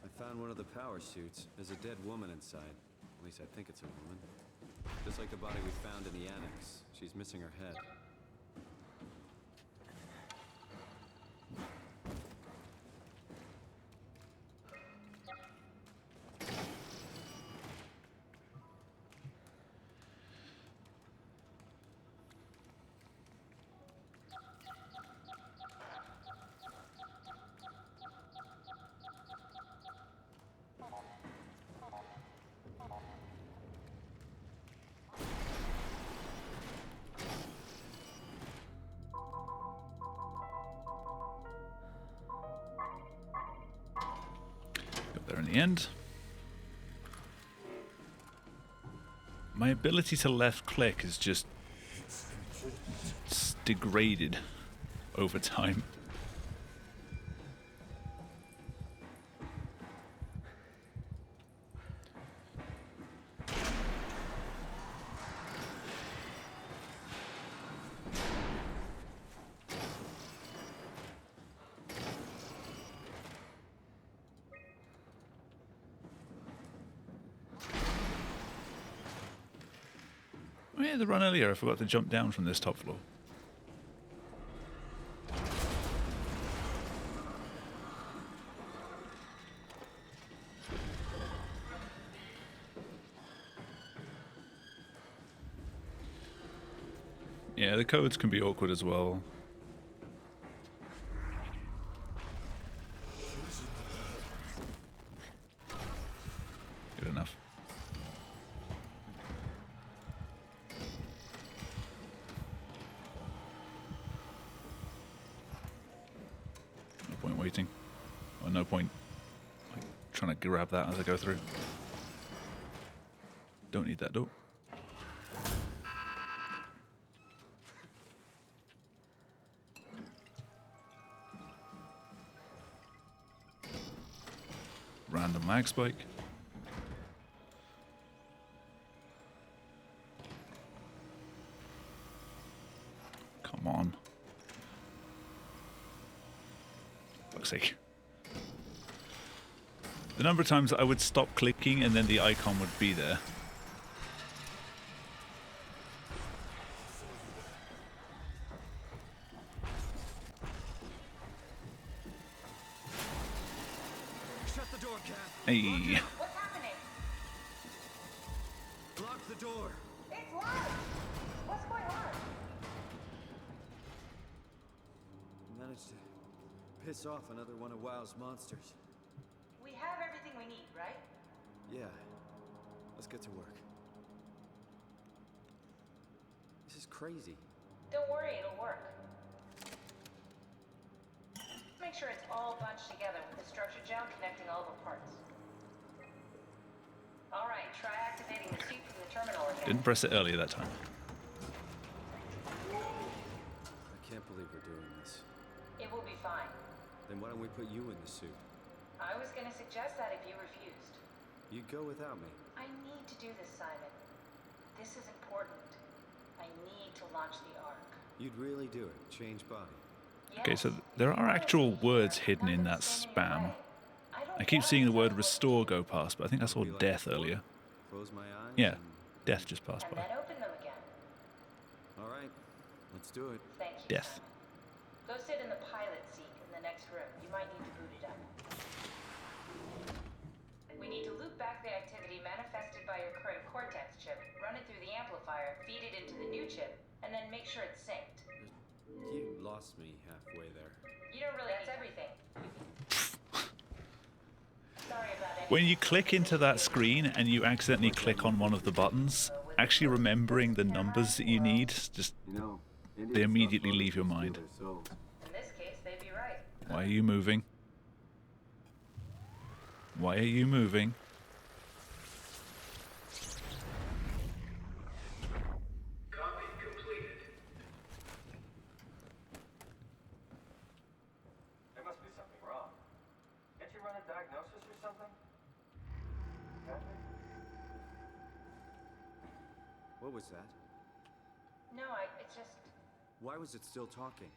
I found one of the power suits. There's a dead woman inside. At least I think it's a woman. Just like the body we found in the annex. She's missing her head. Got there in the end. My ability to left click is just degraded over time. Oh yeah, the run earlier, I forgot to jump down from this top floor. Yeah, the codes can be awkward as well. Good enough. No point waiting. Or no point like, trying to grab that as I go through. Don't need that door. Random lag spike. Come on. Fuck's sake. The number of times I would stop clicking and then the icon would be there. Shut the door, Cap. Hey. What's happening? Lock the door. It's locked. What's going on? Managed to piss off another one of WoW's monsters. We have everything we need, right? Yeah. Let's get to work. This is crazy. Don't worry, it'll work. Make sure it's all bunched together with the structure gel connecting all the parts. All right, try activating the suit from the terminal again. Didn't press it earlier that time. I can't believe we're doing this. It will be fine. Then why don't we put you in the suit? I was going to suggest that if you refused. You'd go without me. I need to do this, Simon. This is important. I need to launch the Ark. You'd really do it. Change body. Okay, so there are actual words hidden in that spam. I keep seeing the word restore go past, but I think I saw death earlier. Close my eyes. Yeah, death just passed And by. then open them again. All right. Let's do it. Thank you. Death. Simon. Go sit in the pilot seat in the next room. You might need to boot it up. We need to loop back the activity manifested by your current Cortex chip, run it through the amplifier, feed it into the new chip, and then make sure it's synced. You lost me halfway there. You don't really. That's everything. Sorry about it. When you click into that screen and you accidentally click on one of the buttons, actually remembering the numbers that you need, just they immediately leave your mind. In this case, they'd be right. Why are you moving? Why are you moving? Copy completed. There must be something wrong. Can't you run a diagnosis or something? What was that? No, it's just... Why was it still talking?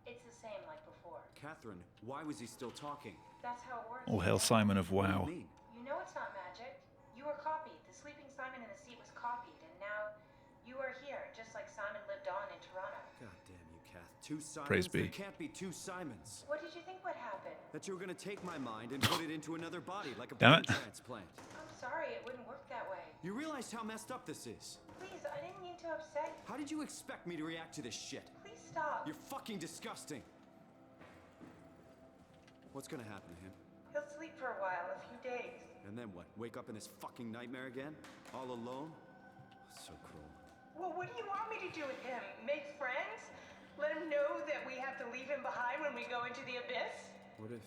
It's the same like before. Catherine, why was he still talking? That's how it works. All hail Simon of What do WoW. you mean? You know it's not magic. You were copied. The sleeping Simon in the seat was copied, and now you are here, just like Simon lived on in Toronto. God damn you, Kath. Two Simons? Praise be. There can't be two Simons. What did you think would happen? That you were gonna take my mind and put it into another body, like a Damn brain it. transplant. I'm sorry, it wouldn't work that way. You realize how messed up this is? Please, I didn't mean to upset you. How did you expect me to react to this shit? Please stop. You're fucking disgusting. What's gonna happen to him? He'll sleep for a while, a few days. And then what? Wake up in this fucking nightmare again? All alone? So cruel. Well, what do you want me to do with him? Make friends? Let him know that we have to leave him behind when we go into the abyss? What if...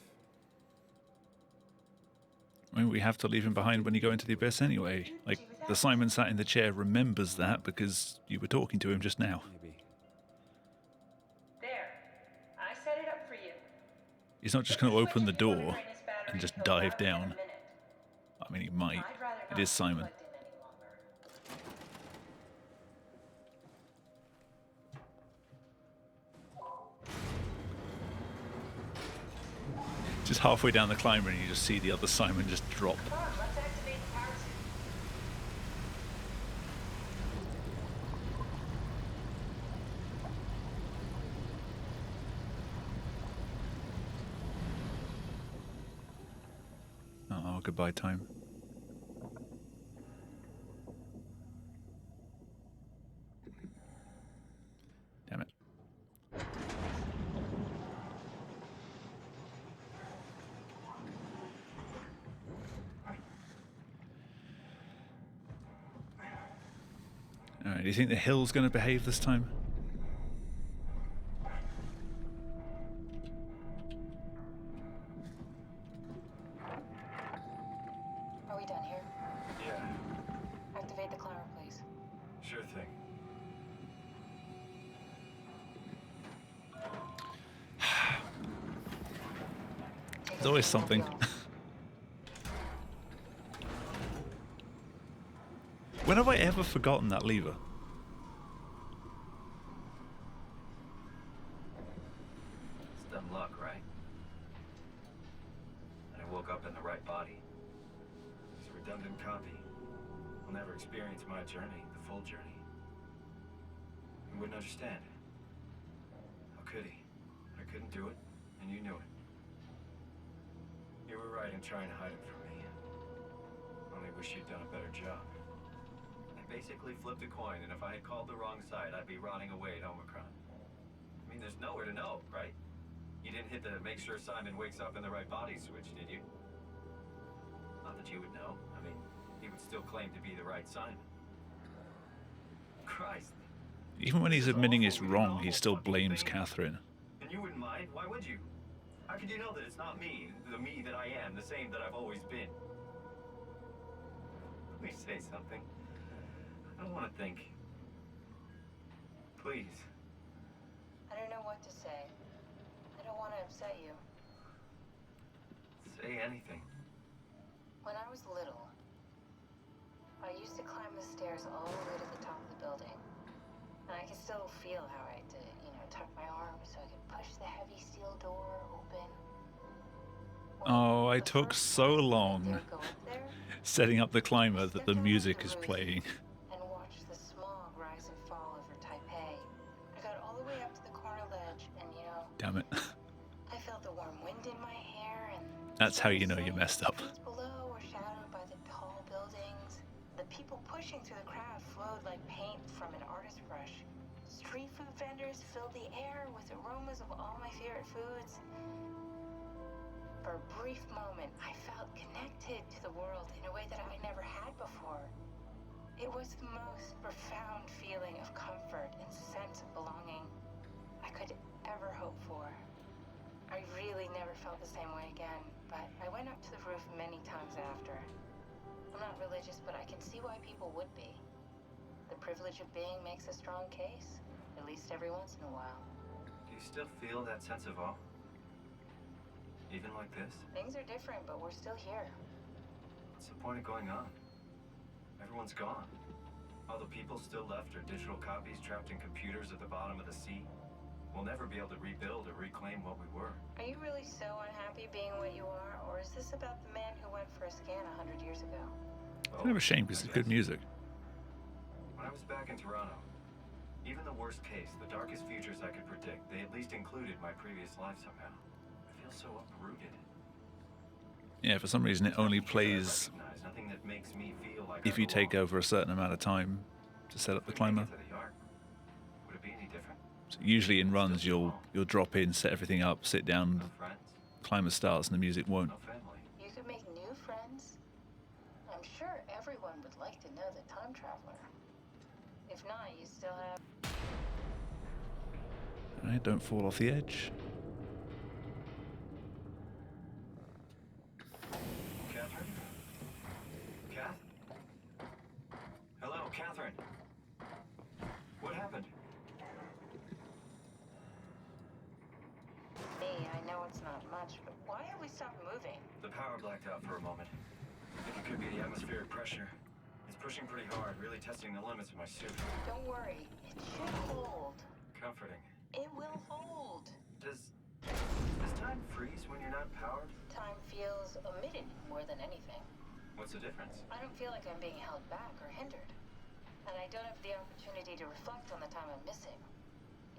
I mean, we have to leave him behind when you go into the abyss anyway. Like, the Simon sat in the chair remembers that because you were talking to him just now. Maybe. There. I set it up for you. He's not just going to open the door and just dive down. I mean, he might. It is Simon. Just halfway down the climber and you just see the other Simon just drop. Come on, let's activate the power suit. Oh, goodbye time. Damn it. Alright, do you think the hill's going to behave this time? Are we done here? Yeah, Activate the climber, please. sure thing. There's always something. When have I ever forgotten that lever? It's dumb luck, right? And I woke up in the right body. It's a redundant copy. I'll never experience my journey, the full journey. He wouldn't understand. How could he? I couldn't do it, and you knew it. You were right in trying to hide it from me. Only wish you'd done a better job. I basically flipped a coin, and if I had called the wrong side, I'd be rotting away at Omicron. I mean, there's nowhere to know, right? You didn't hit the make sure Simon wakes up in the right body switch, did you? Not that you would know. I mean, he would still claim to be the right Simon. Christ. Even when he's admitting he's wrong, he still blames Catherine. And you wouldn't mind? Why would you? How could you know that it's not me, the me that I am, the same that I've always been? Let me say something. I don't want to think. Please. I don't know what to say. I don't want to upset you. Say anything. When I was little, I used to climb the stairs all the way to the top of the building. And I can still feel how I had to, tuck my arms so I could push the heavy steel door open. Oh, I took so long setting up the climber that the music is playing. And watch the smog rise and fall over Taipei. I got all the way up to the corner ledge, and Damn it. I felt the warm wind in my hair, and That's how you know you messed up. the streets below were shadowed by the tall buildings. The people pushing through the crowd flowed like paint from an artist's brush. Street food vendors filled the air with aromas of all my favorite foods. For a brief moment, I felt connected to the world in a way that I never had before. It was the most profound feeling of comfort and sense of belonging I could ever hope for. I really never felt the same way again, but I went up to the roof many times after. I'm not religious, but I can see why people would be. The privilege of being makes a strong case, at least every once in a while. Do you still feel that sense of awe? Even like this? Things are different, but we're still here. What's the point of going on? Everyone's gone. All the people still left are digital copies trapped in computers at the bottom of the sea. We'll never be able to rebuild or reclaim what we were. Are you really so unhappy being what you are, or is this about the man who went for a scan 100 years ago? It's kind of a shame because it's good music. When I was back in Toronto, even the worst case, the darkest futures I could predict, they at least included my previous life somehow. I feel so uprooted. Yeah, for some reason it only plays Nothing that makes me feel like if you take over a certain amount of time to set up the climber. Would it be any different? So usually in runs you'll drop in, set everything up, sit down, No friends? climber starts and the music won't. No family? You could make new friends. I'm sure everyone would like to know the time traveler. If not, you still have... Alright, don't fall off the edge. Catherine? Kath? Hello, Catherine. What happened? Me, I know it's not much, but why have we stopped moving? The power blacked out for a moment. I think it could be the atmospheric pressure. It's pushing pretty hard, really testing the limits of my suit. Don't worry, it should hold. Comforting. It will hold. Does time freeze when you're not powered? Time feels omitted more than anything. What's the difference? I don't feel like I'm being held back or hindered. And I don't have the opportunity to reflect on the time I'm missing.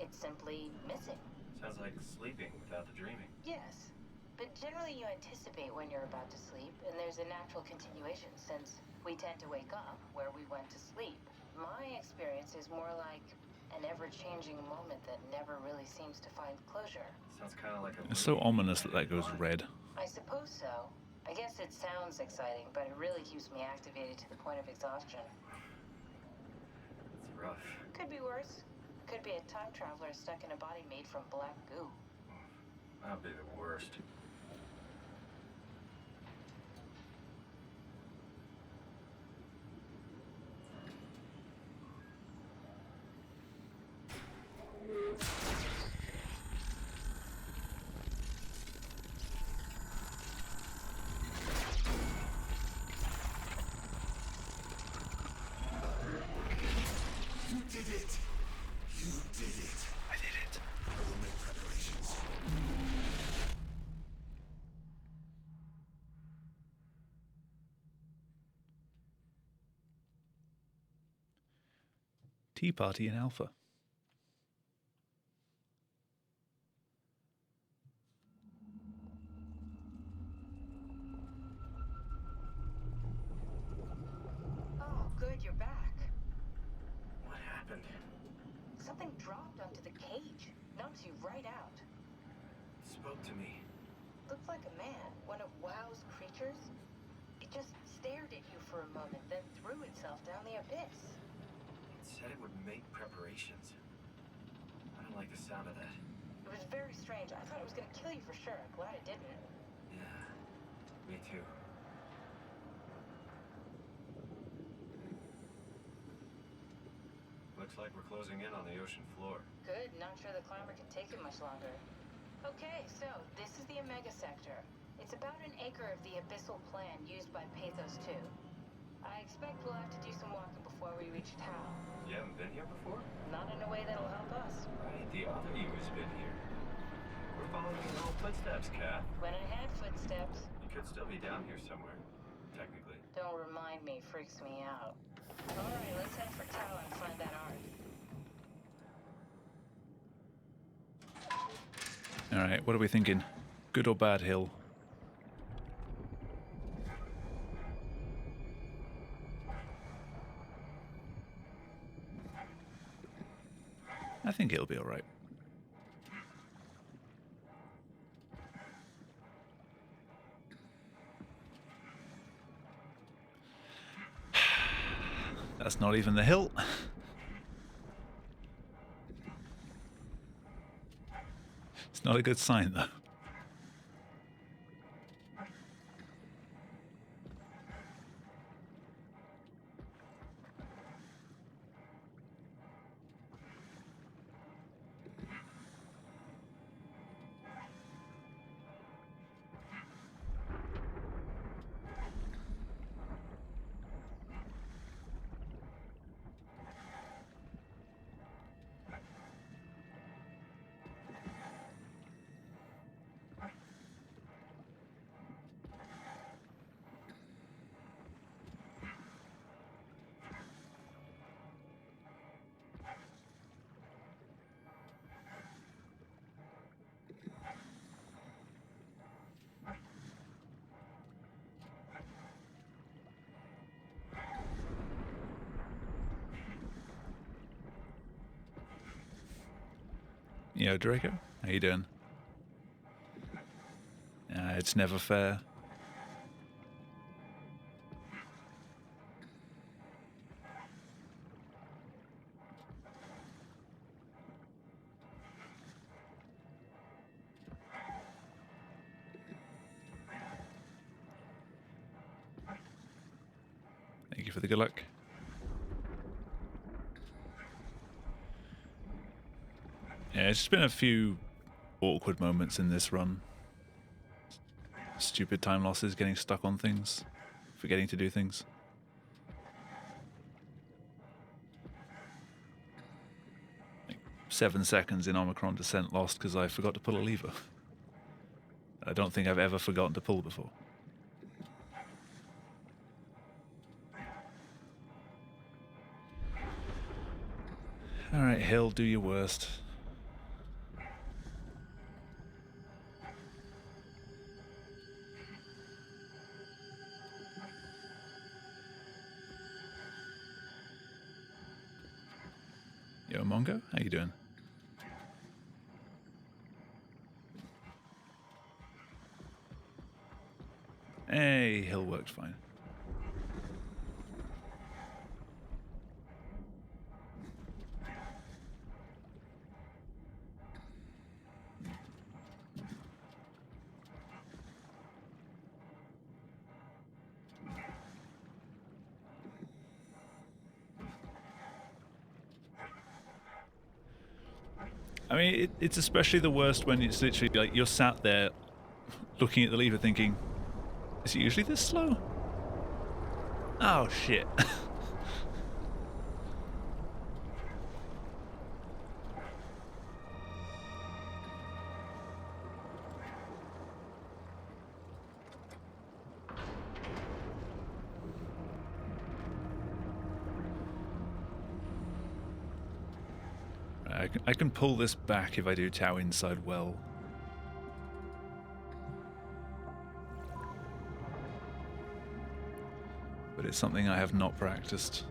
It's simply missing. Sounds like sleeping without the dreaming. Yes, but generally you anticipate when you're about to sleep, and there's a natural continuation since we tend to wake up where we went to sleep. My experience is more like an ever-changing moment that never really seems to find closure. Sounds kind of like a... It's so ominous that goes red. I suppose so. I guess it sounds exciting, but it really keeps me activated to the point of exhaustion. It's rough. Could be worse. Could be a time traveler stuck in a body made from black goo. That'd be the worst. You did it! You did it! I did it. I will make preparations. Tea Party in Alpha. Oh, good, you're back. What happened? Something dropped onto the cage. Knocks you right out. Spoke to me. Looked like a man, one of WoW's creatures. It just stared at you for a moment, then threw itself down the abyss. It said it would make preparations. I don't like the sound of that. It was very strange. I thought it was gonna kill you for sure. I'm glad it didn't. Yeah, me too. Looks like we're closing in on the ocean floor. Good, not sure the climber can take it much longer. Okay, so this is the Omega Sector. It's about an acre of the abyssal plan used by Pathos 2. I expect we'll have to do some walking before we reach Tau. You haven't been here before? Not in a way that'll help us. Right, the other you has been here. We're following your old footsteps, Kat. When I had footsteps. You could still be down here somewhere, technically. Don't remind me, freaks me out. Alright, let's head for Tau and find that art. Alright, what are we thinking? Good or bad hill? I think it'll be alright. That's not even the hill. It's not a good sign, though. Yo, Draco, how you doing? It's never fair. Thank you for the good luck. Yeah, it's just been a few awkward moments in this run. Stupid time losses, getting stuck on things, forgetting to do things. Like 7 seconds in Omicron Descent lost because I forgot to pull a lever. I don't think I've ever forgotten to pull before. Alright, Hill, do your worst. Yo, Mongo, how you doing? Hey, Hill worked fine. I mean, it's especially the worst when it's literally like you're sat there looking at the lever thinking, is it usually this slow? Oh, shit. I can pull this back if I do Tau inside well. But it's something I have not practiced.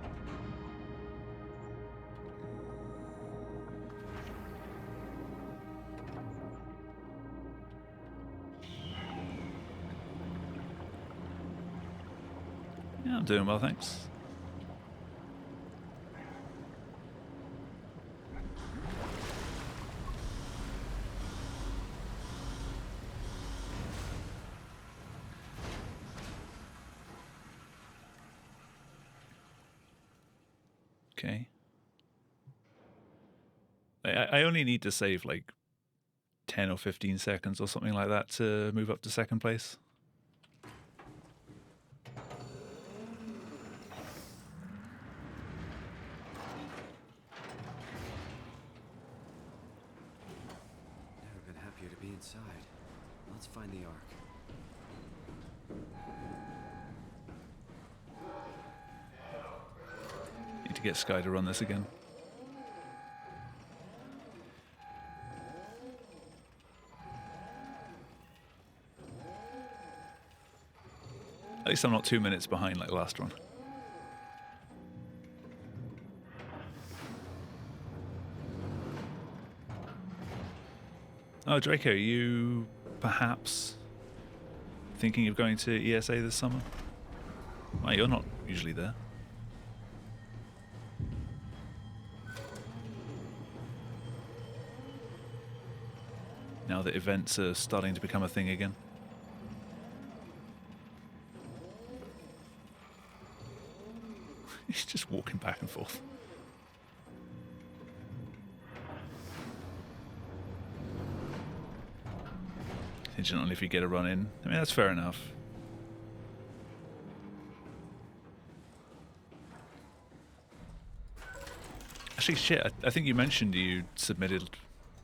Yeah, I'm doing well, thanks. Okay. I only need to save like 10 or 15 seconds or something like that to move up to second place. Never been happier to be inside. Let's find the Ark. Need to get Sky to run this again. At least I'm not 2 minutes behind like last one. Oh, Draco, are you perhaps thinking of going to ESA this summer? Well, you're not usually there. Now that events are starting to become a thing again. He's just walking back and forth. Contingent on if you get a run in. I mean, that's fair enough. Actually, shit, I think you mentioned you submitted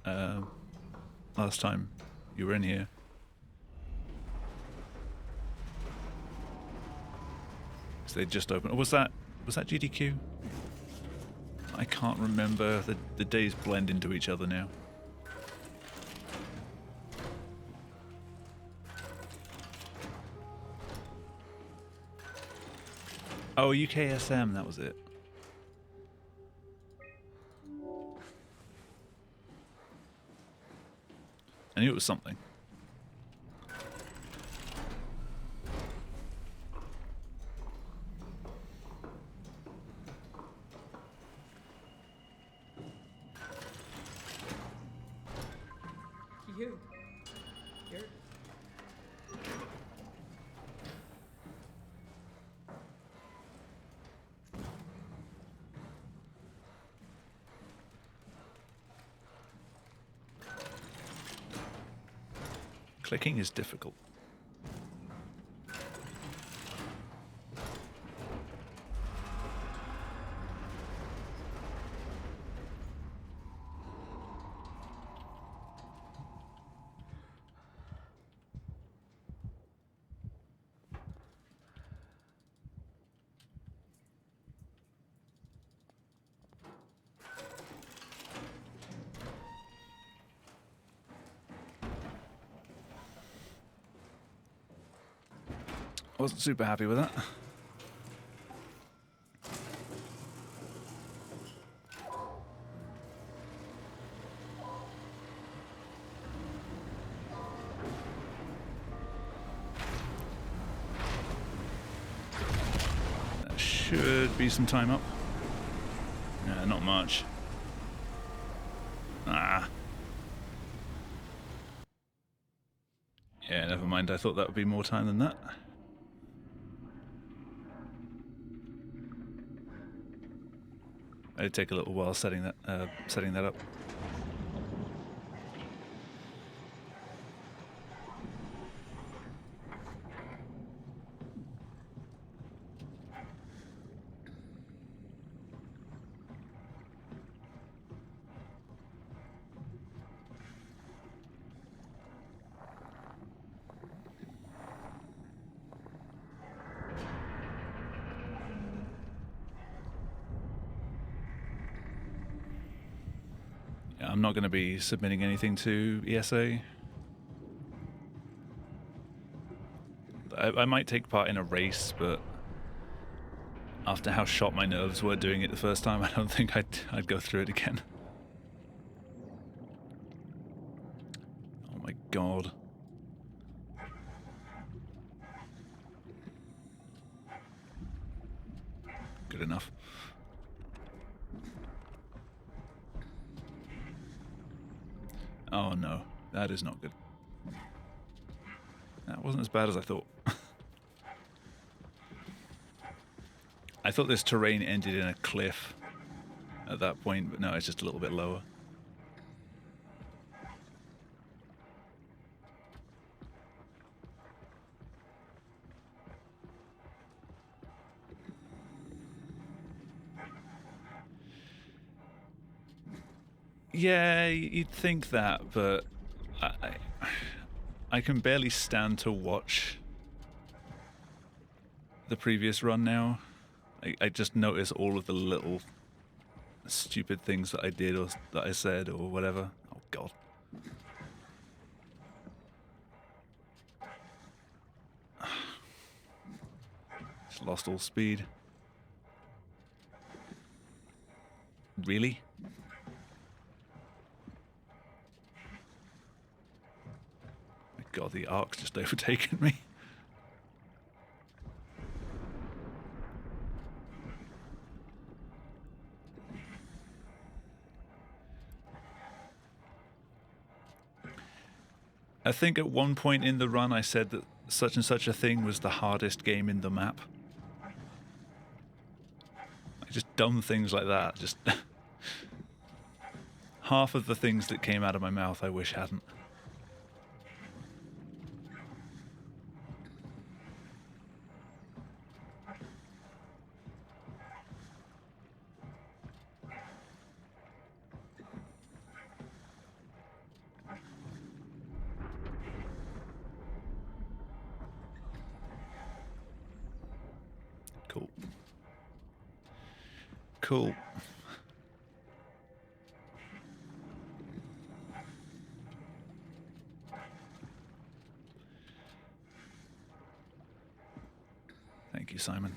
last time you were in here. So they just opened. Was that GDQ? I can't remember. The days blend into each other now. Oh, UKSM, that was it. I knew it was something. You. You're... Clicking is difficult. Wasn't super happy with that. That should be some time up. Yeah, not much. Ah. Yeah, never mind. I thought that would be more time than that. It'd take a little while setting that up. Yeah, I'm not going to be submitting anything to ESA. I might take part in a race, but after how shot my nerves were doing it the first time, I don't think I'd go through it again. Oh my god. Good enough. Oh no, that is not good. That wasn't as bad as I thought. I thought this terrain ended in a cliff at that point, but no, it's just a little bit lower. Yeah, you'd think that, but I can barely stand to watch the previous run now. I just notice all of the little stupid things that I did or that I said or whatever. Oh god. Just lost all speed. Really? My god, the ark's just overtaken me. I think at one point in the run I said that such and such a thing was the hardest game in the map. Just dumb things like that. Just half of the things that came out of my mouth I wish hadn't. Cool. Cool. Thank you, Simon.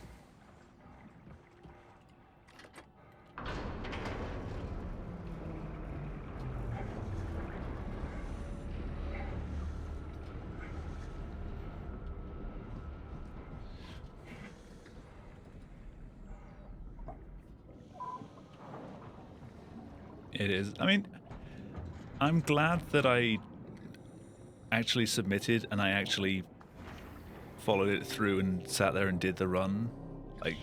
It is. I mean, I'm glad that I actually submitted and I actually followed it through and sat there and did the run. Like,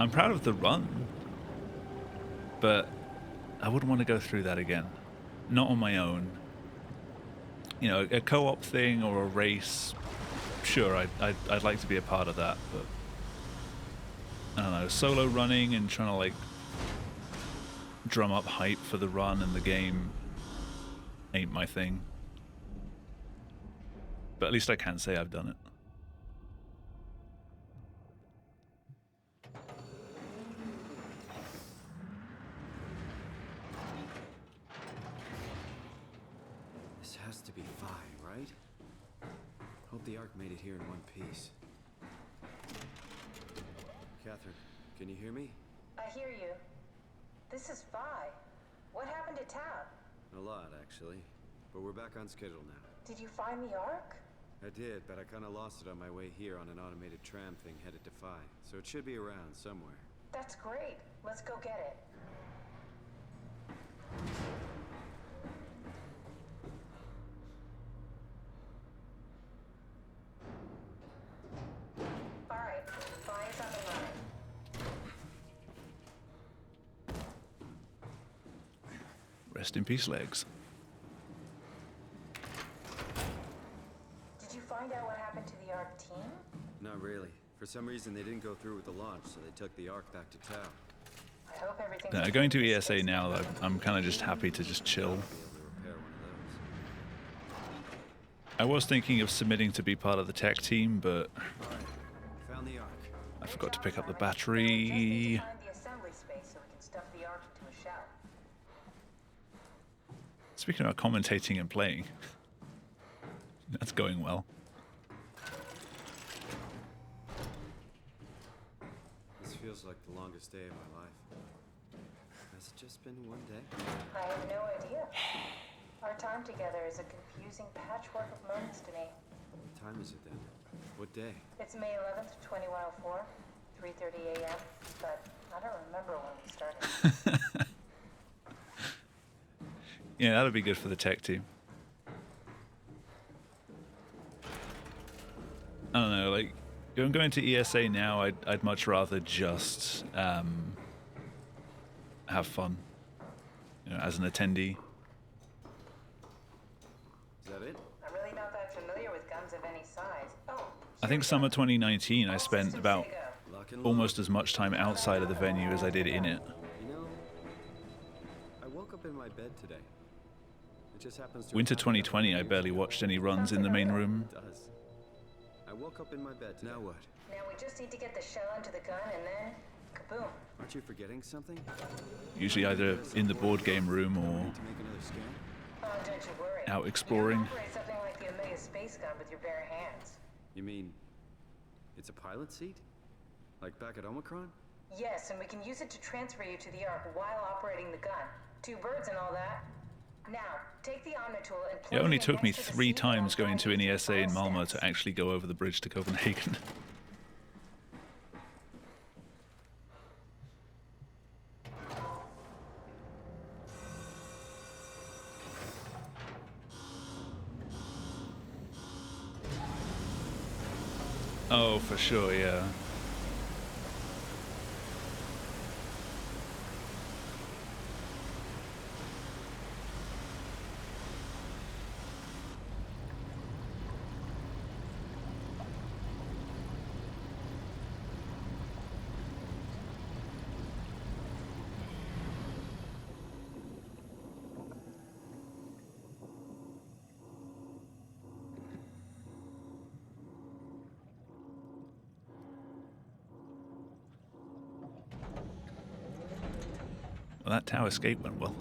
I'm proud of the run, but I wouldn't want to go through that again. Not on my own. You know, a co-op thing or a race, sure, I'd like to be a part of that, but I don't know, solo running and trying to like drum up hype for the run and the game ain't my thing. But at least I can say I've done it. This has to be Phi, right? Hope the Ark made it here in one piece. Catherine, can you hear me? I hear you. This is Phi. What happened to town? A lot, actually. But we're back on schedule now. Did you find the Ark? I did, but I kind of lost it on my way here on an automated tram thing headed to Phi. So it should be around somewhere. That's great. Let's go get it. All right, Phi is up and running. Rest in peace, legs. Did you find out what happened to the Ark team? Not really. For some reason, they didn't go through with the launch, so they took the Ark back to town. I hope everything's No, going to ESA now, I'm kind of just happy to just chill. Be able to repair one of those. I was thinking of submitting to be part of the tech team, but Found the Ark. I forgot to pick up the battery. Find the assembly space so we can stuff the Ark into a shell. Speaking of commentating and playing, that's going well. This feels like the longest day of my life. Has it just been one day? I have no idea. Our time together is a confusing patchwork of moments to me. What time is it then? What day? It's May 11th, 2104, 3:30 a.m., but I don't remember when we started. Yeah, that'll be good for the tech team. I don't know, like, if I'm going to ESA now, I'd much rather just have fun, you know, as an attendee. Is that it? I'm really not that familiar with guns of any size. Oh, I think summer 2019, I spent about Lock and load. almost as much time outside of the venue as I did in it. You know, I woke up in my bed today. It just happens to Winter have happened 2020, I years barely ago. watched any runs in the main room. It does. I woke up in my bed today. Now what? now we just need to get the shell into the gun and then, kaboom. Aren't you forgetting something? Usually either in the board game room or To make another scan? Oh, don't you worry. out exploring. You can operate something like the Omega space gun with your bare hands. You mean it's a pilot seat? Like back at Omicron? Yes, and we can use it to transfer you to the Ark while operating the gun. 2 birds and all that. Now, take the Omnitool and It plug only in took me next to the 3 seat times while going to an guiding ESA in through Malmo 5 to steps. actually go over the bridge to Copenhagen. Oh, for sure, yeah. Well, that tower escape went well.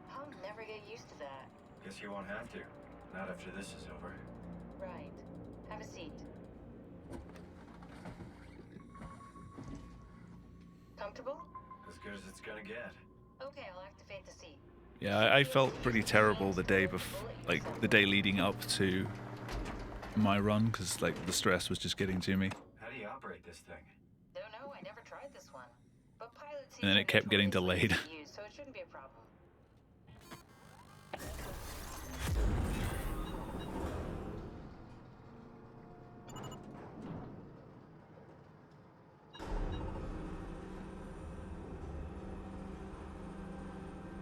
I'll never get used to that. Guess you won't have to. Not after this is over. Right. Have a seat. Comfortable? As good as it's gonna get. Okay, I'll activate the seat. Yeah, I felt pretty terrible the day like the day leading up to my run, because like the stress was just getting to me, How do you operate this thing? Don't know, I never tried this one. But pilot seats and then are it kept getting notoriously delayed. easy to use, so it shouldn't be a problem.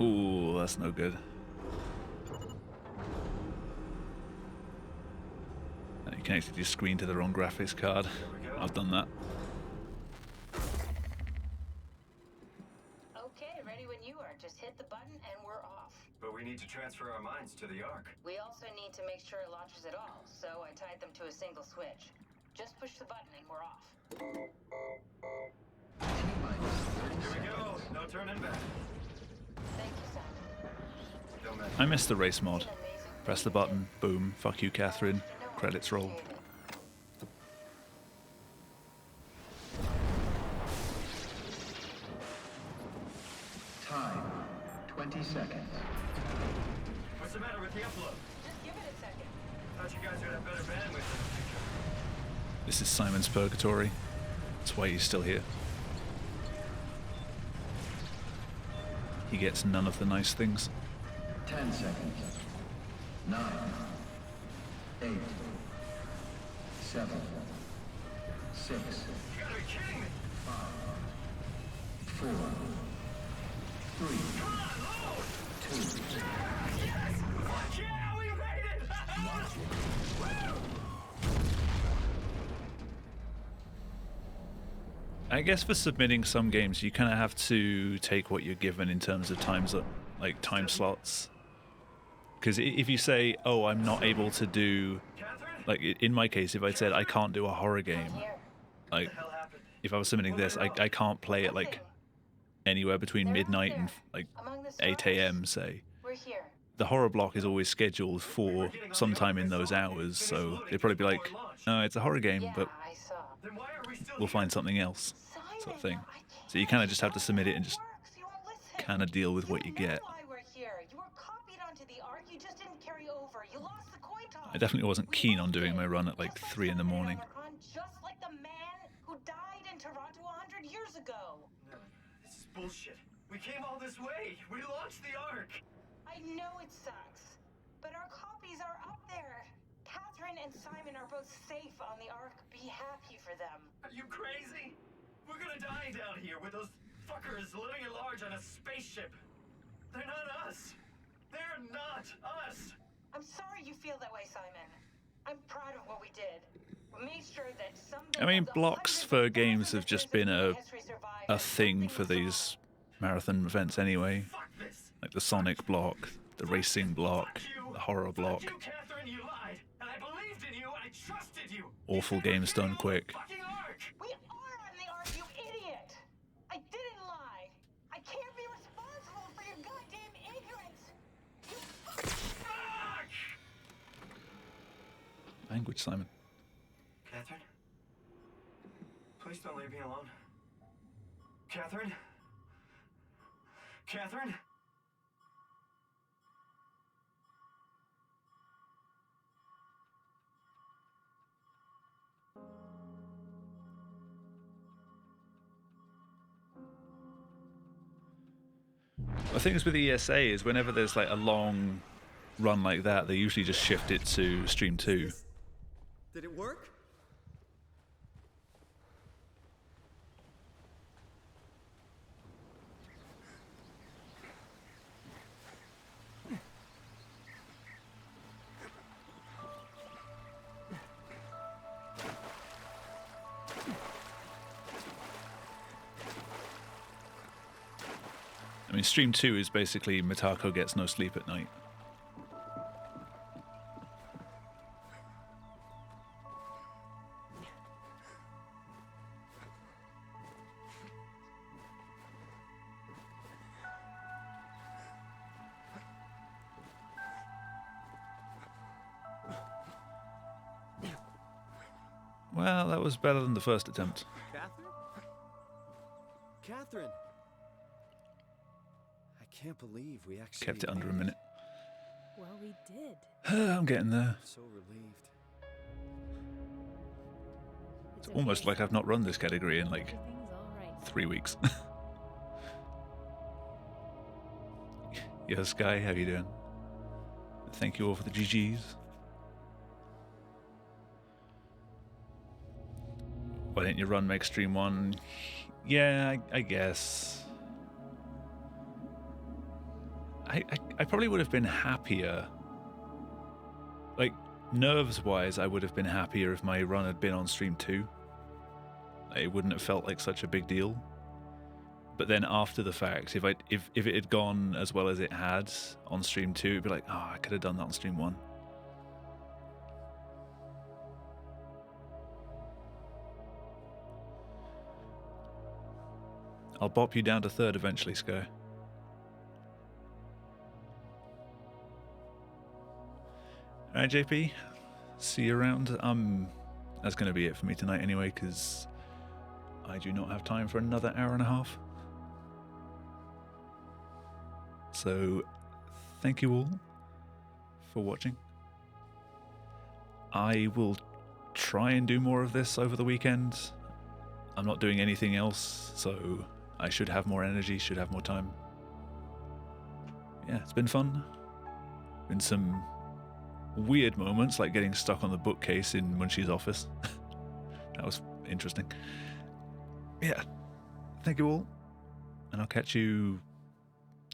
Ooh, that's no good. You connected your screen to the wrong graphics card. I've done that. Okay, ready when you are. Just hit the button and we're off. But we need to transfer our minds to the Ark. We also need to make sure it launches at all, so I tied them to a single switch. Just push the button and we're off. Here we go. No turning back. Thank you, Simon. Don't mess. I missed the race mod. Press the button, boom, fuck you, Catherine. Credits roll. Time, 20 seconds. What's the matter with the upload? Just give it a second. Thought you guys would have better bandwidth in the future. This is Simon's purgatory. That's why he's still here. He gets none of the nice things. 10 seconds. 9, 8, 7, 6, You gotta be kidding me! 5, 4, 3, 2, Yes! Fuck yeah, we made it! I guess for submitting some games, you kind of have to take what you're given in terms of times, like time slots. Because if you say, "Oh, I'm not able to do," like in my case, if I said I can't do a horror game, like if I was submitting this, I can't play it like anywhere between midnight and like 8 a.m. say. We're here. The horror block is always scheduled for sometime in those hours, so they'd probably be like, "No, it's a horror game, but I saw. Then why are we still we'll find something else," sort of thing. So you kind of just have to submit it and just kind of deal with what you get. Why we're here? You were copied onto the Ark, you just didn't carry over. You lost the coin toss. I definitely wasn't keen on doing my run at like 3 in the morning. Just like the man who died in Toronto 100 years ago. No, this is bullshit. We came all this way. We launched the Ark. I know it sucks, but our copies are up there. Catherine and Simon are both safe on the Ark. Be happy for them. Are you crazy? We're gonna die down here with those fuckers living at large on a spaceship. They're not us. They're not us. I'm sorry you feel that way, Simon. I'm proud of what we did. We made sure that someday. I mean, blocks for games have just been a thing for these marathon events anyway. Like the Sonic block, the racing block, the horror block. You, Catherine, you lied, and I believed in you, I trusted you. Awful games done quick. Fucking Ark. We are on the Ark, you idiot! I didn't lie. I can't be responsible for your goddamn ignorance. You Fuck! Language, Simon. Catherine? Please don't leave me alone. Catherine? Catherine? The thing is with ESA is whenever there's like a long run like that, they usually just shift it to Stream 2. Did it work? I mean, Stream 2 is basically Mitako gets no sleep at night. Well, that was better than the first attempt. Catherine? Catherine! can't believe we actually Kept it under a made minute. Well, we did. I'm getting there. So relieved. It's almost like I've not run this category in like Everything's all right. 3 weeks. Yo, Sky, how you doing? Thank you all for the GGs. Why didn't you run Make Stream 1? Yeah, I guess. I probably would have been happier. Like, nerves-wise, I would have been happier if my run had been on Stream 2. It wouldn't have felt like such a big deal. But then after the fact, if it had gone as well as it had on Stream 2, it'd be like, oh, I could have done that on Stream 1. I'll bop you down to 3rd eventually, Sky. Alright, JP. See you around. That's going to be it for me tonight anyway, because I do not have time for another hour and a half. So, thank you all for watching. I will try and do more of this over the weekend. I'm not doing anything else, so I should have more energy, should have more time. Yeah, it's been fun. Been some weird moments, like getting stuck on the bookcase in Munchie's office. That was interesting. Yeah, thank you all, and I'll catch you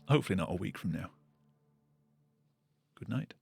hopefully not a week from now. Good night.